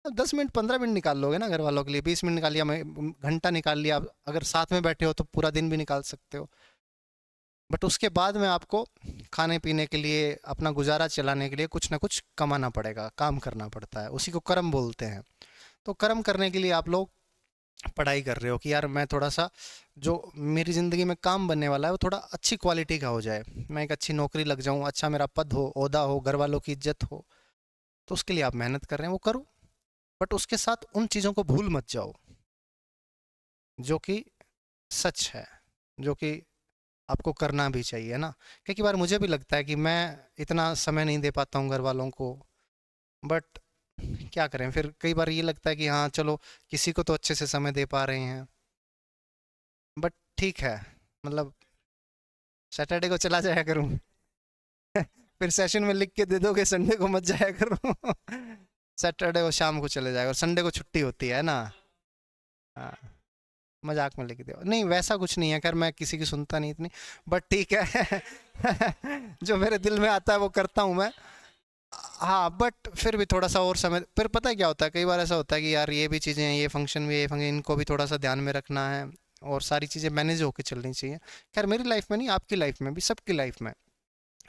अब 10 मिनट 15 मिनट निकाल लोगे ना घर वालों के लिए, 20 मिनट निकाल लिया, मैं घंटा निकाल लिया, आप अगर साथ में बैठे हो तो पूरा दिन भी निकाल सकते हो। बट उसके बाद में आपको खाने पीने के लिए, अपना गुजारा चलाने के लिए कुछ ना कुछ कमाना पड़ेगा, काम करना पड़ता है, उसी को कर्म बोलते हैं। तो कर्म करने के लिए आप लोग पढ़ाई कर रहे हो कि यार मैं थोड़ा सा, जो मेरी ज़िंदगी में काम बनने वाला है वो थोड़ा अच्छी क्वालिटी का हो जाए, मैं एक अच्छी नौकरी लग जाऊँ, अच्छा मेरा पद हो, ओहदा हो, घर वालों की इज्जत हो। तो उसके लिए आप मेहनत कर रहे हैं, वो करो। बट उसके साथ उन चीज़ों को भूल मत जाओ जो कि सच है, जो कि आपको करना भी चाहिए ना। कई बार मुझे भी लगता है कि मैं इतना समय नहीं दे पाता हूँ घर वालों को। बट क्या करें, फिर कई बार ये लगता है कि हाँ चलो, किसी को तो अच्छे से समय दे पा रहे हैं। बट ठीक है, मतलब सैटरडे को चला जाया करूँ। फिर सेशन में लिख के दे दोगे संडे को मत जाया करो। सैटरडे को शाम को चले जाएगा और संडे को छुट्टी होती है ना। हाँ, मजाक में लिख दो, नहीं वैसा कुछ नहीं है, खैर मैं किसी की सुनता नहीं इतनी। बट ठीक है। जो मेरे दिल में आता है वो करता हूँ मैं। हाँ, बट फिर भी थोड़ा सा और समय, फिर पता है क्या होता है, कई बार ऐसा होता है कि यार ये भी चीज़ें हैं, ये फंक्शन भी, ये फंक्शन, इनको भी थोड़ा सा ध्यान में रखना है, और सारी चीज़ें मैनेज होकर चलनी चाहिए। खैर मेरी लाइफ में नहीं, आपकी लाइफ में भी, सबकी लाइफ में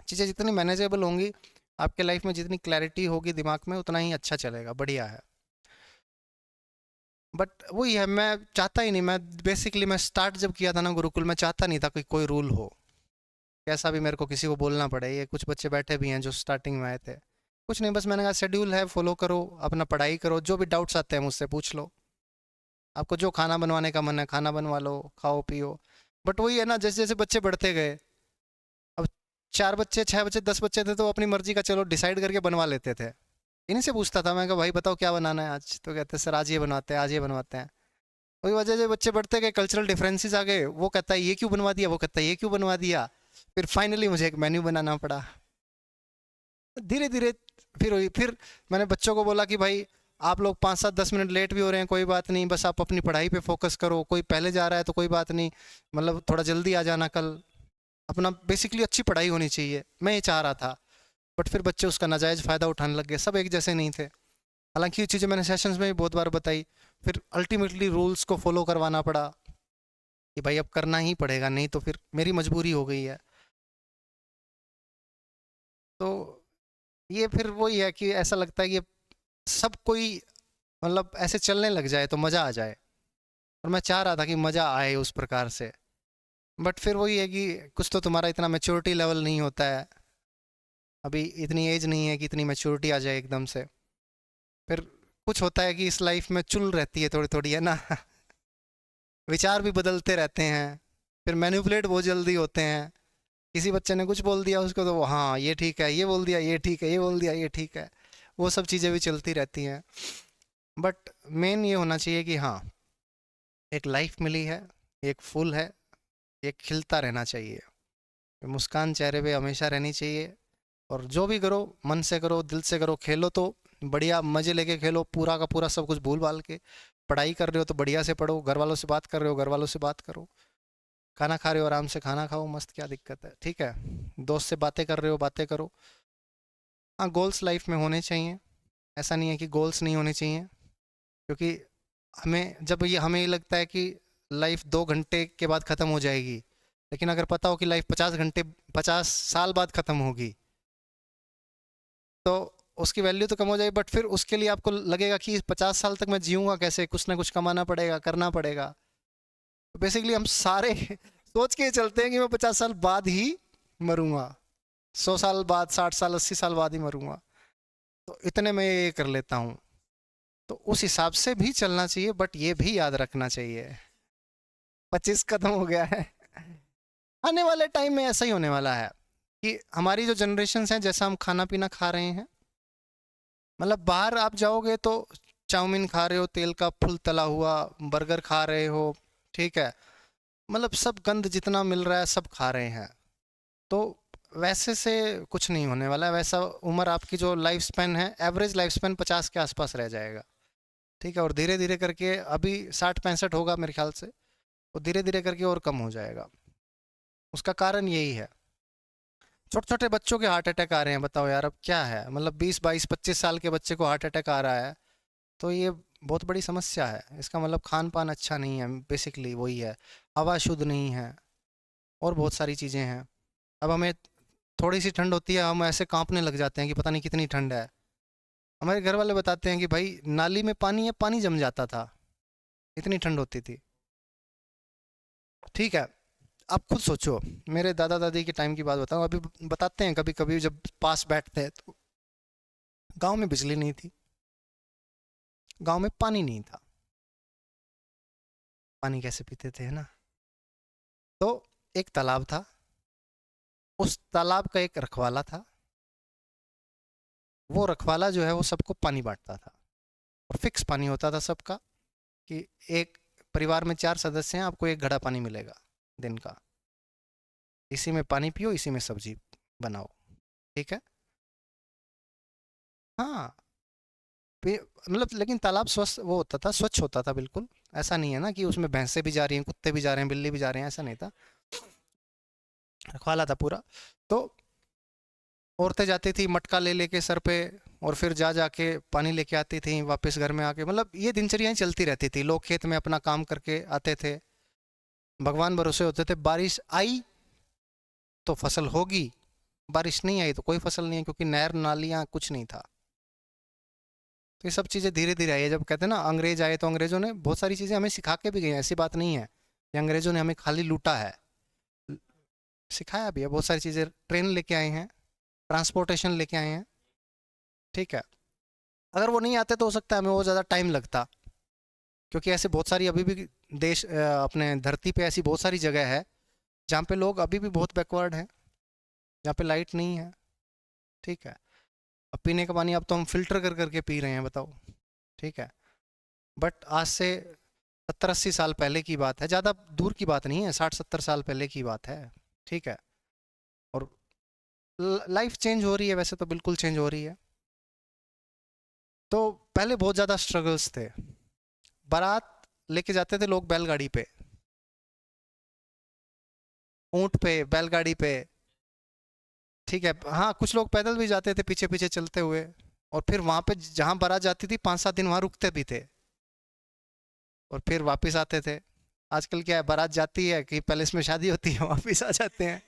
चीज़ें जितनी मैनेजेबल होंगी, आपके लाइफ में जितनी क्लैरिटी होगी दिमाग में, उतना ही अच्छा चलेगा, बढ़िया है। बट वही है, मैं चाहता ही नहीं, मैं बेसिकली मैं स्टार्ट जब किया था ना गुरुकुल, मैं चाहता नहीं था कि कोई रूल हो, कैसा भी मेरे को किसी को बोलना पड़े। ये कुछ बच्चे बैठे भी हैं जो स्टार्टिंग में आए थे, कुछ नहीं, बस मैंने कहा शेड्यूल है, फॉलो करो, अपना पढ़ाई करो, जो भी डाउट्स आते हैं मुझसे पूछ लो, आपको जो खाना बनवाने का मन है खाना बनवा लो, खाओ पियो। बट वही है ना, जैसे जैसे बच्चे बढ़ते गए, अब 4 बच्चे, 6 बच्चे, 10 बच्चे थे तो अपनी मर्जी का चलो डिसाइड करके बनवा लेते थे। इन्हीं से पूछता था मैं, कहा भाई बताओ क्या बनाना है आज, तो कहते सर आज ये बनवाते हैं, आज ये बनवाते हैं। वही वजह से बच्चे बढ़ते गए, कल्चरल डिफरेंसेस आ गए, वो कहता है ये क्यों बनवा दिया, वो कहता है ये क्यों बनवा दिया। फिर फाइनली मुझे एक मेन्यू बनाना पड़ा, धीरे धीरे। फिर मैंने बच्चों को बोला कि भाई आप लोग 5 7 10 मिनट लेट भी हो रहे हैं कोई बात नहीं, बस आप अपनी पढ़ाई पे फोकस करो, कोई पहले जा रहा है तो कोई बात नहीं, मतलब थोड़ा जल्दी आ जाना कल, अपना बेसिकली अच्छी पढ़ाई होनी चाहिए, मैं ये चाह रहा था। बट फिर बच्चे उसका नाजायज़ फ़ायदा उठाने लग गए, सब एक जैसे नहीं थे। हालांकि ये चीज़ें मैंने सेशंस में भी बहुत बार बताई। फिर अल्टीमेटली रूल्स को फॉलो करवाना पड़ा कि भाई अब करना ही पड़ेगा, नहीं तो फिर मेरी मजबूरी हो गई है। तो ये फिर वही है कि ऐसा लगता है कि सब कोई मतलब ऐसे चलने लग जाए तो मज़ा आ जाए, और मैं चाह रहा था कि मज़ा आए उस प्रकार से। बट फिर वही है कि कुछ तो तुम्हारा इतना मैच्योरिटी लेवल नहीं होता है, अभी इतनी एज नहीं है कि इतनी मैच्योरिटी आ जाए एकदम से। फिर कुछ होता है कि इस लाइफ में चुल रहती है थोड़ी थोड़ी, है ना। विचार भी बदलते रहते हैं, फिर मैनिपुलेट बहुत जल्दी होते हैं। किसी बच्चे ने कुछ बोल दिया उसको तो वो हाँ ये ठीक है, ये बोल दिया ये ठीक है, ये बोल दिया ये ठीक है, वो सब चीज़ें भी चलती रहती हैं। बट मेन ये होना चाहिए कि हाँ, एक लाइफ मिली है, एक फूल है, एक खिलता रहना चाहिए, मुस्कान चेहरे पे हमेशा रहनी चाहिए। और जो भी करो मन से करो, दिल से करो, खेलो तो बढ़िया मज़े लेके खेलो, पूरा का पूरा सब कुछ भूल भाल के। पढ़ाई कर रहे हो तो बढ़िया से पढ़ो, घर वालों से बात कर रहे हो घर वालों से बात करो, खाना खा रहे हो आराम से खाना खाओ, मस्त, क्या दिक्कत है, ठीक है। दोस्त से बातें कर रहे हो बातें करो। हाँ, गोल्स लाइफ में होने चाहिए, ऐसा नहीं है कि गोल्स नहीं होने चाहिए। क्योंकि हमें जब ये हमें ये लगता है कि लाइफ 2 घंटे के बाद ख़त्म हो जाएगी, लेकिन अगर पता हो कि लाइफ 50 घंटे, 50 साल बाद ख़त्म होगी, तो उसकी वैल्यू तो कम हो जाएगी। बट फिर उसके लिए आपको लगेगा कि 50 साल तक मैं जीऊँगा कैसे, कुछ ना कुछ कमाना पड़ेगा, करना पड़ेगा। तो बेसिकली हम सारे सोच के चलते हैं कि मैं 50 साल बाद ही मरूंगा। 100 साल बाद, 60 साल, 80 साल बाद ही मरूंगा, तो इतने में ये कर लेता हूँ। तो उस हिसाब से भी चलना चाहिए, बट ये भी याद रखना चाहिए 25 खत्म हो गया है। आने वाले टाइम में ऐसा ही होने वाला है कि हमारी जो जनरेशन है, जैसा हम खाना पीना खा रहे हैं, मतलब बाहर आप जाओगे तो चाउमीन खा रहे हो, तेल का फुल तला हुआ, बर्गर खा रहे हो, ठीक है, मतलब सब गंद जितना मिल रहा है सब खा रहे हैं। तो वैसे से कुछ नहीं होने वाला है। वैसा उम्र आपकी जो लाइफ स्पैन है, एवरेज लाइफ स्पैन 50 के आसपास रह जाएगा, ठीक है। और धीरे धीरे करके अभी 60-65 होगा मेरे ख्याल से, और धीरे धीरे करके और कम हो जाएगा। उसका कारण यही है, छोटे छोटे बच्चों के हार्ट अटैक आ रहे हैं। बताओ यार, अब क्या है, मतलब 20-22-25 साल के बच्चे को हार्ट अटैक आ रहा है, तो ये बहुत बड़ी समस्या है। इसका मतलब खान पान अच्छा नहीं है, बेसिकली वही है। हवा शुद्ध नहीं है, और बहुत सारी चीज़ें हैं। अब हमें थोड़ी सी ठंड होती है, हम ऐसे कांपने लग जाते हैं कि पता नहीं कितनी ठंड है। हमारे घर वाले बताते हैं कि भाई नाली में पानी है, पानी जम जाता था, इतनी ठंड होती थी, ठीक है। आप खुद सोचो, मेरे दादा दादी के टाइम की बात बताऊं, अभी बताते हैं कभी कभी जब पास बैठते हैं, तो गांव में बिजली नहीं थी, गांव में पानी नहीं था, पानी कैसे पीते थे, है ना। तो एक तालाब था, उस तालाब का एक रखवाला था, वो रखवाला जो है वो सबको पानी बांटता था, और फिक्स पानी होता था सबका, कि एक परिवार में 4 सदस्य हैं, आपको एक घड़ा पानी मिलेगा दिन का, इसी में पानी पियो, इसी में सब्जी बनाओ, ठीक है। हाँ, मतलब लेकिन तालाब स्वस्थ वो होता था, स्वच्छ होता था बिल्कुल। ऐसा नहीं है ना कि उसमें भैंसे भी जा रही हैं, कुत्ते भी जा रहे हैं, बिल्ली भी जा रहे हैं, ऐसा नहीं था, रखवाला था पूरा। तो औरतें जाती थी मटका ले लेके सर पे, और फिर जा जाके पानी लेके आती थी वापस घर में आके, मतलब ये दिनचर्याएं चलती रहती थी। लोग खेत में अपना काम करके आते थे, भगवान भरोसे होते थे, बारिश आई तो फसल होगी, बारिश नहीं आई तो कोई फसल नहीं है, क्योंकि नहर नालियाँ कुछ नहीं था। तो ये सब चीज़ें धीरे धीरे आई है। जब कहते हैं ना अंग्रेज आए, तो अंग्रेजों ने बहुत सारी चीज़ें हमें सिखा के भी गए हैं, ऐसी बात नहीं है कि अंग्रेजों ने हमें खाली लूटा है, सिखाया भी है बहुत सारी चीज़ें। ट्रेन लेके आए हैं, ट्रांसपोर्टेशन लेके आए हैं, ठीक है। अगर वो नहीं आते तो हो सकता है हमें वो ज़्यादा टाइम लगता, क्योंकि ऐसे बहुत सारी अभी भी देश अपने धरती पे ऐसी बहुत सारी जगह है जहाँ पे लोग अभी भी बहुत बैकवर्ड हैं, जहाँ पे लाइट नहीं है, ठीक है। अब पीने का पानी अब तो हम फिल्टर कर करके पी रहे हैं, बताओ, ठीक है। बट आज से 70-80 साल पहले की बात है, ज़्यादा दूर की बात नहीं है, 60-70 साल पहले की बात है, ठीक है। और लाइफ चेंज हो रही है, वैसे तो बिल्कुल चेंज हो रही है। तो पहले बहुत ज़्यादा स्ट्रगल्स थे। बारात लेके जाते थे लोग बैलगाड़ी पे, ऊंट पे, बैलगाड़ी पे, ठीक है। हाँ, कुछ लोग पैदल भी जाते थे पीछे पीछे चलते हुए, और फिर वहां पे जहाँ बारात जाती थी 5-7 दिन वहां रुकते भी थे, और फिर वापस आते थे। आजकल क्या है, बारात जाती है कि पैलेस में शादी होती है, वापस आ जाते हैं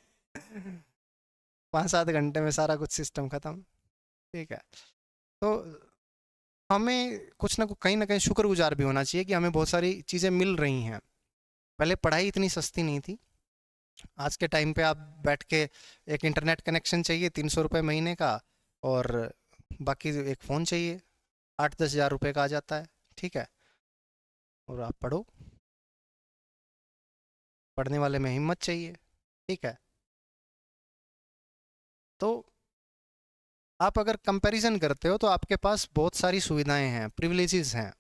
5-7 घंटे में सारा कुछ सिस्टम खत्म, ठीक है। तो हमें कुछ ना कहीं शुक्रगुजार भी होना चाहिए कि हमें बहुत सारी चीज़ें मिल रही हैं। पहले पढ़ाई इतनी सस्ती नहीं थी। आज के टाइम पे आप बैठ के, एक इंटरनेट कनेक्शन चाहिए 300 रुपये महीने का, और बाकी एक फ़ोन चाहिए 8-10 हज़ार रुपये का आ जाता है, ठीक है। और आप पढ़ो, पढ़ने वाले में हिम्मत चाहिए, ठीक है। तो आप अगर कंपैरिजन करते हो तो आपके पास बहुत सारी सुविधाएं हैं, प्रिविलेजेस हैं,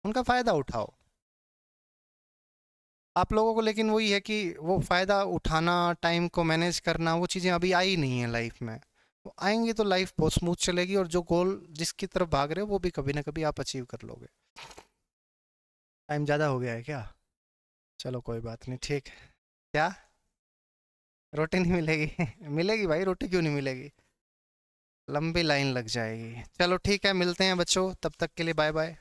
उनका फ़ायदा उठाओ। आप लोगों को लेकिन वही है कि वो फ़ायदा उठाना, टाइम को मैनेज करना, वो चीज़ें अभी आई नहीं है लाइफ में। वो आएंगी तो लाइफ बहुत स्मूथ चलेगी, और जो गोल जिसकी तरफ भाग रहे हो वो भी कभी ना कभी आप अचीव कर लोगे। टाइम ज़्यादा हो गया है क्या? चलो कोई बात नहीं, ठीक है। क्या? रोटी नहीं मिलेगी मिलेगी भाई, रोटी क्यों नहीं मिलेगी, लंबी लाइन लग जाएगी। चलो ठीक है, मिलते हैं बच्चों, तब तक के लिए बाय बाय।